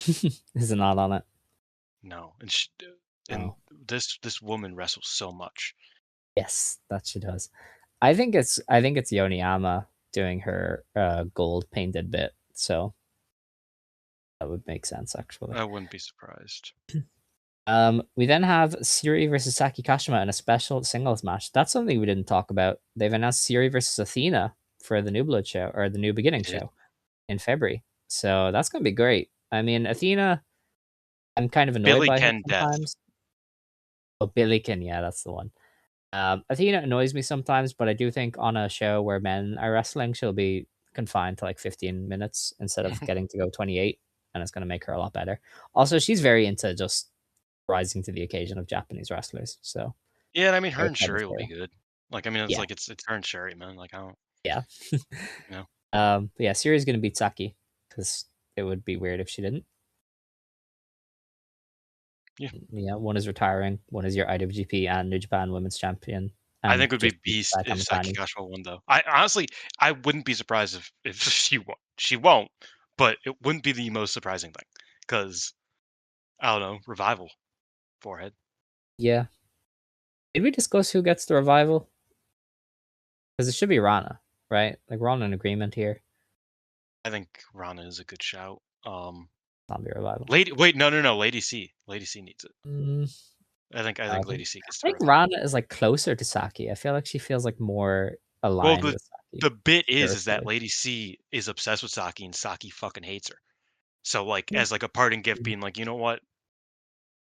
Speaker 1: Is it not on it?
Speaker 2: No. And
Speaker 1: Oh,
Speaker 2: this woman wrestles so much.
Speaker 1: yes, that she does. I think it's Yoniyama doing her gold painted bit, so that would make sense actually.
Speaker 2: I wouldn't be surprised.
Speaker 1: We then have Siri versus Saki Kashima in a special singles match. That's something we didn't talk about. They've announced Siri versus Athena for the New Blood show or the New
Speaker 2: They
Speaker 1: Beginning
Speaker 2: did.
Speaker 1: show in February. So that's gonna be great. I mean, Athena, I'm kind of annoyed
Speaker 2: Billy
Speaker 1: by her
Speaker 2: Ken Death.
Speaker 1: sometimes. Oh, Billiken, yeah, that's the one. Athena annoys me sometimes, but I do think on a show where men are wrestling, she'll be confined to like 15 minutes instead of getting to go 28, and it's going to make her a lot better. Also, she's very into just rising to the occasion of Japanese wrestlers, so
Speaker 2: Yeah, and I mean her
Speaker 1: very
Speaker 2: and
Speaker 1: excited
Speaker 2: Sherry will
Speaker 1: for
Speaker 2: be
Speaker 1: her.
Speaker 2: good. Like I mean
Speaker 1: Yeah,
Speaker 2: it's her and Sherry, man. Like I don't
Speaker 1: yeah.
Speaker 2: you know.
Speaker 1: But yeah, Siri's going to beat Saki because it would be weird if she didn't.
Speaker 2: Yeah.
Speaker 1: Yeah, one is retiring, one is your IWGP and New Japan Women's Champion
Speaker 2: I
Speaker 1: and
Speaker 2: think it would
Speaker 1: just
Speaker 2: be
Speaker 1: beat
Speaker 2: beast
Speaker 1: Sai
Speaker 2: if Saki
Speaker 1: Kamitani.
Speaker 2: Kashima won, though. I honestly, I wouldn't be surprised if she won. She won't, but it wouldn't be the most surprising thing because I don't know, revival forehead.
Speaker 1: Yeah. Did we discuss who gets the revival? Because it should be Rana, right? Like we're on an agreement here.
Speaker 2: I think Rana is a good shout.
Speaker 1: Zombie revival.
Speaker 2: Lady, wait, no, Lady C, Lady C needs it.
Speaker 1: Mm,
Speaker 2: I think Lady C gets
Speaker 1: I
Speaker 2: the
Speaker 1: think
Speaker 2: revival.
Speaker 1: Rana is like closer to Saki. I feel like she feels like more
Speaker 2: Well,
Speaker 1: aligned
Speaker 2: the
Speaker 1: with Saki
Speaker 2: the bit is that
Speaker 1: spiritually.
Speaker 2: Lady C is obsessed with Saki and Saki fucking hates her. So like
Speaker 1: Yeah.
Speaker 2: as like a parting gift,
Speaker 1: Mhm.
Speaker 2: being like, you know what,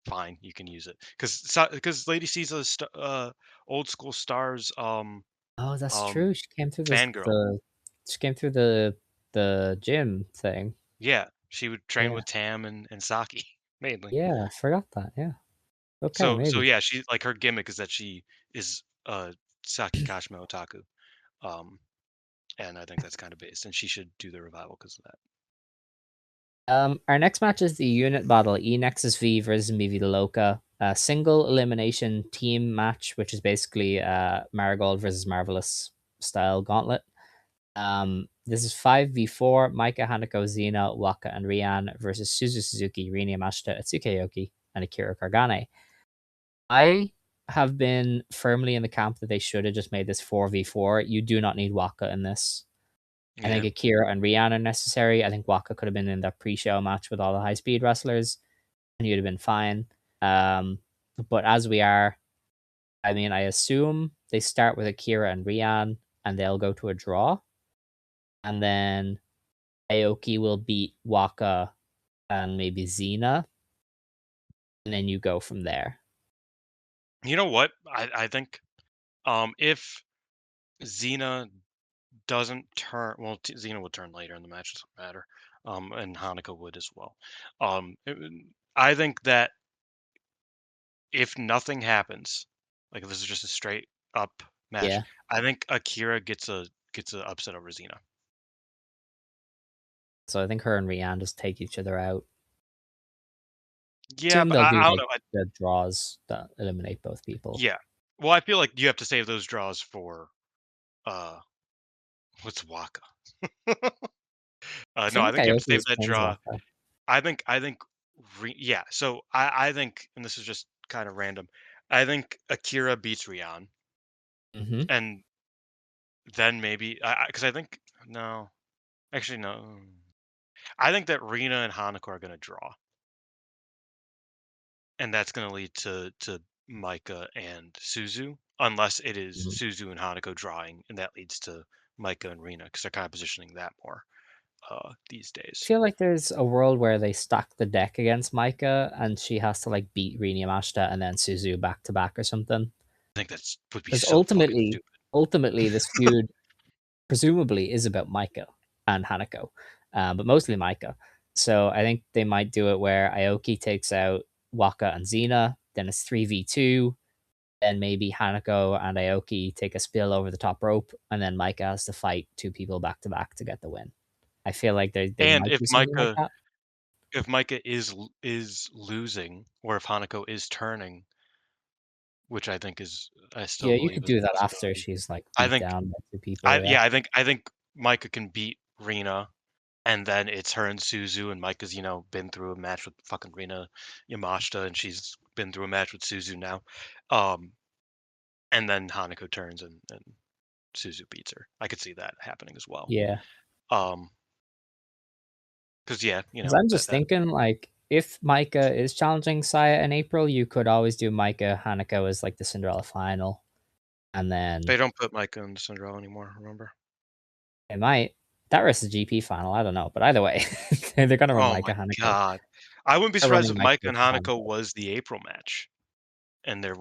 Speaker 2: fine, you can use it because Lady C's a old school stars
Speaker 1: Oh, that's
Speaker 2: um
Speaker 1: true. She came through
Speaker 2: fangirl.
Speaker 1: she came through the gym thing.
Speaker 2: Yeah, she would train
Speaker 1: Yeah.
Speaker 2: with Tam and Saki mainly.
Speaker 1: Yeah, I forgot that. Yeah. Okay,
Speaker 2: So
Speaker 1: maybe.
Speaker 2: yeah, she like her gimmick is that she is Saki Kashima otaku. Um, and I think that's kind of based, and she should do the revival because of that.
Speaker 1: Our next match is the unit battle E Nexus V versus Mi Vida Loca. A single elimination team match, which is basically Marigold versus Marvelous style gauntlet. This is 5v4 Maika, Hanako, Xena, Waka, and Rian versus Suzu Suzuki, Rin Yamashita, Atsuki Aoki, and Akira Kargane. I have been firmly in the camp that they should have just made this 4v4. You do not need Waka in this. I think
Speaker 2: Yeah,
Speaker 1: Akira and Rian are necessary. I think Waka could have been in that pre-show match with all the high-speed wrestlers, and you'd have been fine. Um, but as we are, I mean, I assume they start with Akira and Rian, and they'll go to a draw, and then Aoki will beat Waka and maybe Xena, and then you go from there.
Speaker 2: you know what? I think if Xena doesn't turn, well, Xena would turn later in the match, doesn't matter. And Hanukkah would as well. I think that if nothing happens, like if this is just a straight up match,
Speaker 1: Yeah.
Speaker 2: I think Akira gets a upset over Xena.
Speaker 1: So I think her and Rian just take each other out.
Speaker 2: Yeah,
Speaker 1: Assume
Speaker 2: but
Speaker 1: they'll do
Speaker 2: I don't
Speaker 1: like
Speaker 2: know.
Speaker 1: the draws that eliminate both people.
Speaker 2: Yeah. Well, I feel like you have to save those draws for uh what's Waka?
Speaker 1: I
Speaker 2: No,
Speaker 1: feel
Speaker 2: I
Speaker 1: like
Speaker 2: think you have to
Speaker 1: Aoki
Speaker 2: save
Speaker 1: is
Speaker 2: that draw.
Speaker 1: Planeswalker.
Speaker 2: I think yeah. So I think, and this is just kind of random. I think Akira beats Rion,
Speaker 1: Hmm.
Speaker 2: and then maybe because I think no, actually no. I think that Rina and Hanako are gonna draw, and that's gonna lead to Micah and Suzu, unless it is
Speaker 1: Hmm.
Speaker 2: Suzu and Hanako drawing, and that leads to Micah and Rina because they're kind of positioning that more these
Speaker 1: I
Speaker 2: days.
Speaker 1: feel like there's a world where they stack the deck against Micah and she has to like beat Rini Yamashita and then Suzu back to back or something.
Speaker 2: I think that's would be
Speaker 1: Because
Speaker 2: so fucking stupid.
Speaker 1: ultimately, this feud presumably is about Micah and Hanako, but mostly Micah. So I think they might do it where Aoki takes out Waka and Xena, then it's 3v2, then maybe Hanako and Aoki take a spill over the top rope, and then Micah has to fight two people back to back to get the win. I feel like they
Speaker 2: And
Speaker 1: might do something like that.
Speaker 2: if Micah is losing, or if Hanako is turning, which I think is, I still
Speaker 1: Yeah, you
Speaker 2: believe
Speaker 1: could
Speaker 2: is a
Speaker 1: do that after
Speaker 2: possibility.
Speaker 1: she's like
Speaker 2: I
Speaker 1: beat
Speaker 2: think
Speaker 1: down by two people. Yeah.
Speaker 2: I think Micah can beat Rina, and then it's her and Suzu, and Micah's been through a match with fucking Rina Yamashita, and she's been through a match with Suzu now, um, and then Hanako turns and Suzu beats her. I could see that happening as well.
Speaker 1: Yeah.
Speaker 2: Um, because yeah,
Speaker 1: Because I'm
Speaker 2: that
Speaker 1: just
Speaker 2: that
Speaker 1: thinking, like, if Micah is challenging Saya in April, you could always do Micah Hanako as like the Cinderella final, and then
Speaker 2: they don't put Micah in the Cinderella anymore. Remember?
Speaker 1: it might that versus GP final. I don't know, but either way, they're gonna run
Speaker 2: Oh my
Speaker 1: Micah Hanako.
Speaker 2: god. I wouldn't be
Speaker 1: They're
Speaker 2: surprised
Speaker 1: running
Speaker 2: if
Speaker 1: Micah
Speaker 2: Micah and
Speaker 1: versus
Speaker 2: Hanako
Speaker 1: Hanako.
Speaker 2: was the April match, and they're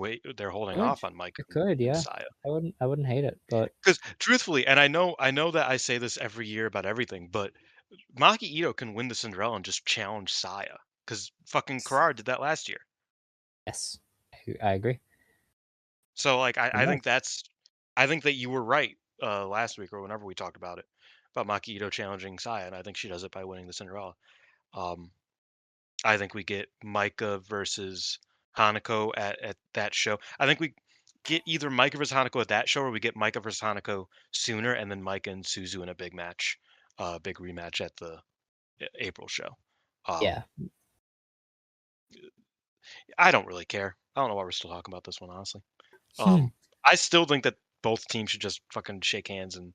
Speaker 2: holding
Speaker 1: Good.
Speaker 2: off on Micah
Speaker 1: It could,
Speaker 2: and
Speaker 1: yeah.
Speaker 2: Saya.
Speaker 1: I wouldn't hate it, but
Speaker 2: Because truthfully, and I know that I say this every year about everything, but Maki Itoh can win the Cinderella and just challenge Saya. Because fucking Karar did that last year.
Speaker 1: yes, I agree.
Speaker 2: So like
Speaker 1: He
Speaker 2: I think
Speaker 1: might.
Speaker 2: I think that you were right last week or whenever we talked about it about Maki Itoh challenging Saya, and I think she does it by winning the Cinderella. Um, I think we get Micah versus Hanako at that show. I think get either Micah versus Hanako at that show, or we get Micah versus Hanako sooner, and then Micah and Suzu in a big match, big rematch at the April show.
Speaker 1: Yeah.
Speaker 2: I don't really care. I don't know why we're still talking about this one, honestly.
Speaker 1: Hmm.
Speaker 2: I still think that both teams should just fucking shake hands and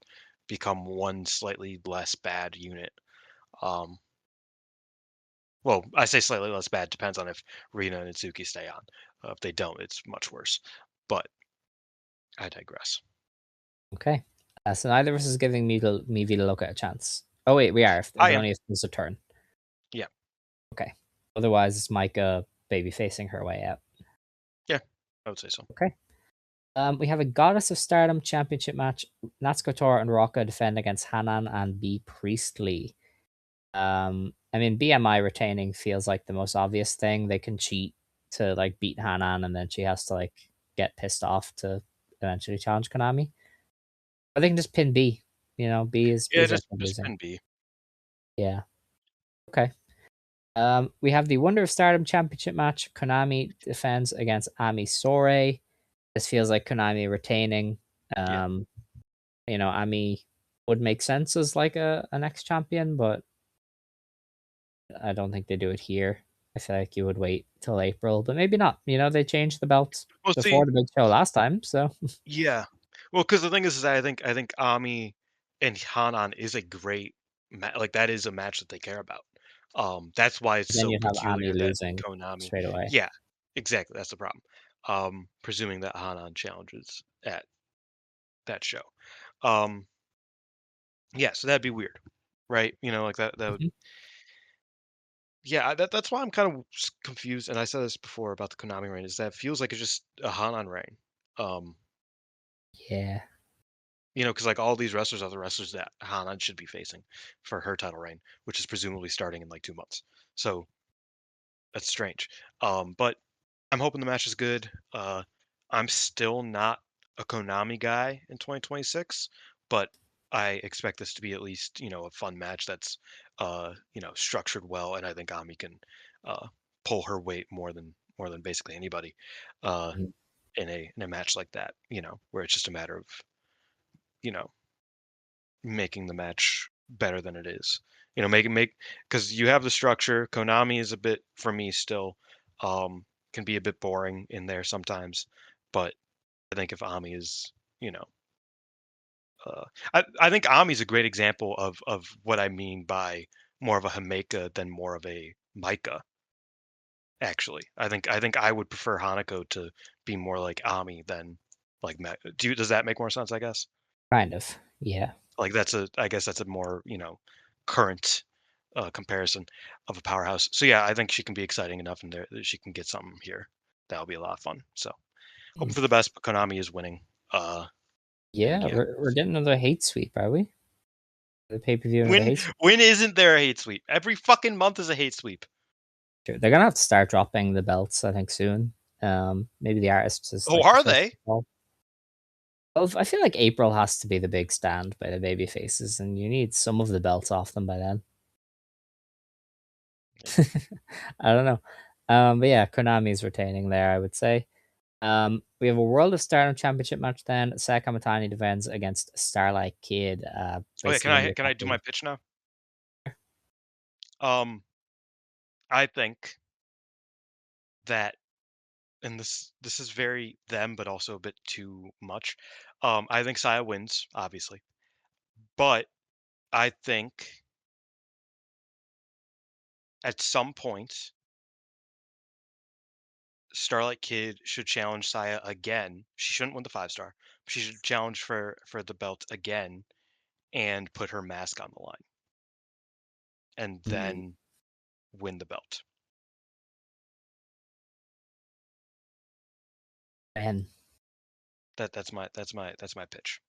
Speaker 2: become one slightly less bad unit. Um, well, I say slightly less bad, depends on if Rina and Itsuki stay on. If they don't, it's much worse. But I digress.
Speaker 1: Okay. So neither of us is giving Mi Vida Loca a chance. Oh wait, we are.
Speaker 2: I
Speaker 1: But
Speaker 2: am.
Speaker 1: only if it's a turn.
Speaker 2: Yeah.
Speaker 1: Okay. Otherwise, it's Micah baby facing her way out.
Speaker 2: Yeah. I would say so.
Speaker 1: Okay. We have a Goddess of Stardom championship match. Natsuko Tora and Rocca defend against Hanan and B Priestley. I mean, BMI retaining feels like the most obvious thing. They can cheat to like beat Hanan, and then she has to like get pissed off to eventually challenge Konami. Or they can just pin B. You know,
Speaker 2: Yeah,
Speaker 1: B's okay
Speaker 2: just
Speaker 1: losing.
Speaker 2: pin B.
Speaker 1: Yeah. Okay. We have the Wonder of Stardom Championship match. Konami defends against Ami Sourei. This feels like Konami retaining.
Speaker 2: Yeah.
Speaker 1: Um, Ami would make sense as like an ex champion, but I don't think they do it here. I feel like you would wait till April, but maybe not. They changed the belts
Speaker 2: Well, see,
Speaker 1: before the big show last time, so
Speaker 2: yeah. Well, because the thing is I think Ami and Hanan is a great like that is a match that they care about. That's why it's
Speaker 1: then
Speaker 2: so
Speaker 1: you'd have Ami
Speaker 2: peculiar that
Speaker 1: losing
Speaker 2: Konami.
Speaker 1: straight away.
Speaker 2: Yeah, exactly. That's the problem. Presuming that Hanan challenges at that show. Um, yeah, so that'd be weird, right? Like that would.
Speaker 1: Mhm.
Speaker 2: Yeah, that's why I'm kind of confused. And I said this before about the Konami reign is that it feels like it's just a Hanan reign. Um,
Speaker 1: Yeah.
Speaker 2: because like all these wrestlers are the wrestlers that Hanan should be facing for her title reign, which is presumably starting in like 2 months. So that's strange. But I'm hoping the match is good. I'm still not a Konami guy in 2026, but I expect this to be at least a fun match that's structured well, and I think Ami can uh, pull her weight more than basically anybody uh,
Speaker 1: Mhm.
Speaker 2: in a match like that. Where it's just a matter of you know making the match better than it is. Make because you have the structure. Konami is a bit for me still can be a bit boring in there sometimes, but I think if Ami is, you know, I think Ami's a great example of what I mean by more of a Hameka than more of a Micah. Actually, I think I would prefer Hanako to be more like Ami than like does that make more sense? I guess.
Speaker 1: Kind of. Yeah.
Speaker 2: Like I guess that's a more, current comparison of a powerhouse. So yeah, I think she can be exciting enough and there that she can get something here. That'll be a lot of fun. So hoping
Speaker 1: Mm.
Speaker 2: for the best, but Konami is winning. And
Speaker 1: Yeah,
Speaker 2: yeah.
Speaker 1: we're getting another hate sweep, are we? The pay-per-view another
Speaker 2: When
Speaker 1: hate sweep.
Speaker 2: when isn't there a hate sweep? Every fucking month is a hate sweep.
Speaker 1: Sure. They're gonna have to start dropping the belts, I think, soon. Maybe the artists is
Speaker 2: Oh,
Speaker 1: like the
Speaker 2: are
Speaker 1: first
Speaker 2: they?
Speaker 1: to fall. Well, I feel like April has to be the big stand by the baby faces, and you need some of the belts off them by then. I don't know. But yeah, Konami's retaining there, I would say. We have a World of Stardom Championship match then. Sakamatani defends against Starlight Kid.
Speaker 2: Okay, can
Speaker 1: Basically gonna be
Speaker 2: I
Speaker 1: a
Speaker 2: can I do my
Speaker 1: takeover.
Speaker 2: pitch now? Um, I think that and this is very them, but also a bit too much. I think Saya wins, obviously, but I think at some point Starlight Kid should challenge Saya again. She shouldn't win the 5-star. She should challenge for the belt again and put her mask on the line and
Speaker 1: Mm.
Speaker 2: then win the belt.
Speaker 1: And
Speaker 2: That's my pitch.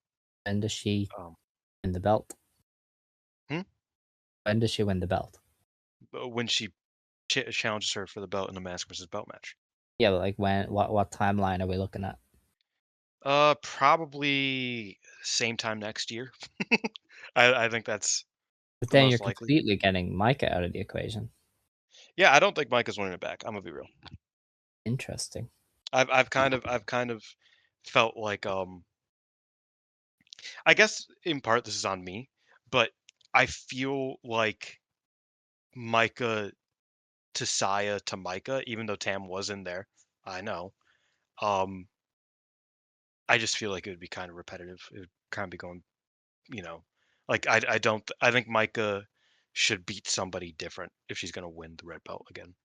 Speaker 1: when does she
Speaker 2: Um,
Speaker 1: win the belt?
Speaker 2: hmm?
Speaker 1: When does she win the belt?
Speaker 2: When she challenges her for the belt in a mask versus belt match.
Speaker 1: Yeah, but like when? What timeline are we looking at?
Speaker 2: Probably same time next year. I think that's
Speaker 1: But
Speaker 2: the
Speaker 1: then you're
Speaker 2: most likely.
Speaker 1: completely getting Micah out of the equation.
Speaker 2: Yeah, I don't think Mike is winning it back. I'm gonna be real.
Speaker 1: Interesting.
Speaker 2: I've kind of felt like I guess in part this is on me, but I feel like Micah to Saya to Micah, even though Tam was in there, I know. Um, I just feel like it would be kind of repetitive. It would kind of be going, you know, like I don't I think Micah should beat somebody different if she's gonna win the red belt again.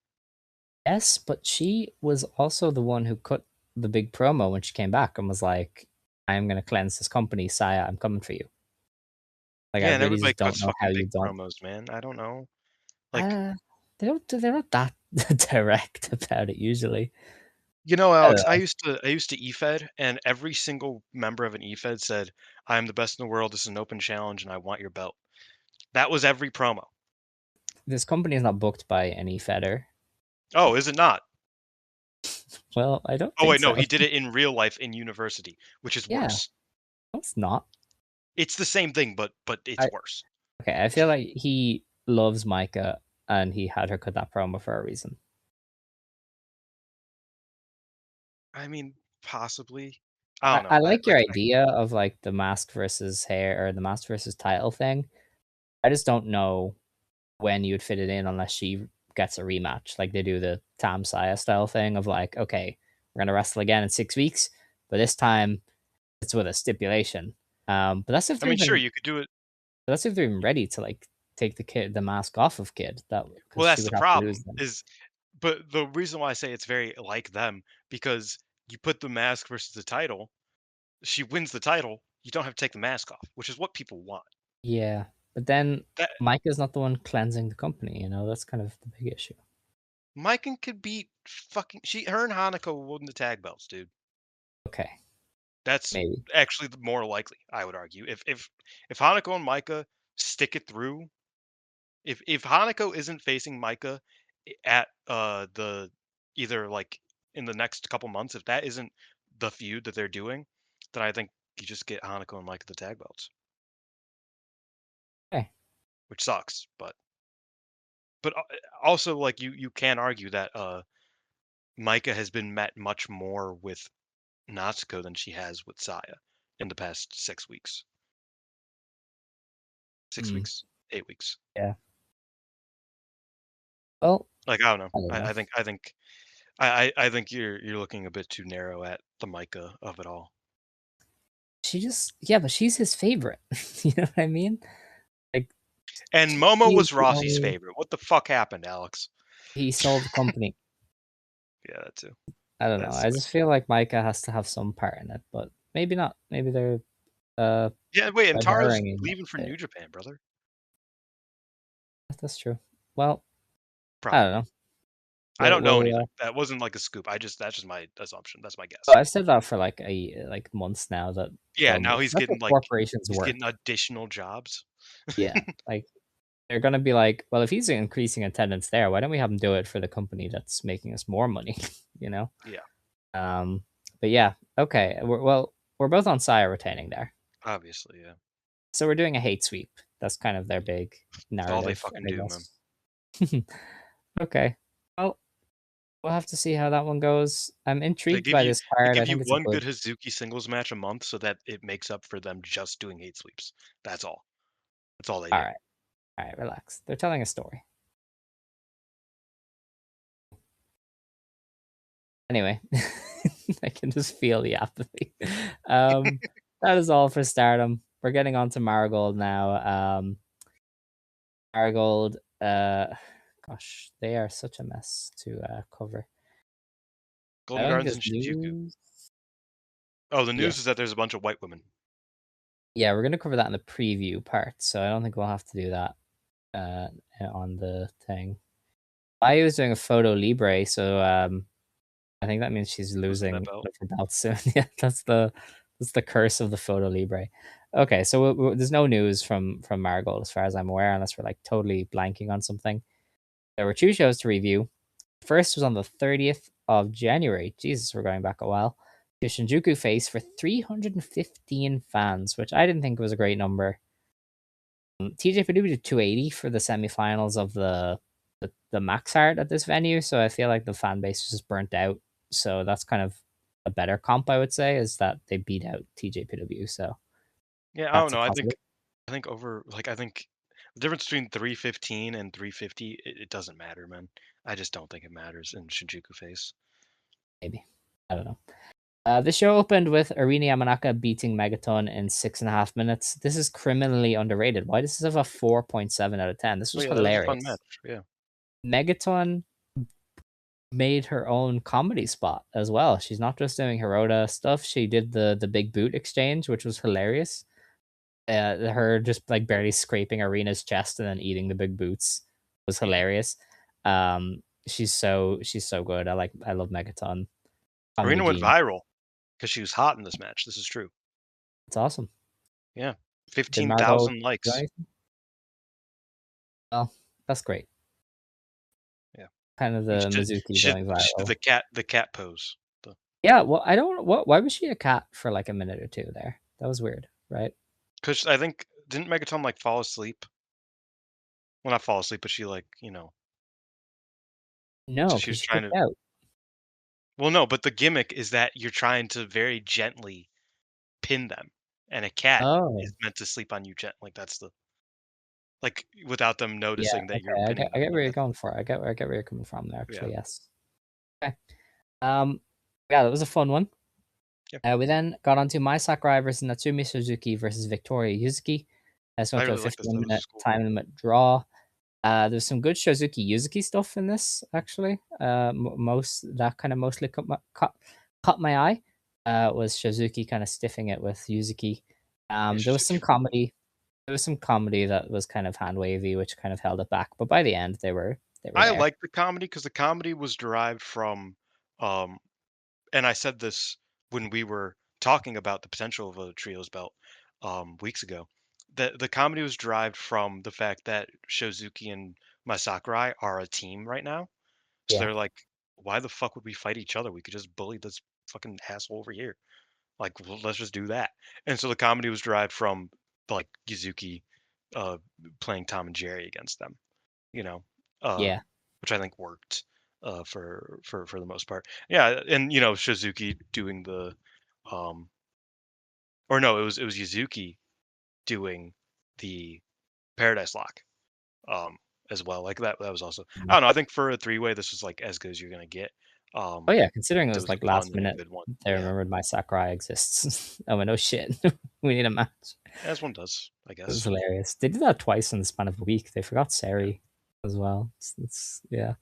Speaker 1: Yes, but she was also the one who cut the big promo when she came back and was like, "I'm gonna cleanse this company, Saya. I'm coming for you." Like, I
Speaker 2: Yeah, and
Speaker 1: really
Speaker 2: everybody
Speaker 1: just don't
Speaker 2: cuts
Speaker 1: know how
Speaker 2: fucking
Speaker 1: you
Speaker 2: big
Speaker 1: don't.
Speaker 2: promos, man. I don't know. Like,
Speaker 1: Uh, they're not that direct about it usually. I don't
Speaker 2: Alex, I
Speaker 1: know.
Speaker 2: used to I used to EFED, and every single member of an EFED said, "I am the best in the world. This is an open challenge, and I want your belt." That was every promo.
Speaker 1: This company is not booked by any Feder.
Speaker 2: Oh, is it not?
Speaker 1: Well, I don't
Speaker 2: Oh
Speaker 1: think
Speaker 2: wait, no,
Speaker 1: so.
Speaker 2: he did it in real life in university, which is
Speaker 1: Yeah,
Speaker 2: worse.
Speaker 1: no, it's not.
Speaker 2: It's the same thing, but it's
Speaker 1: I
Speaker 2: worse.
Speaker 1: Okay, I feel like he loves Micah and he had her cut that promo for a reason.
Speaker 2: I mean, possibly. I
Speaker 1: I,
Speaker 2: don't know.
Speaker 1: I
Speaker 2: I
Speaker 1: like your
Speaker 2: like
Speaker 1: idea of like the mask versus hair or the mask versus title thing. I just don't know when you'd fit it in unless she gets a rematch, like they do the Tam Saya style thing of like, okay, we're gonna wrestle again in 6 weeks, but this time it's with a stipulation. But
Speaker 2: I mean, sure, you could do it.
Speaker 1: that's if they're even ready to like take the mask off of Kid. That
Speaker 2: Well,
Speaker 1: because she
Speaker 2: that's the
Speaker 1: would have to
Speaker 2: problem
Speaker 1: lose them.
Speaker 2: is, but the reason why I say it's very like them because you put the mask versus the title. She wins the title. You don't have to take the mask off, which is what people want.
Speaker 1: Yeah, but then
Speaker 2: That
Speaker 1: Mike is not the one cleansing the company. That's kind of the big issue.
Speaker 2: Maiken could beat her and Hanako will win the tag belts, dude.
Speaker 1: Okay,
Speaker 2: That's
Speaker 1: maybe.
Speaker 2: actually the more likely, I would argue. If Hanako and Micah stick it through, if Hanako isn't facing Micah at the either like in the next couple months, if that isn't the feud that they're doing, then I think you just get Hanako and Micah the tag belts,
Speaker 1: Okay.
Speaker 2: which sucks. But also like you can argue that Micah has been met much more with Natsuko than she has with Saya in the past 6 weeks. Six
Speaker 1: Mm,
Speaker 2: weeks, 8 weeks.
Speaker 1: yeah. Well,
Speaker 2: Like I don't know.
Speaker 1: I don't know.
Speaker 2: I think you're looking a bit too narrow at the Micah of it all.
Speaker 1: She just yeah, but she's his favorite. You know what I mean? Like
Speaker 2: And Momo
Speaker 1: he is
Speaker 2: was
Speaker 1: the
Speaker 2: Rossi's
Speaker 1: only
Speaker 2: favorite. What the fuck happened, Alex?
Speaker 1: he sold the company.
Speaker 2: Yeah, that too.
Speaker 1: I don't know.
Speaker 2: That's
Speaker 1: I just feel like Micah has to have some part in it, but maybe not. Maybe they're uh
Speaker 2: yeah. Wait, and
Speaker 1: red
Speaker 2: Tara's
Speaker 1: herring
Speaker 2: leaving for
Speaker 1: it.
Speaker 2: New Japan, brother.
Speaker 1: That's true. Well, I don't
Speaker 2: Probably.
Speaker 1: know.
Speaker 2: I don't know
Speaker 1: We'll
Speaker 2: anything. That wasn't like a scoop. That's just my assumption. That's my guess.
Speaker 1: I've said that for like like months now that
Speaker 2: Yeah,
Speaker 1: they'll
Speaker 2: now
Speaker 1: move. That's how corporations
Speaker 2: he's
Speaker 1: work.
Speaker 2: getting additional jobs.
Speaker 1: Yeah, like they're gonna be like, well, if he's increasing attendance there, why don't we have him do it for the company that's making us more money? you know.
Speaker 2: Yeah,
Speaker 1: Um, but yeah, okay. We're both on Saya retaining there,
Speaker 2: obviously, yeah.
Speaker 1: so we're doing a hate sweep. That's kind of their big
Speaker 2: It's all they
Speaker 1: narrative,
Speaker 2: fucking
Speaker 1: I
Speaker 2: do, man.
Speaker 1: guess. Okay. Well, we'll have to see how that one goes. I'm
Speaker 2: They
Speaker 1: intrigued
Speaker 2: give
Speaker 1: by
Speaker 2: you
Speaker 1: this
Speaker 2: they
Speaker 1: card. I
Speaker 2: give you
Speaker 1: think it's a
Speaker 2: one
Speaker 1: good.
Speaker 2: good Hazuki singles match a month so that it makes up for them just doing hate sweeps. That's all. That's all they
Speaker 1: All
Speaker 2: do.
Speaker 1: right, all right, relax. They're telling a story. Anyway, I can just feel the apathy. Um, that is all for Stardom. We're getting on to Marigold now. Marigold, gosh, they are such a mess to cover. I
Speaker 2: Golden
Speaker 1: don't think
Speaker 2: Gardens
Speaker 1: there's
Speaker 2: and Shinjuku.
Speaker 1: news.
Speaker 2: Oh, the
Speaker 1: Yeah,
Speaker 2: news is that there's a bunch of white women.
Speaker 1: yeah, we're gonna cover that in the preview part, so I don't think we'll have to do that on the thing. Mayu is doing a photo libre, so I think that means she's
Speaker 2: Losing that
Speaker 1: losing
Speaker 2: belt.
Speaker 1: one of her belts soon. Yeah, that's the curse of the photo libre. Okay, so there's no news from Marigold as far as I'm aware, unless we're like totally blanking on something. There were two shows to review. First was on the 30th of January. Jesus, we're going back a while. To Shinjuku Face for 315 fans, which I didn't think was a great number. TJ Purdue did 280 for the semifinals of the Max Heart at this venue, so I feel like the fan base was just burnt out. So that's kind of a better comp, I would say, is that they beat out TJPW. So
Speaker 2: Yeah, I don't
Speaker 1: that's a
Speaker 2: know.
Speaker 1: positive.
Speaker 2: I think over like I think the difference between 315 and 350, it doesn't matter, man. I just don't think it matters in Shinjuku face.
Speaker 1: Maybe. I don't know. The show opened with Arina Yamanaka beating Megaton in 6.5 minutes. This is criminally underrated. Why does this have a 4.7 out of 10? This
Speaker 2: Oh
Speaker 1: was
Speaker 2: yeah, that was a fun
Speaker 1: hilarious.
Speaker 2: match. Yeah.
Speaker 1: Megaton made her own comedy spot as well. She's not just doing Hirota stuff. She did the big boot exchange, which was hilarious. Her just like barely scraping Arena's chest and then eating the big boots was hilarious. She's so good. I love Megaton. Comedy
Speaker 2: Arena went
Speaker 1: genius.
Speaker 2: viral because she was hot in this match. This is true.
Speaker 1: It's awesome.
Speaker 2: Yeah.
Speaker 1: Did Marigold
Speaker 2: 15,000
Speaker 1: do
Speaker 2: likes.
Speaker 1: anything? Well, that's great.
Speaker 2: Yeah.
Speaker 1: Kind of the Mizuki going
Speaker 2: She did
Speaker 1: viral.
Speaker 2: the cat pose.
Speaker 1: Yeah, well, I don't why was she a cat for like a minute or two there? That was weird, right?
Speaker 2: Because I think didn't Megaton like fall asleep? Well, not fall asleep, but she like
Speaker 1: No,
Speaker 2: she
Speaker 1: because
Speaker 2: was
Speaker 1: she
Speaker 2: trying
Speaker 1: kicked
Speaker 2: to.
Speaker 1: out.
Speaker 2: Well, no, but the gimmick is that you're trying to very gently pin them, and a cat
Speaker 1: Oh,
Speaker 2: is meant to sleep on you like that's the like without them
Speaker 1: yeah,
Speaker 2: noticing that you're
Speaker 1: okay.
Speaker 2: pinning
Speaker 1: I
Speaker 2: them.
Speaker 1: get
Speaker 2: Like
Speaker 1: where you're
Speaker 2: that's
Speaker 1: going for. I get where you're coming from there,
Speaker 2: yeah,
Speaker 1: actually, yes. Okay. Um, yeah, that was a fun one.
Speaker 2: yeah.
Speaker 1: We then got on to Mai Sakurai versus Natsumi Suzuki versus Victoria Yuzuki. That's
Speaker 2: I
Speaker 1: going to a
Speaker 2: really like this. That
Speaker 1: 15-minute
Speaker 2: was cool.
Speaker 1: time limit draw. There's some good Shizuki Yuzuki stuff in this, actually. Most that kind of mostly caught my eye. Was Shizuki kind of stiffing it with Yuzuki.
Speaker 2: Yeah,
Speaker 1: There was
Speaker 2: Suzuki's
Speaker 1: some
Speaker 2: really good.
Speaker 1: comedy. There was some comedy that was kind of hand wavy, which kind of held it back. But by the end, they were
Speaker 2: I
Speaker 1: there.
Speaker 2: like the comedy because the comedy was derived from, um, and I said this when we were talking about the potential of a trios belt weeks ago. The comedy was derived from the fact that Shozuki and Masakurai are a team right now. So
Speaker 1: Yeah,
Speaker 2: they're like, why the fuck would we fight each other? We could just bully this fucking asshole over here. Like, well, let's just do that. And so the comedy was derived from like Yuzuki uh, playing Tom and Jerry against them, you know, uh,
Speaker 1: yeah,
Speaker 2: which I think worked for the most part. Yeah, and Shizuki doing the um, or no, it was Yuzuki doing the Paradise Lock as well. Like that was also I
Speaker 1: yeah.
Speaker 2: don't know. I think for a three way, this was like as good as you're gonna get.
Speaker 1: Oh
Speaker 2: Um,
Speaker 1: yeah, considering it
Speaker 2: it
Speaker 1: was
Speaker 2: was a
Speaker 1: like
Speaker 2: fun
Speaker 1: last
Speaker 2: and a
Speaker 1: minute,
Speaker 2: good one.
Speaker 1: they
Speaker 2: Yeah,
Speaker 1: remembered my Sakurai exists. Oh, no shit. We need a match.
Speaker 2: as one does, I
Speaker 1: It was
Speaker 2: guess.
Speaker 1: hilarious. They did that twice in the span of a week. They forgot
Speaker 2: Yeah.
Speaker 1: Seri as well. Yeah.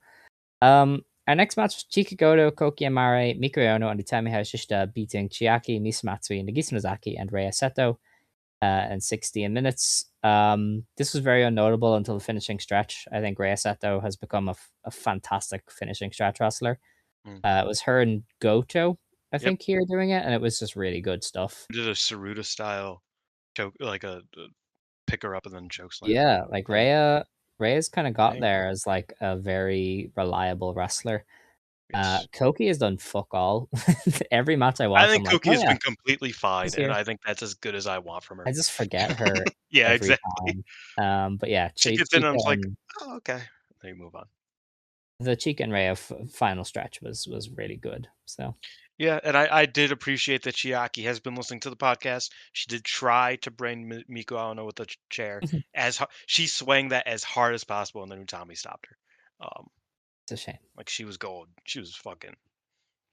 Speaker 1: Our next match was Chikagoto, Koki Amare, Mikuri Ono, and Itami Hayashishita beating Chiaki, Misamatsui, Nagisa Nozaki, and Rei Seto in 16 minutes. This was very unnotable until the finishing stretch. I think Rei Seto has become a fantastic finishing stretch wrestler.
Speaker 2: Mm.
Speaker 1: It was her and Goto, I
Speaker 2: Yep.
Speaker 1: think, here doing it, and it was just really good stuff.
Speaker 2: Did a Saruta style choke, like a pick her up and then choke slam.
Speaker 1: Yeah, like
Speaker 2: Um,
Speaker 1: Rhea's kind of got
Speaker 2: dang.
Speaker 1: there as like a very reliable wrestler.
Speaker 2: Yes.
Speaker 1: Koki has done fuck all. Every match I
Speaker 2: I
Speaker 1: watch, I'm
Speaker 2: think
Speaker 1: like,
Speaker 2: Koki
Speaker 1: oh
Speaker 2: has
Speaker 1: yeah,
Speaker 2: been completely fine,
Speaker 1: she's
Speaker 2: and
Speaker 1: here.
Speaker 2: I think that's as good as I want from
Speaker 1: I
Speaker 2: her.
Speaker 1: just forget her
Speaker 2: Yeah,
Speaker 1: every
Speaker 2: exactly.
Speaker 1: time. But yeah,
Speaker 2: She gets in and
Speaker 1: Chica
Speaker 2: I'm just like,
Speaker 1: and
Speaker 2: "Oh, okay." Then you move on.
Speaker 1: the Chica and Rhea final stretch was really good. So
Speaker 2: Yeah, and I did appreciate that Chiaki has been listening to the podcast. She did try to bring Miko Aono with the chair she's swaying that as hard as possible, and then Utami stopped her.
Speaker 1: it's a shame.
Speaker 2: Like she was fucking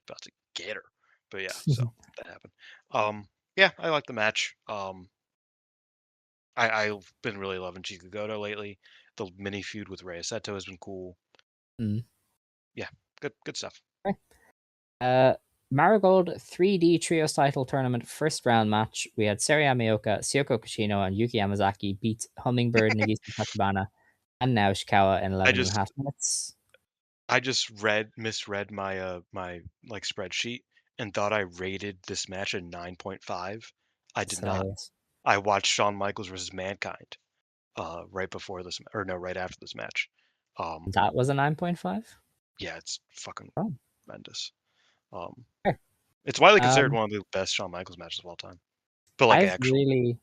Speaker 2: about to get her. But yeah, so that happened. Yeah, I like the match. I've been really loving Chikugoto lately. The mini feud with Rei Seto has been cool.
Speaker 1: Mm.
Speaker 2: Yeah, good stuff.
Speaker 1: Okay. Marigold 3D Trios title tournament first round match. We had Seri Yamaoka, Syoko Kashino, and Yuki Yamazaki beat Hummingbird, Nagisa Tachibana, and now Ishikawa in
Speaker 2: I
Speaker 1: 11 and a
Speaker 2: just
Speaker 1: half minutes.
Speaker 2: I just misread my my like spreadsheet and thought I rated this match a 9.5. I
Speaker 1: It's
Speaker 2: did not.
Speaker 1: hilarious.
Speaker 2: I watched Shawn Michaels versus Mankind right before this or no, right after this match. Um
Speaker 1: That was a 9.5.
Speaker 2: yeah, it's fucking
Speaker 1: Oh,
Speaker 2: tremendous. Um
Speaker 1: okay.
Speaker 2: it's widely considered
Speaker 1: Um,
Speaker 2: one of the best Shawn Michaels matches of all time. But like
Speaker 1: I've
Speaker 2: actual.
Speaker 1: really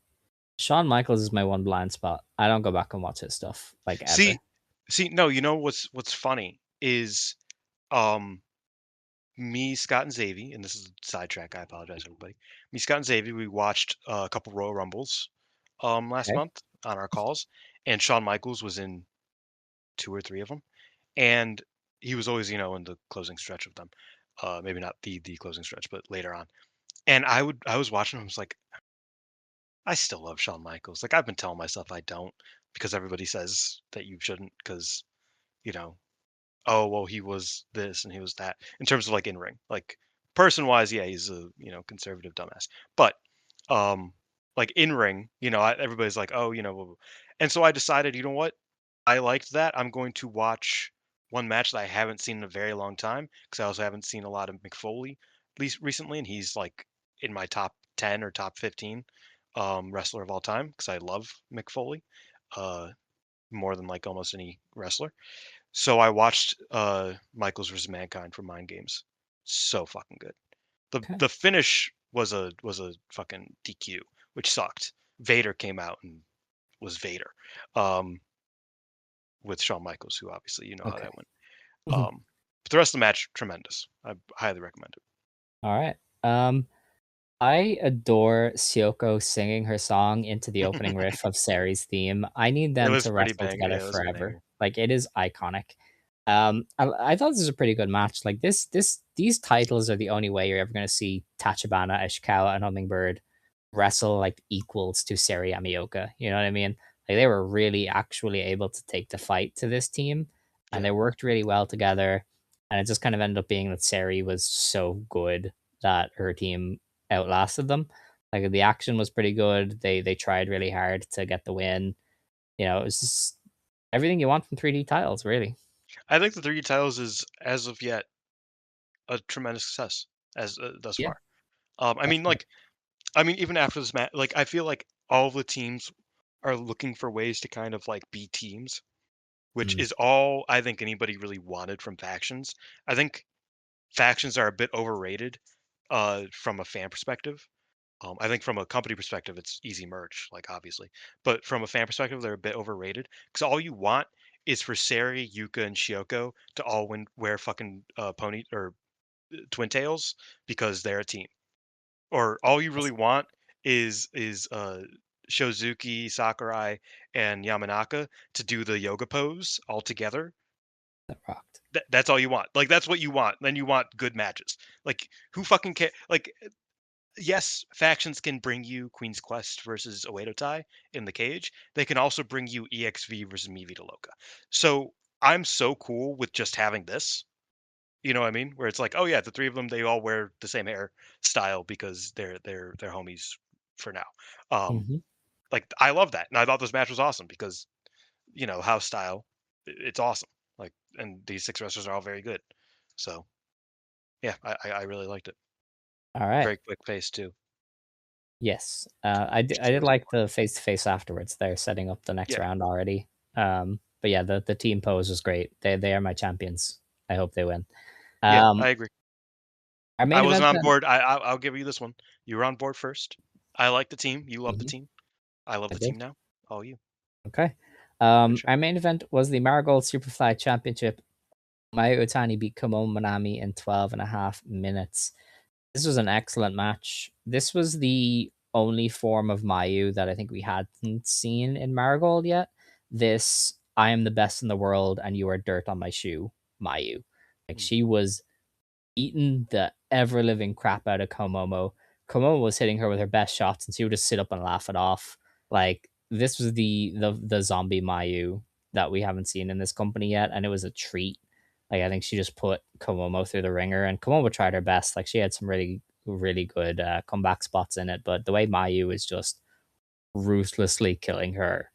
Speaker 1: Shawn Michaels is my one blind spot. I don't go back and watch his stuff like
Speaker 2: See,
Speaker 1: ever.
Speaker 2: no, you know what's funny is um me, Scott, and Xavi, and this is a sidetrack. I apologize, everybody. Me, Scott, and Xavi, we watched a couple Royal Rumbles last
Speaker 1: Okay.
Speaker 2: month on our calls, and Shawn Michaels was in two or three of them, and he was always, in the closing stretch of them. Maybe not the closing stretch, but later on. And I was watching him. I was like, I still love Shawn Michaels. Like I've been telling myself I don't because everybody says that you shouldn't because you know oh well he was this and he was that in terms of like in ring like person wise yeah he's a conservative dumbass but um like in ring everybody's like oh blah, blah. And so I decided you know what I liked that I'm going to watch one match that I haven't seen in a very long time because I also haven't seen a lot of McFoley at least recently and he's like in my top 10 or top 15 wrestler of all time because I love McFoley uh more than like almost any wrestler so I watched Michaels versus Mankind from Mind Games. So fucking good.
Speaker 1: Okay.
Speaker 2: The finish was a fucking DQ, which sucked. Vader came out and was Vader. Um with Shawn Michaels, who obviously you know how
Speaker 1: Okay.
Speaker 2: that went.
Speaker 1: Mhm.
Speaker 2: But the rest of the match, tremendous. I highly recommend it.
Speaker 1: All right. I adore Syoko singing her song into the opening riff of Seri's theme. I need
Speaker 2: It
Speaker 1: them
Speaker 2: was
Speaker 1: to
Speaker 2: pretty
Speaker 1: wrestle
Speaker 2: bang.
Speaker 1: together
Speaker 2: Yeah, it was a
Speaker 1: forever.
Speaker 2: banger.
Speaker 1: Like it is iconic. I thought this was a pretty good match. Like these titles are the only way you're ever going to see Tachibana, Ishikawa, and Hummingbird wrestle like equals to Seri Yamaoka. You know what I mean? Like they were really actually able to take the fight to this team, and
Speaker 2: Yeah.
Speaker 1: they worked really well together. And it just kind of ended up being that Seri was so good that her team outlasted them. Like the action was pretty good. They tried really hard to get the win. It was just everything you want from 3D tiles, really.
Speaker 2: I think the 3D titles is as of yet a tremendous success as thus
Speaker 1: Yeah,
Speaker 2: far. I mean,
Speaker 1: definitely.
Speaker 2: like even after this match, like I feel like all of the teams are looking for ways to kind of like be teams, which
Speaker 1: Mm,
Speaker 2: is all I think anybody really wanted from factions. I think factions are a bit overrated from a fan perspective. I think from a company perspective, it's easy merch, like obviously, but from a fan perspective, they're a bit overrated because all you want is for Sari, Yuka, and Shioko to all wear fucking pony or twin tails because they're a team or all you really
Speaker 1: that's
Speaker 2: want is Shozuki, Sakurai, and Yamanaka to do the yoga pose all together.
Speaker 1: that rocked.
Speaker 2: That's all you want. Like that's what you want. Then you want good matches. Like who fucking care? Like yes, factions can bring you Queen's Quest versus Oedo Tai in the cage. They can also bring you EXV versus Mi Vida Loca. So I'm so cool with just having this. You know what I mean? Where it's like, oh yeah, the three of them they all wear the same hairstyle because they're homies for now. Um,
Speaker 1: Hmm.
Speaker 2: like I love that, and I thought this match was awesome because house style, it's awesome. Like, and these six wrestlers are all very good. So yeah, I really liked it.
Speaker 1: All right.
Speaker 2: Very quick pace too.
Speaker 1: Yes, I did
Speaker 2: Super
Speaker 1: like
Speaker 2: simple.
Speaker 1: the face to face afterwards. They're setting up the next
Speaker 2: Yeah,
Speaker 1: round already. But yeah, the team pose was great. They are my champions. I hope they win.
Speaker 2: yeah,
Speaker 1: Um,
Speaker 2: I agree.
Speaker 1: our
Speaker 2: I
Speaker 1: main
Speaker 2: wasn't
Speaker 1: event
Speaker 2: on
Speaker 1: then.
Speaker 2: board. I'll give you this one. You were on board first. I like the team. You love the
Speaker 1: Mhm,
Speaker 2: team. I love
Speaker 1: I
Speaker 2: the
Speaker 1: do.
Speaker 2: team now. All you.
Speaker 1: Okay.
Speaker 2: Good show.
Speaker 1: Our main event was the Marigold Superfly Championship. Mayu Itoh beat Komomo Minami in 12 and a half minutes. This was an excellent match. This was the only form of Mayu that I think we hadn't seen in Marigold yet. This I am the best in the world and you are dirt on my shoe, Mayu. Like
Speaker 2: Mm.
Speaker 1: she was eating the ever living crap out of Komomo. Komomo was hitting her with her best shots and she would just sit up and laugh it off. Like this was the zombie Mayu that we haven't seen in this company yet, and it was a treat. Like I think she just put Komomo through the ringer, and Komomo tried her best. Like she had some really good comeback spots in it, but the way Mayu is just ruthlessly killing her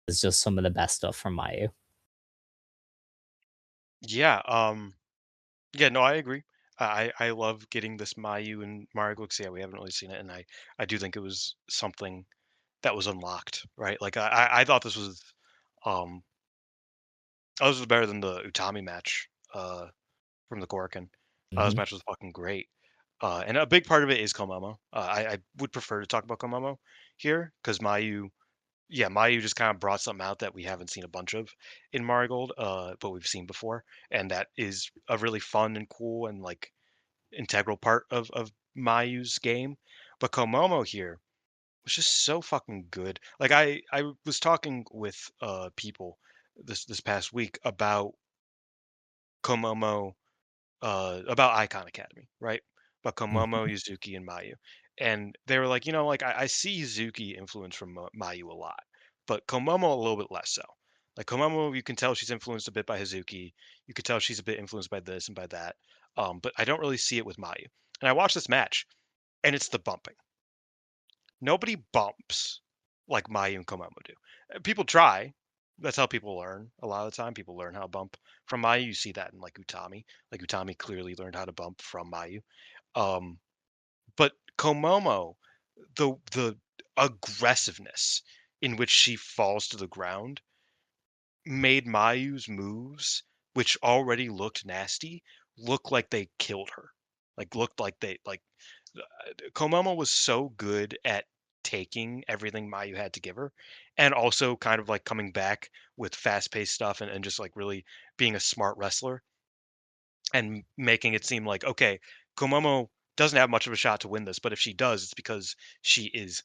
Speaker 1: is just some of the best stuff from Mayu.
Speaker 2: Yeah. Yeah, no, I agree. I love getting this Mayu and Marigold 'cause, yeah, we haven't really seen it, and I do think it was something that was unlocked, right? Like I thought um this was better than the Utami match from the Korakuen. This
Speaker 1: Hmm.
Speaker 2: match was fucking great. And a big part of it is Komomo. I would prefer to talk about Komomo here because Mayu, yeah, Mayu just kind of brought something out that we haven't seen a bunch of in Marigold, but we've seen before, and that is a really fun and cool and like integral part of Mayu's game. But Komomo here was just so fucking good. Like I was talking with people this past week about Komomo, about Icon Academy, right? About Komomo,
Speaker 1: Mhm.
Speaker 2: Yuzuki, and Mayu. And they were like, like I see Yuzuki influence from Mayu a lot, but Komomo a little bit less so. Like Komomo, you can tell she's influenced a bit by Hazuki. You could tell she's a bit influenced by this and by that. But I don't really see it with Mayu. And I watched this match, and it's the bumping. Nobody bumps like Mayu and Komomo do. People try. That's how people learn. A lot of the time, people learn how to bump from Mayu. You see that in like Utami. Like Utami clearly learned how to bump from Mayu. Um, but Komomo, the aggressiveness in which she falls to the ground made Mayu's moves, which already looked nasty, look like they killed her. Like looked like they like Komomo was so good at taking everything Mayu had to give her, and also kind of like coming back with fast-paced stuff and just like really being a smart wrestler and making it seem like, okay, Komomo doesn't have much of a shot to win this, but if she does, it's because she is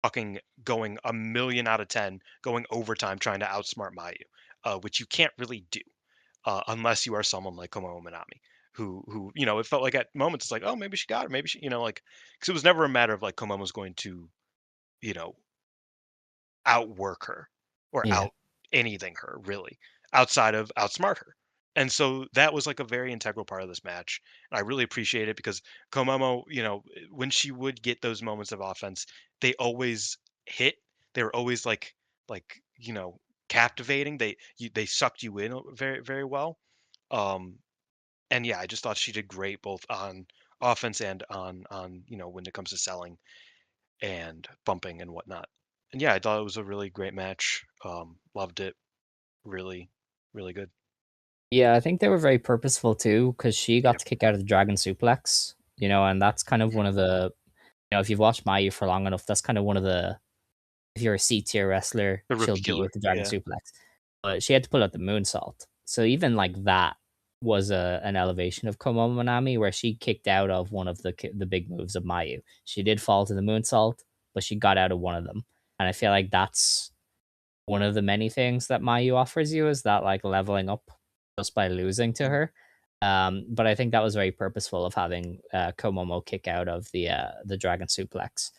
Speaker 2: fucking going a million out of 10, going overtime trying to outsmart Mayu, which you can't really do unless you are someone like Komomo Minami, who it felt like at moments it's like, oh, maybe she got her, maybe she, like, because it was never a matter of like Komomo's going to, you know, outwork her or
Speaker 1: Yeah.
Speaker 2: out anything her really outside of outsmart her. And so that was like a very integral part of this match. And I really appreciate it because Komomo, when she would get those moments of offense, they always hit. They were always like captivating. They sucked you in very very well. Um, and yeah, I just thought she did great both on offense and on when it comes to selling and bumping and whatnot. And yeah, I thought it was a really great match. Loved it. Really, really good.
Speaker 1: Yeah, I think they were very purposeful too, because she got
Speaker 2: Yeah.
Speaker 1: to kick out of the Dragon Suplex, and that's kind of
Speaker 2: Mhm.
Speaker 1: one of the, if you've watched Mayu for long enough, that's kind of one of the, if you're a C tier wrestler,
Speaker 2: The
Speaker 1: she'll
Speaker 2: rookie
Speaker 1: beat you
Speaker 2: killer.
Speaker 1: with the Dragon
Speaker 2: Yeah.
Speaker 1: Suplex. But she had to pull out the moonsault. So even like that was an elevation of Komomo Manami, where she kicked out of one of the big moves of Mayu. She did fall to the moonsault, but she got out of one of them. And I feel like that's one of the many things that Mayu offers you, is that like leveling up just by losing to
Speaker 2: Mhm.
Speaker 1: her. But I think that was very purposeful of having Komomo kick out of the Dragon Suplex.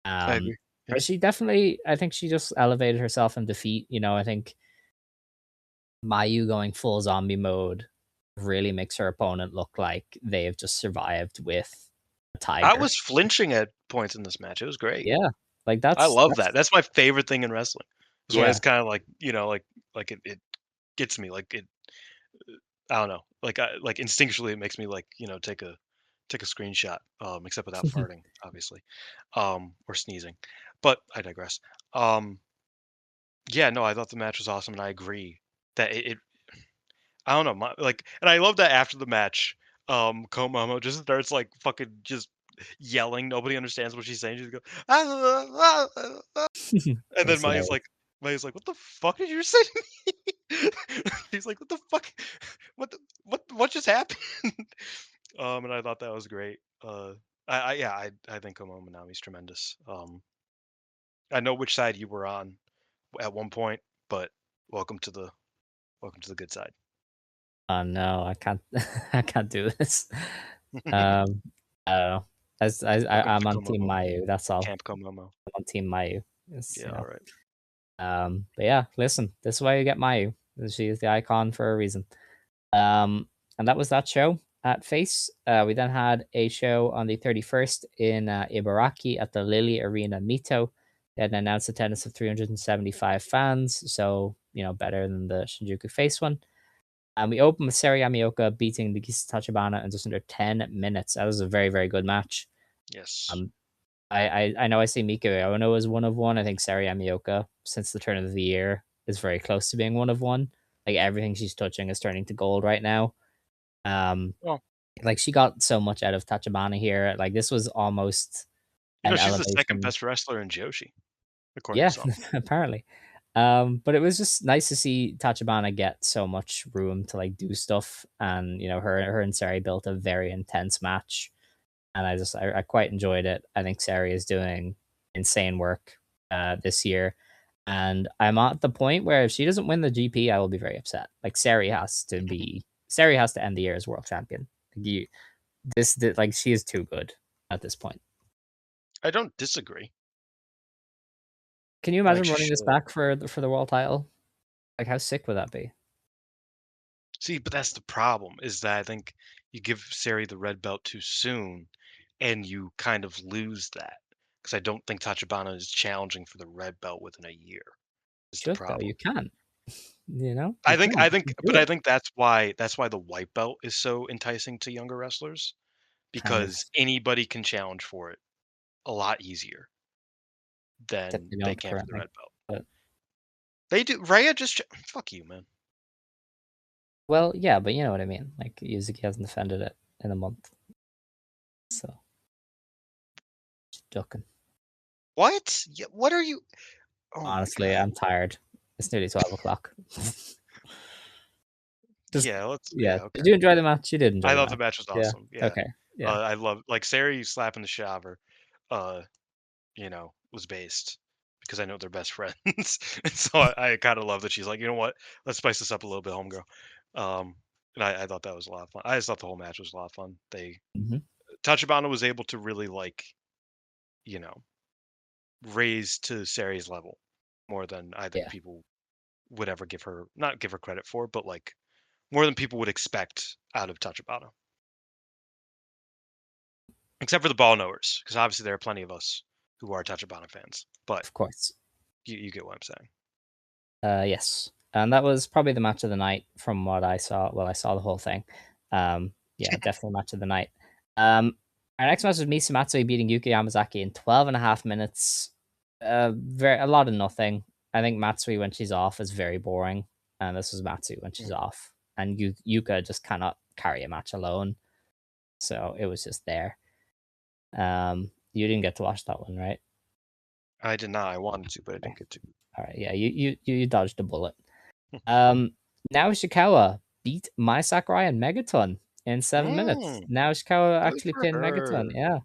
Speaker 2: I
Speaker 1: Um,
Speaker 2: agree. Yeah.
Speaker 1: but she definitely, I think she just elevated herself in defeat. I think Mayu going full zombie mode really makes her opponent look like they have just survived with a
Speaker 2: I
Speaker 1: tiger.
Speaker 2: was flinching at points in this match. It was great.
Speaker 1: Yeah, like
Speaker 2: I love
Speaker 1: that's
Speaker 2: that. That's my favorite thing in wrestling. That's why it's
Speaker 1: yeah.
Speaker 2: kind of like, like it gets me. Like it, I don't know. Like instinctually, it makes me like, take a screenshot. Except without farting, obviously, or sneezing. But I digress. Um, Yeah, no, I thought the match was awesome, and I agree that it I don't know, and I love that after the match, Komomo just starts like fucking just yelling. Nobody understands what she's saying. She goes, "Ah, ah, ah, ah," and then
Speaker 1: That's hilarious.
Speaker 2: Maya's like, "What the fuck did you say to me?" He's like, "What the fuck? What just happened?" And I thought that was great. Yeah, I think Komomo Minami's tremendous. I know which side you were on at one point, but welcome to the welcome to the good side.
Speaker 1: Oh no, I can't. I can't do this. Um, I don't know.
Speaker 2: Welcome
Speaker 1: I'm
Speaker 2: to
Speaker 1: on Team
Speaker 2: Komomo,
Speaker 1: Mayu. That's all.
Speaker 2: Camp Komomo.
Speaker 1: I'm on Team Mayu.
Speaker 2: Yeah, all right.
Speaker 1: But yeah, listen, this is why you get Mayu. She is the icon for a reason. Um, and that was that show at Face. We then had a show on the 31st in Ibaraki at the Lily Arena Mito. They had an announced attendance of 375 fans, so better than the Shinjuku Face one. And we opened with Seri Yamaoka beating Nagisa Tachibana in just under 10 minutes. That was a very, very good match.
Speaker 2: Yes.
Speaker 1: Um, I know I say Mika Ono is one of one. I think Seri Yamaoka, since the turn of the year, is very close to being one of one. Like everything she's touching is turning to gold right now. Um,
Speaker 2: Well,
Speaker 1: like she got so much out of Tachibana here. Like this was almost an
Speaker 2: she's the second
Speaker 1: elevation.
Speaker 2: best wrestler in Joshi, according to
Speaker 1: Yeah,
Speaker 2: some.
Speaker 1: apparently. But it was just nice to see Tachibana get so much room to like do stuff, and her and Seri built a very intense match, and I quite enjoyed it. I think Seri is doing insane work this year, and I'm at the point where if she doesn't win the GP, I will be very upset. Like Seri has to end the year as world champion. Like she is too good at this point.
Speaker 2: I don't disagree.
Speaker 1: Can you
Speaker 2: Like
Speaker 1: imagine
Speaker 2: she
Speaker 1: running this
Speaker 2: should.
Speaker 1: back for the world title? Like how sick would that be?
Speaker 2: See, but that's the problem, is that I think you give Seri the red belt too soon, and you kind of lose that. Because I don't think Tachibana is challenging for the red belt within a year, is the
Speaker 1: Should though.
Speaker 2: problem.
Speaker 1: You can. You
Speaker 2: I think I
Speaker 1: can.
Speaker 2: think
Speaker 1: You do
Speaker 2: but I
Speaker 1: it.
Speaker 2: think that's why the white belt is so enticing to younger wrestlers,
Speaker 1: Kind of.
Speaker 2: because anybody can challenge for it a lot easier
Speaker 1: Except
Speaker 2: than
Speaker 1: they
Speaker 2: they
Speaker 1: don't
Speaker 2: can for the
Speaker 1: currently.
Speaker 2: red belt.
Speaker 1: But
Speaker 2: They do. Rhea fuck you, man.
Speaker 1: well, yeah, but you know what I mean. Like Yuzuki hasn't defended it in a month, so just ducking.
Speaker 2: What? Yeah, what are you? Oh my
Speaker 1: Honestly,
Speaker 2: god.
Speaker 1: I'm tired. It's nearly 12 o'clock. Just
Speaker 2: Yeah, let's.
Speaker 1: yeah.
Speaker 2: Yeah, okay.
Speaker 1: Did you enjoy the match? You did enjoy
Speaker 2: I
Speaker 1: the
Speaker 2: thought the
Speaker 1: match.
Speaker 2: match was
Speaker 1: Yeah.
Speaker 2: awesome. Yeah.
Speaker 1: Okay. Yeah.
Speaker 2: I love like Sari slapping the shit out of her. Uh, was based because I know they're best friends, and so I kind of love that she's like, you know what, let's spice this up a little bit, homegirl. Um, and I thought that was a lot of fun. I just thought the whole match was a lot of fun.
Speaker 1: Hmm.
Speaker 2: Tachibana was able to really like, you know, raise to Sari's level more than I think
Speaker 1: Yeah.
Speaker 2: people would ever not give her credit for, but like more than people would expect out of Tachibana. Except for the ball knowers, because obviously there are plenty of us who are Tachibana fans. But
Speaker 1: Of course.
Speaker 2: you get what I'm saying.
Speaker 1: Yes, and that was probably the match of the night from what I saw. Well, I saw the whole thing. Yeah, definitely match of the night. Our next match was Misa Matsui beating Yuki Yamazaki in 12 and a half minutes. A lot of nothing. I think Matsui when she's off is very boring, and this was Matsui when she's
Speaker 2: Mm.
Speaker 1: off. And Yuka just cannot carry a match alone, so it was just there. You didn't get to watch that one, right?
Speaker 2: I did not. I wanted to, but I
Speaker 1: Okay.
Speaker 2: didn't get to.
Speaker 1: All right, yeah, you dodged a bullet. Um, Now Ishikawa beat Mai Sakurai and Megaton in 7 minutes.
Speaker 2: Mm,
Speaker 1: Now Ishikawa
Speaker 2: good
Speaker 1: actually
Speaker 2: for
Speaker 1: pinned Megaton.
Speaker 2: her.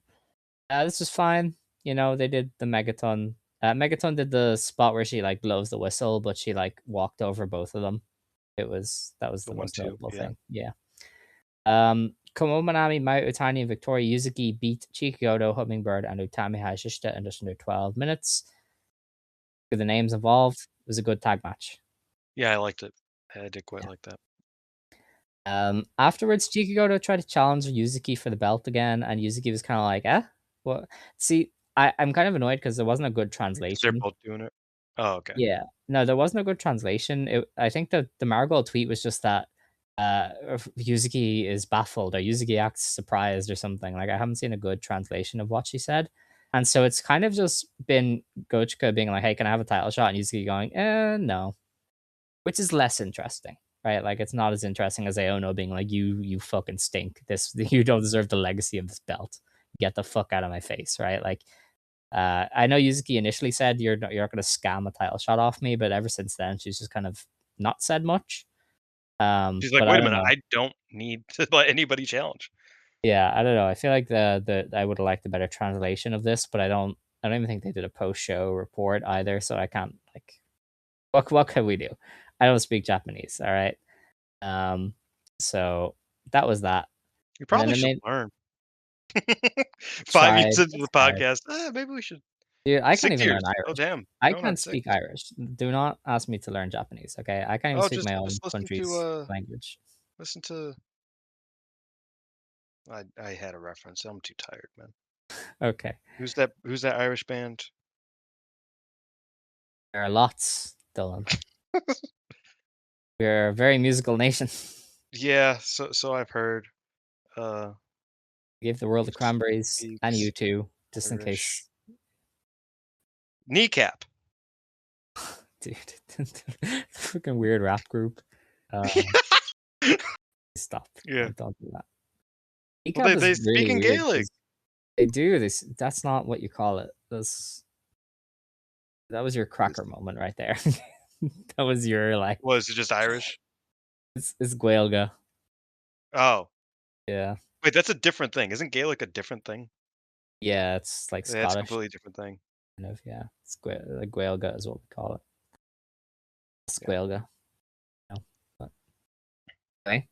Speaker 1: Yeah, this is fine. They did the Megaton. Megaton did the spot where she like blows the whistle, but she like walked over both of them. That was
Speaker 2: The
Speaker 1: the
Speaker 2: one
Speaker 1: most
Speaker 2: two,
Speaker 1: notable
Speaker 2: yeah.
Speaker 1: thing. Yeah. Komomo, Mayu Itoh, and Victoria Yuzuki beat Chikugoto, Hummingbird, and Utami Hayashishita in just under 12 minutes. With the names involved, it was a good tag match.
Speaker 2: Yeah, I liked it. I did quite like that.
Speaker 1: Afterwards, Chikugoto tried to challenge Yuzuki for the belt again, and Yuzuki was kind of like, what? See, I'm kind of annoyed because there wasn't a good
Speaker 2: Because they're
Speaker 1: translation.
Speaker 2: both doing it. Oh, okay.
Speaker 1: Yeah, no, there wasn't a good translation. I think the Marigold tweet was just that Yuzuki is baffled or Yuzuki acts surprised or something. Like I haven't seen a good translation of what she said, and so it's kind of just been Gochika being like, "Hey, can I have a title shot?" and Yuzuki going, no, which is less interesting, right? Like it's not as interesting as Aono being like, you fucking stink. This you don't deserve the legacy of this belt. Get the fuck out of my face, right? Like I know Yuzuki initially said you're not gonna scam a title shot off me, but ever since then she's just kind of not said much.
Speaker 2: She's like,
Speaker 1: But I
Speaker 2: wait a
Speaker 1: don't
Speaker 2: minute,
Speaker 1: know.
Speaker 2: I don't need to let anybody challenge.
Speaker 1: Yeah, I don't know. I feel like the I would have liked a better translation of this, but I don't even think they did a post show report either, so I can't like what can we do? I don't speak Japanese, all right? Um, so that was that.
Speaker 2: You
Speaker 1: And then
Speaker 2: probably
Speaker 1: the
Speaker 2: should
Speaker 1: main
Speaker 2: learn. 5 years
Speaker 1: tried,
Speaker 2: into
Speaker 1: I
Speaker 2: the
Speaker 1: tried.
Speaker 2: podcast, maybe we should.
Speaker 1: Dude, I can't
Speaker 2: 6
Speaker 1: even learn
Speaker 2: years. Oh,
Speaker 1: Irish.
Speaker 2: damn.
Speaker 1: I
Speaker 2: No,
Speaker 1: can't
Speaker 2: not 6.
Speaker 1: speak Irish. Do not ask me to learn Japanese, okay? I can't even
Speaker 2: Oh,
Speaker 1: speak my own
Speaker 2: just listen to,
Speaker 1: country's language.
Speaker 2: listen to. I had a reference. I'm too tired, man.
Speaker 1: Okay.
Speaker 2: Who's that Irish band?
Speaker 1: There are lots, Dylan. We're a very musical nation.
Speaker 2: Yeah, so I've heard. Uh,
Speaker 1: Give the world
Speaker 2: who
Speaker 1: the cranberries and you
Speaker 2: speaks
Speaker 1: too, just in
Speaker 2: Irish?
Speaker 1: case.
Speaker 2: Kneecap.
Speaker 1: Dude, freaking weird rap group. Um, Stop.
Speaker 2: Yeah.
Speaker 1: Don't do that.
Speaker 2: Well,
Speaker 1: Ecap
Speaker 2: they
Speaker 1: is
Speaker 2: speak
Speaker 1: really
Speaker 2: in
Speaker 1: weird
Speaker 2: Gaelic.
Speaker 1: because they do this. That's not what you call it. That was your cracker moment right there. That was your like.
Speaker 2: Was it just Irish?
Speaker 1: It's Gaelga.
Speaker 2: Oh,
Speaker 1: Yeah,
Speaker 2: wait, that's a different thing. Isn't Gaelic a different thing?
Speaker 1: yeah. It's like
Speaker 2: Yeah, it's a
Speaker 1: Scottish
Speaker 2: completely different thing.
Speaker 1: kind of. Yeah, it's like Gaelga is what we call it. It's
Speaker 2: Yeah.
Speaker 1: Gaelga. No, but anyway.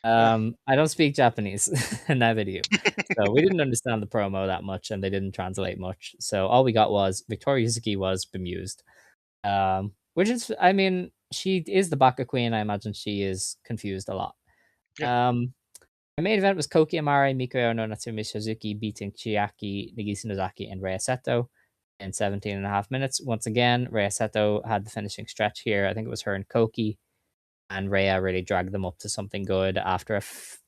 Speaker 2: Yeah.
Speaker 1: I don't speak Japanese, and neither do you. So we didn't understand the promo that much, and they didn't translate much. So all we got was Victoria Yuzuki was bemused. Which is, I mean, she is the Baka Queen. I imagine she is confused a lot.
Speaker 2: Yeah.
Speaker 1: Um, the main event was Koki Amare, Mikoyo no Natsumi Suzuki beating Chiaki, Nagisa Nozaki, and Rhea Seto in 17 and a half minutes. Once again, Rhea Seto had the finishing stretch here. I think it was her and Koki, and Rhea really dragged them up to something good after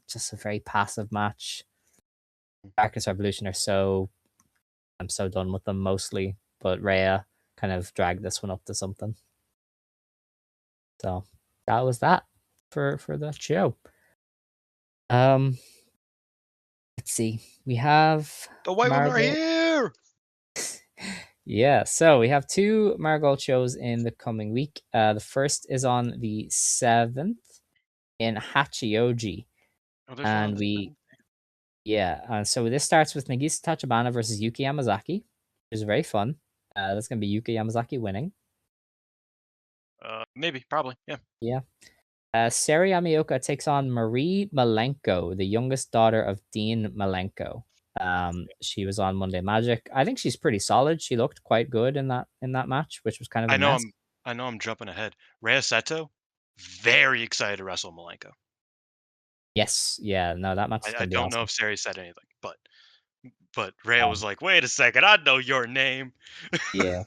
Speaker 1: just a very passive match. Darkness Revolution are so, I'm so done with them mostly, but Rhea kind of dragged this one up to something. So that was that for that show. Um, let's see. We have
Speaker 2: The white women are
Speaker 1: Marigold.
Speaker 2: here.
Speaker 1: Yeah, so we have two Marigold shows in the coming week. The first is on the 7th in Hachioji.
Speaker 2: Oh, there's one on
Speaker 1: And
Speaker 2: the
Speaker 1: we,
Speaker 2: 7th.
Speaker 1: yeah, so this starts with Nagisa Tachibana versus Yuki Yamazaki, which is very fun. That's going to be Yuki Yamazaki winning.
Speaker 2: Maybe, probably, yeah.
Speaker 1: Yeah. Seri Yamaoka takes on Marie Malenko, the youngest daughter of Dean Malenko. She was on Monday Magic. I think she's pretty solid. She looked quite good in that match, which was kind of
Speaker 2: I
Speaker 1: a
Speaker 2: know
Speaker 1: mess.
Speaker 2: I'm I know I'm jumping ahead. Rhea Seto, very excited to wrestle Malenko.
Speaker 1: Yes, yeah, no, that match is
Speaker 2: I
Speaker 1: gonna be
Speaker 2: don't know
Speaker 1: awesome.
Speaker 2: if Sari said anything, but Rhea was
Speaker 1: Um,
Speaker 2: like, "Wait a second, I know your name."
Speaker 1: yeah,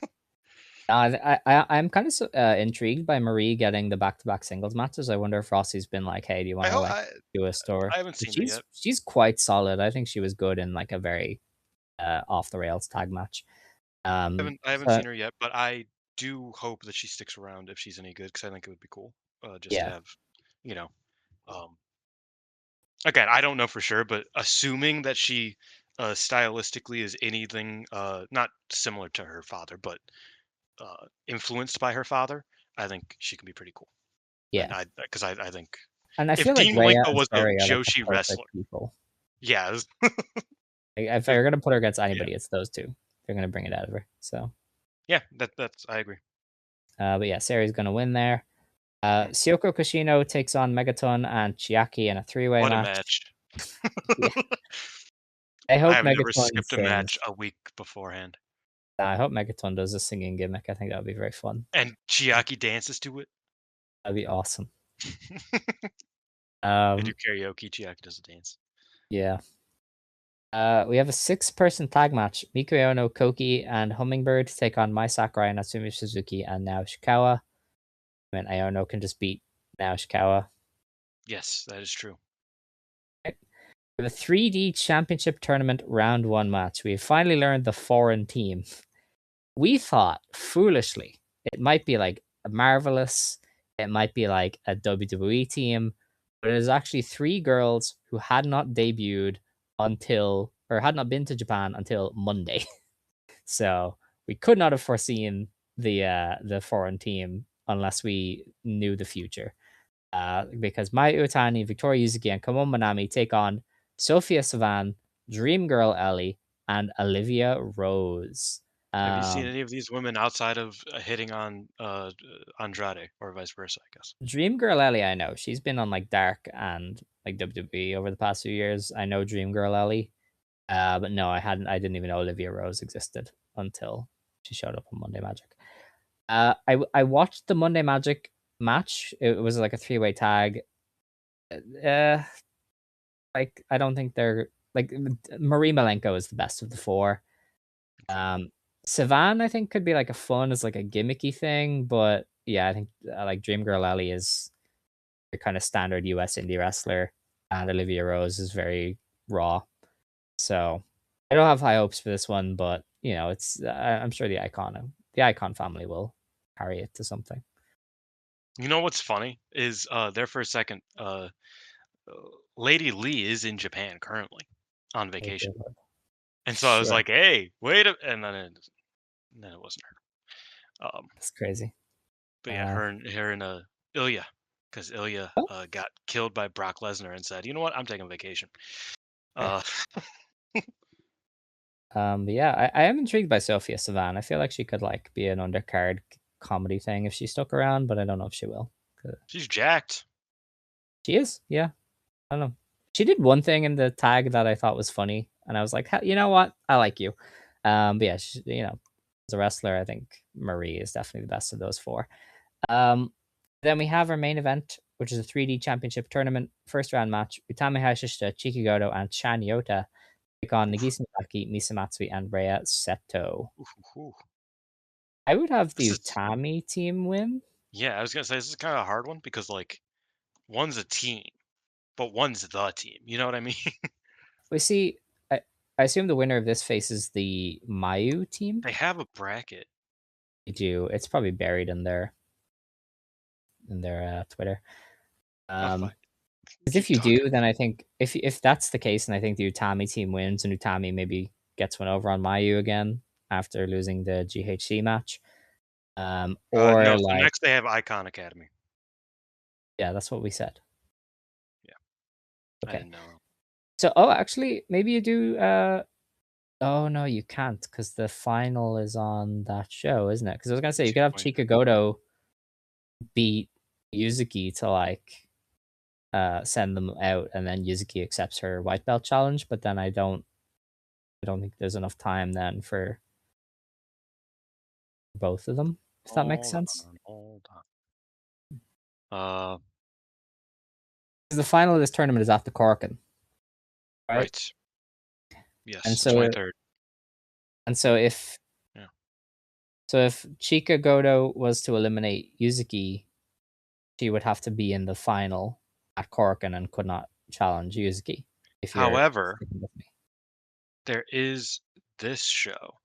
Speaker 1: I'm kind of intrigued by Marie getting the back-to-back singles matches. I wonder if Rossi's been like, "Hey, do you want
Speaker 2: I
Speaker 1: to
Speaker 2: hope
Speaker 1: like do a store?"
Speaker 2: I haven't seen it
Speaker 1: She's
Speaker 2: yet.
Speaker 1: she's quite solid. I think she was good in like a very off the rails tag match.
Speaker 2: I haven't
Speaker 1: So
Speaker 2: seen her yet, but I do hope that she sticks around if she's any good because I think it would be cool, just to
Speaker 1: yeah,
Speaker 2: have, you know, um, again, I don't know for sure, but assuming that she, stylistically is anything, not similar to her father, but, influenced by her father, I think she can be pretty cool. And
Speaker 1: yeah.
Speaker 2: I think
Speaker 1: And I
Speaker 2: if
Speaker 1: feel like
Speaker 2: Dean
Speaker 1: Rhea
Speaker 2: Malenko
Speaker 1: and
Speaker 2: was a
Speaker 1: Sari are like the
Speaker 2: Joshi
Speaker 1: perfect
Speaker 2: wrestler,
Speaker 1: people.
Speaker 2: yeah,
Speaker 1: Like, if
Speaker 2: they're
Speaker 1: you're gonna put her against
Speaker 2: yeah,
Speaker 1: anybody, it's those two. They're gonna bring it out of her. So,
Speaker 2: yeah, that's I agree.
Speaker 1: but yeah, Sari's gonna win there.
Speaker 2: Mm.
Speaker 1: Syoko Kushino takes on Megaton and Chiaki in a three-way
Speaker 2: What a
Speaker 1: match.
Speaker 2: match.
Speaker 1: Yeah, I
Speaker 2: I
Speaker 1: hope
Speaker 2: have never
Speaker 1: Megaton
Speaker 2: skipped a match
Speaker 1: sings.
Speaker 2: a week beforehand.
Speaker 1: I hope Megaton does a singing gimmick. I think that would be very fun.
Speaker 2: And Chiaki dances to it.
Speaker 1: That'd be awesome.
Speaker 2: They do
Speaker 1: Um,
Speaker 2: karaoke, Chiaki does a dance.
Speaker 1: yeah. We have a six-person tag match. Mikuyo no Koki and Hummingbird take on Mai Sakurai, Natsumi Suzuki, and Nao Ishikawa. I mean, Iono can just beat Nao Ishikawa.
Speaker 2: Yes, that is true.
Speaker 1: Right? We have a 3D Championship Tournament Round 1 match. We have finally learned the foreign team. We thought, foolishly, it might be like a Marvelous, it might be like a WWE team, but it is actually three girls who had not debuted until, or had not been to Japan until Monday. So we could not have foreseen the foreign team unless we knew the future. Because Mayu Iwatani, Victoria Yuzuki, and Komomo Minami take on Sofia Sivan, Dream Girl Ellie, and Alivia Rose.
Speaker 2: Have you seen
Speaker 1: Um,
Speaker 2: any of these women outside of hitting on Andrade or vice versa, I guess?
Speaker 1: Dream Girl Ellie, I know she's been on like Dark and like WWE over the past few years. I know Dream Girl Ellie, but no, I hadn't. I didn't even know Olivia Rose existed until she showed up on Monday Magic. I watched the Monday Magic match. It was like a three-way tag. Uh, like I don't think they're like Marie Malenko is the best of the four. Um, Sivan I think could be like a fun as like a gimmicky thing, but yeah, I think like Dream Girl Ellie is a kind of standard US indie wrestler, and Olivia Rose is very raw. So I don't have high hopes for this one, but you know, it's I'm sure the Icon family will carry it to something.
Speaker 2: You know what's funny is there for a second, uh, Lady Lee is in Japan currently on
Speaker 1: Oh,
Speaker 2: vacation,
Speaker 1: God.
Speaker 2: and so I was
Speaker 1: Sure,
Speaker 2: like, "Hey, wait a," and then it wasn't her.
Speaker 1: that's crazy.
Speaker 2: But yeah,
Speaker 1: Uh,
Speaker 2: her and Ilya, because Ilya
Speaker 1: oh,
Speaker 2: got killed by Brock Lesnar and said, "You know what? I'm taking vacation."
Speaker 1: okay.
Speaker 2: Uh,
Speaker 1: But yeah, I am intrigued by Sofia Sivan. I feel like she could like be an undercard comedy thing if she stuck around, but I don't know if she will. 'Cause
Speaker 2: she's jacked.
Speaker 1: she is, yeah. I don't know. She did one thing in the tag that I thought was funny, and I was like, "Hell, you know what? I like you." But yeah, as a wrestler, I think Marie is definitely the best of those four. Um, then we have our main event, which is a 3D Championship tournament first round match. Utami Hayashishita, Chiki and Chan Yota take on
Speaker 2: Oof,
Speaker 1: Nagisa Tachibana, Misa Matsui, and Rhea Seto.
Speaker 2: oof, oof, oof.
Speaker 1: I would have
Speaker 2: This
Speaker 1: the
Speaker 2: is
Speaker 1: Utami team win.
Speaker 2: Yeah. I was gonna say this is kind of a hard one because like one's a team, but one's the team. You know what I mean?
Speaker 1: We see. I assume the winner of this faces the Mayu team.
Speaker 2: They have a bracket.
Speaker 1: They do. It's probably buried in their Twitter.
Speaker 2: I'll find.
Speaker 1: Because if
Speaker 2: Keep
Speaker 1: you
Speaker 2: talking.
Speaker 1: do, then I think if that's the case, and I think the Utami team wins, and Utami maybe gets one over on Mayu again after losing the GHC match.
Speaker 2: No.
Speaker 1: Or
Speaker 2: So
Speaker 1: like,
Speaker 2: next they have Icon Academy.
Speaker 1: yeah, that's what we said.
Speaker 2: Yeah, I
Speaker 1: Okay.
Speaker 2: didn't know.
Speaker 1: So, oh, actually, maybe you do. Oh no, you can't because the final is on that show, isn't it? Because I was gonna say you could have
Speaker 2: 2.3.
Speaker 1: Chika beat Yuzuki to like send them out, and then Yuzuki accepts her white belt challenge. But then I don't think there's enough time then for both of them. If that makes
Speaker 2: Hold
Speaker 1: sense.
Speaker 2: on, hold on. Uh,
Speaker 1: 'Cause the final of this tournament is at the Corkin, right?
Speaker 2: right.
Speaker 1: And
Speaker 2: Yes, the
Speaker 1: so
Speaker 2: 23rd.
Speaker 1: and so if
Speaker 2: Yeah.
Speaker 1: if Chika Goto was to eliminate Yuzuki, she would have to be in the final at Corkin and could not challenge Yuzuki. If you're
Speaker 2: However,
Speaker 1: sticking with me.
Speaker 2: there is this show,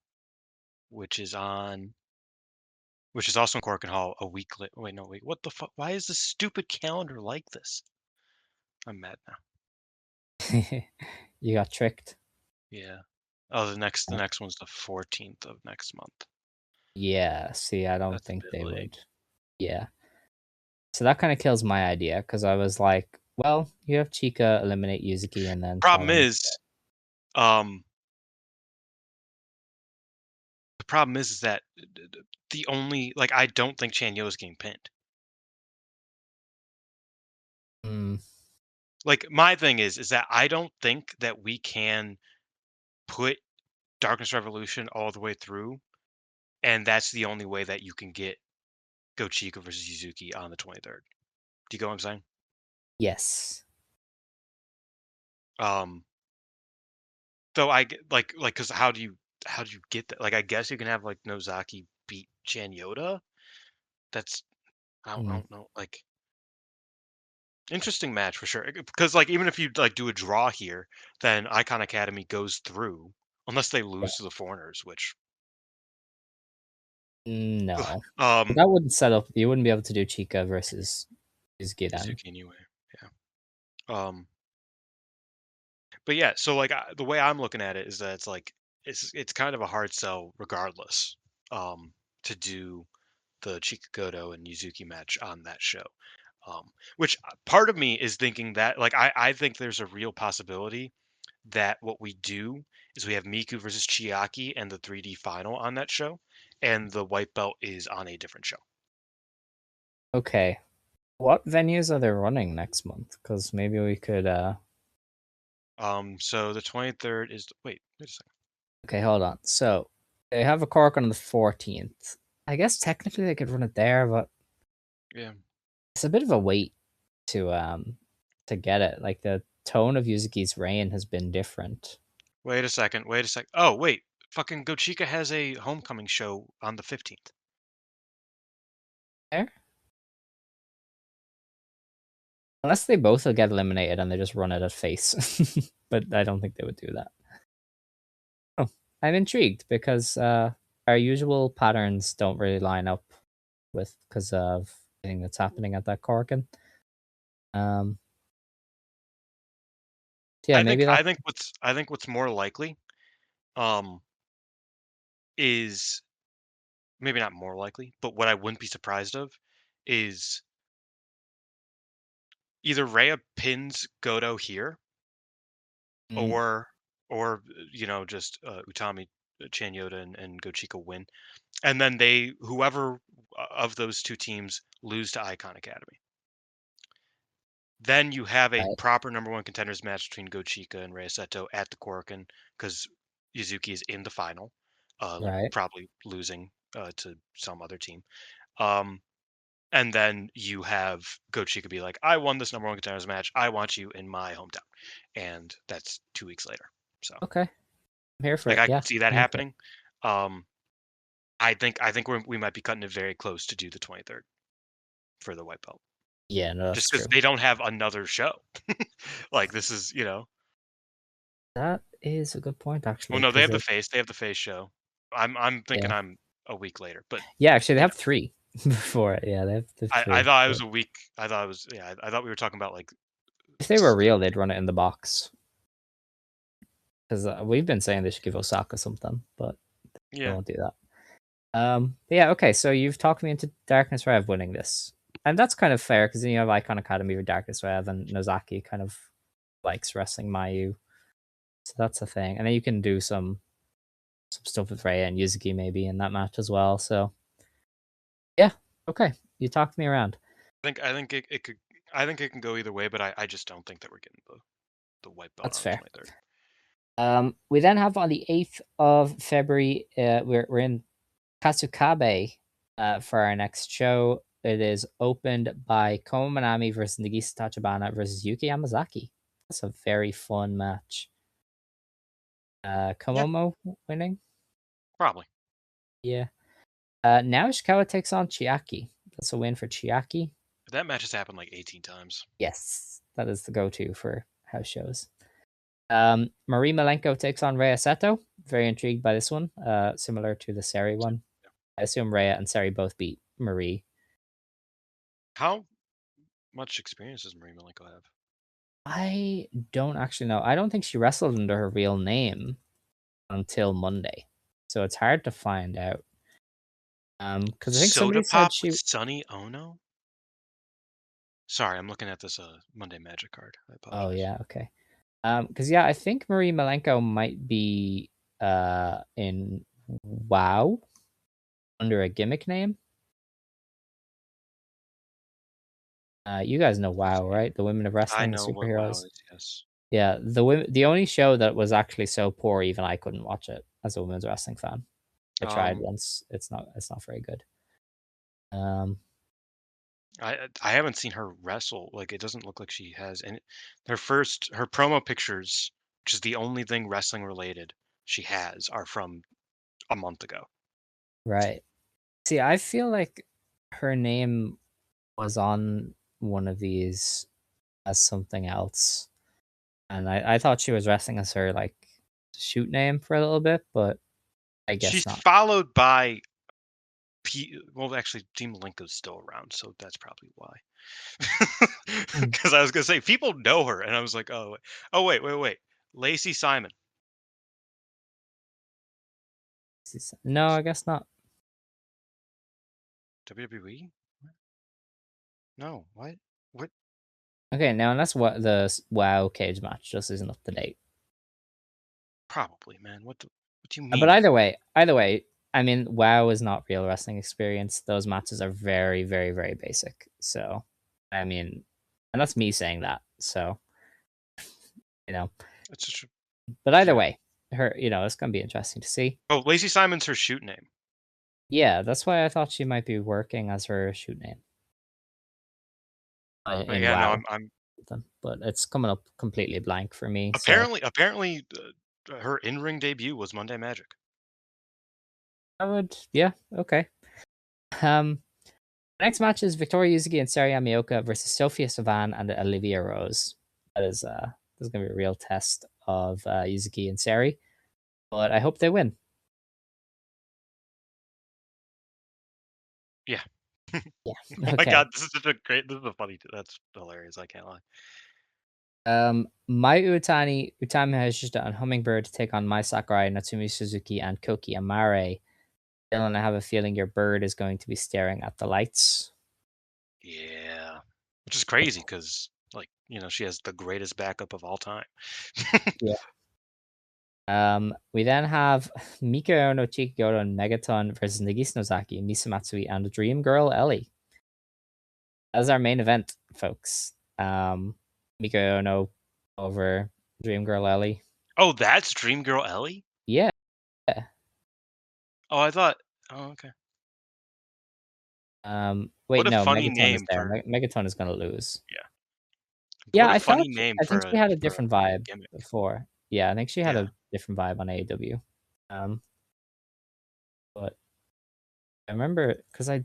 Speaker 2: which is on, which is also in Korakuen Hall a week late. Wait, no, wait. What the fuck? Why is this stupid calendar like this? I'm mad now.
Speaker 1: You got tricked.
Speaker 2: Yeah. Oh, the
Speaker 1: Uh,
Speaker 2: next one's the 14th of next month.
Speaker 1: Yeah, see, I don't
Speaker 2: That's a
Speaker 1: think
Speaker 2: bit
Speaker 1: they
Speaker 2: late.
Speaker 1: would. Yeah. So that kind of kills my idea because I was like, well, you have Chika eliminate Yuzuki and then
Speaker 2: Problem
Speaker 1: challenge.
Speaker 2: is, um, the problem is that the only like I don't think Chanyo is getting pinned.
Speaker 1: Mm,
Speaker 2: Like my thing is that I don't think that we can put Darkness Revolution all the way through, and that's the only way that you can get Gochika versus Yuzuki on the 23rd. Do you get what I'm saying?
Speaker 1: yes.
Speaker 2: Um, so I get like because how do you get that? Like I guess you can have like Nozaki beat Chanyota. That's I
Speaker 1: Mm,
Speaker 2: don't know. Like interesting match for sure. Because like even if you like do a draw here, then Icon Academy goes through unless they
Speaker 1: yeah.
Speaker 2: lose to the foreigners, which ugh,
Speaker 1: No. That wouldn't set up. You wouldn't be able to do Chika versus Yuzuki then.
Speaker 2: Yuzuki anyway. Yeah. But yeah, so like the way I'm looking at it is that it's like it's kind of a hard sell regardless to do the Chikagoto and Yuzuki match on that show. Which part of me is thinking that like I think there's a real possibility that what we do is we have Miku versus Chiaki and the 3D final on that show, and the white belt is on a different show.
Speaker 1: Okay. What venues are they running next month? Because maybe we could.
Speaker 2: So the 23rd is wait a second.
Speaker 1: Okay, hold on. So they have a Cork on the 14th. I guess technically they could run it there, but
Speaker 2: Yeah.
Speaker 1: it's a bit of a wait to get it. Like the tone of Yuzuki's reign has been different.
Speaker 2: Wait a second. Wait a sec. Oh, wait. Fucking Gochika has a homecoming show on the 15th.
Speaker 1: There, unless they both will get eliminated and they just run it at face, but I don't think they would do that. Oh, I'm intrigued because our usual patterns don't really line up with because of anything that's happening at that Corkin. Um, yeah, maybe that.
Speaker 2: I think what's more likely um is maybe not more likely, but what I wouldn't be surprised of is either Rhea pins Goto here,
Speaker 1: Mm,
Speaker 2: or just Utami, Chanyota, and Gochika win, and then they whoever of those two teams lose to Icon Academy. Then you have a
Speaker 1: right,
Speaker 2: proper number one contenders match between Gochika and Rhea Seto at the Korakuen, because Yuzuki is in the final,
Speaker 1: right.
Speaker 2: probably losing to some other team. Um, and then you have Gochika be like, "I won this number one contenders match. I want you in my hometown," and that's 2 weeks later. So,
Speaker 1: Okay, I'm here for
Speaker 2: like,
Speaker 1: it.
Speaker 2: I
Speaker 1: Yeah,
Speaker 2: could see that
Speaker 1: I'm here for it.
Speaker 2: happening. Um, I think we might be cutting it very close to do the 23rd for the white belt,
Speaker 1: Yeah, no, that's
Speaker 2: just because
Speaker 1: true.
Speaker 2: they don't have another show. Like, this is,
Speaker 1: That is a good point,
Speaker 2: well,
Speaker 1: actually,
Speaker 2: no, they
Speaker 1: because
Speaker 2: have the face. They have the face show. I'm thinking
Speaker 1: yeah,
Speaker 2: I'm a week later, but
Speaker 1: yeah. Actually, they
Speaker 2: you
Speaker 1: have
Speaker 2: know,
Speaker 1: 3 before it. Yeah, they have
Speaker 2: I
Speaker 1: 3.
Speaker 2: thought I was
Speaker 1: But
Speaker 2: a week. I thought it was yeah. I thought we were talking about like
Speaker 1: if they were
Speaker 2: s-
Speaker 1: real, they'd run it in the box. Because we've been saying they should give Osaka something, but they
Speaker 2: yeah.
Speaker 1: won't do that. But yeah, okay. So you've talked me into Darkness Rev winning this, and that's kind of fair because then you have Icon Academy with Darkness Rev, and Nozaki kind of likes wrestling Mayu, so that's a thing. And then you can do some stuff with Rhea and Yuzuki maybe in that match as well. So yeah, okay. You talked me around.
Speaker 2: I think it could. I think it can go either way, but I just don't think that we're getting the white belt
Speaker 1: That's
Speaker 2: on the
Speaker 1: fair.
Speaker 2: 23rd.
Speaker 1: We then have on the 8th of February, we're in Kasukabe for our next show. It is opened by Komomo Minami versus Nagisa Tachibana versus Yuki Yamazaki. That's a very fun match.
Speaker 2: Yeah,
Speaker 1: Komomo winning.
Speaker 2: probably.
Speaker 1: Yeah. Now Ishikawa takes on Chiaki. That's a win for Chiaki.
Speaker 2: That match has happened like 18 times.
Speaker 1: Yes, that is the go-to for house shows. Marie Malenko takes on Rhea Seto. Very intrigued by this one. Similar to the Seri
Speaker 2: Yeah.
Speaker 1: one. I assume Rhea and Seri both beat Marie.
Speaker 2: How much experience does Marie Malenko have?
Speaker 1: I don't actually know. I don't think she wrestled under her real name until Monday, so it's hard to find out. Because I think
Speaker 2: Soda
Speaker 1: somebody said
Speaker 2: Pop with
Speaker 1: she.
Speaker 2: Sonny Ono? Sorry, I'm looking at this Monday Magic card. I
Speaker 1: Oh
Speaker 2: apologize.
Speaker 1: yeah, okay. Because yeah, I think Marie Malenko might be in WoW under a gimmick name. You guys know WoW, right? The Women of
Speaker 2: I
Speaker 1: Wrestling, the
Speaker 2: know what WoW
Speaker 1: superheroes.
Speaker 2: is, yes.
Speaker 1: Yeah, the only show that was actually so poor, even I couldn't watch it as a women's wrestling fan. I tried
Speaker 2: Um,
Speaker 1: once. It's not very good. Um,
Speaker 2: I haven't seen her wrestle. Like, it doesn't look like she has any. Her promo pictures, which is the only thing wrestling related she has, are from a month ago.
Speaker 1: right. See, I feel like her name was on one of these as something else, and I thought she was wrestling as her like shoot name for a little bit, but I
Speaker 2: She's
Speaker 1: guess not.
Speaker 2: followed by well, actually, Team Malenko's still around, so that's probably why.
Speaker 1: Mm.
Speaker 2: Because I was gonna say people know her, and I was like, oh wait, Lacey Simon,
Speaker 1: No, I guess not.
Speaker 2: WWE? No, what? What?
Speaker 1: Okay, now unless what the WoW cage match just isn't up to date.
Speaker 2: Probably, man. What do you
Speaker 1: But
Speaker 2: mean?
Speaker 1: either way, I mean, WoW is not real wrestling experience. Those matches are very, very, very basic. So, I mean, and that's me saying that. So, you know,
Speaker 2: It's just,
Speaker 1: but either
Speaker 2: yeah.
Speaker 1: way, it's gonna be interesting to see.
Speaker 2: Oh, Lacey Simon's her shoot name.
Speaker 1: Yeah, that's why I thought she might be working as her shoot name
Speaker 2: But
Speaker 1: in
Speaker 2: yeah, no,
Speaker 1: WoW.
Speaker 2: I'm
Speaker 1: But it's coming up completely blank for me. So
Speaker 2: apparently her in-ring debut was Monday Magic.
Speaker 1: I would, yeah, okay. Um, Next match is Victoria Yuzuki and Seri Yamaoka versus Sofia Sivan and Alivia Rose. This is gonna be a real test of Yuzuki and Seri, but I hope they win.
Speaker 2: Yeah.
Speaker 1: Yeah.
Speaker 2: Oh my
Speaker 1: Okay.
Speaker 2: God, this is a funny. That's hilarious. I can't lie.
Speaker 1: Mayu Iwatani, Utami Hayashishita, and Hummingbird take on Mai Sakurai, Natsumi Suzuki, and Koki Amare. Dylan, I have a feeling your bird is going to be staring at the lights.
Speaker 2: Yeah. Which is crazy because, like, she has the greatest backup of all time.
Speaker 1: Yeah. We then have Mika no Chikigoro and Megaton versus Nagisa Nozaki, Misamatsui, and Dream Girl Ellie. That's our main event, folks. Mika Ono over Dream Girl Ellie.
Speaker 2: Oh, that's Dream Girl Ellie?
Speaker 1: Yeah.
Speaker 2: Oh, I thought. Oh, okay.
Speaker 1: Wait,
Speaker 2: What a
Speaker 1: no,
Speaker 2: funny
Speaker 1: Megaton is
Speaker 2: name
Speaker 1: there.
Speaker 2: for.
Speaker 1: Megaton is gonna lose.
Speaker 2: Yeah.
Speaker 1: Yeah,
Speaker 2: What a funny name
Speaker 1: I think
Speaker 2: for
Speaker 1: she
Speaker 2: a
Speaker 1: had a
Speaker 2: for a
Speaker 1: different vibe
Speaker 2: gimmick.
Speaker 1: before. Yeah, I think she had
Speaker 2: Yeah.
Speaker 1: a different vibe on AEW. But I remember because I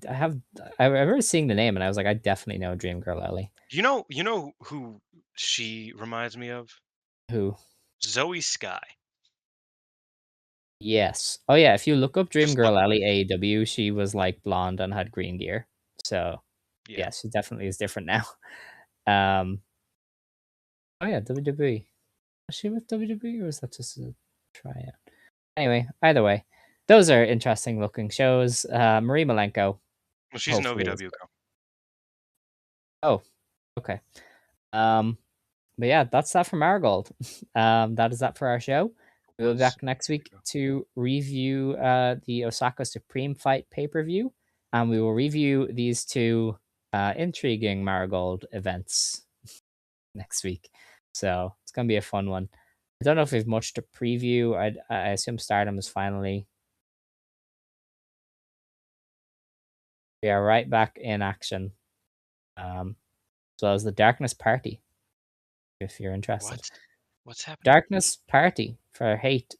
Speaker 1: remember seeing the name and I was like, I definitely know Dream Girl Ellie.
Speaker 2: You know who she reminds me of?
Speaker 1: Who?
Speaker 2: Zoe Sky.
Speaker 1: Yes. Oh yeah, if you look up Dream
Speaker 2: Just look
Speaker 1: Girl
Speaker 2: away.
Speaker 1: Ellie AEW, she was like blonde and had green gear. So
Speaker 2: Yeah.
Speaker 1: yeah, she definitely is different now. Um oh yeah, WWE. Was she with WWE or was that just a tryout? Anyway, either way, those are interesting looking shows. Marie Malenko,
Speaker 2: Well, she's an
Speaker 1: hopefully is
Speaker 2: OVW
Speaker 1: good.
Speaker 2: girl.
Speaker 1: Oh, okay. Um But yeah, that's that for Marigold. That is that for our show. We'll be
Speaker 2: Was
Speaker 1: back next week
Speaker 2: OVW.
Speaker 1: to review the Osaka Supreme Fight pay-per-view, and we will review these two intriguing Marigold events next week. So it's gonna be a fun one. I don't know if we have much to preview. I assume Stardom is finally. We are right back in action, as well as the Darkness Party. If you're interested,
Speaker 2: What? What's happening?
Speaker 1: Darkness Party for Hate.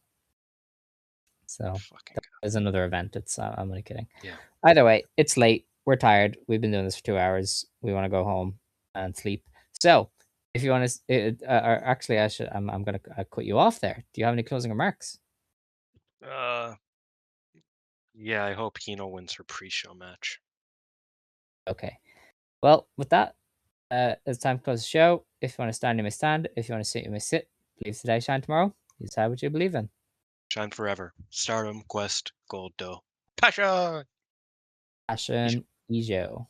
Speaker 1: So
Speaker 2: Fucking God.
Speaker 1: is another event. It's I'm only kidding.
Speaker 2: Yeah.
Speaker 1: Either way, it's late. We're tired. We've been doing this for 2 hours. We want to go home and sleep. So, if you want to, or actually, I'm gonna cut you off there. Do you have any closing remarks?
Speaker 2: Uh. Yeah. I hope Hino wins her pre-show match.
Speaker 1: Okay. Well, with that, it's time to close the show. If you want to stand, you may stand. If you want to sit, you may sit. Believe today, shine tomorrow. You decide what you believe in.
Speaker 2: Shine forever. Stardom Quest Gold Dough. Passion.
Speaker 1: Passion, Ijo.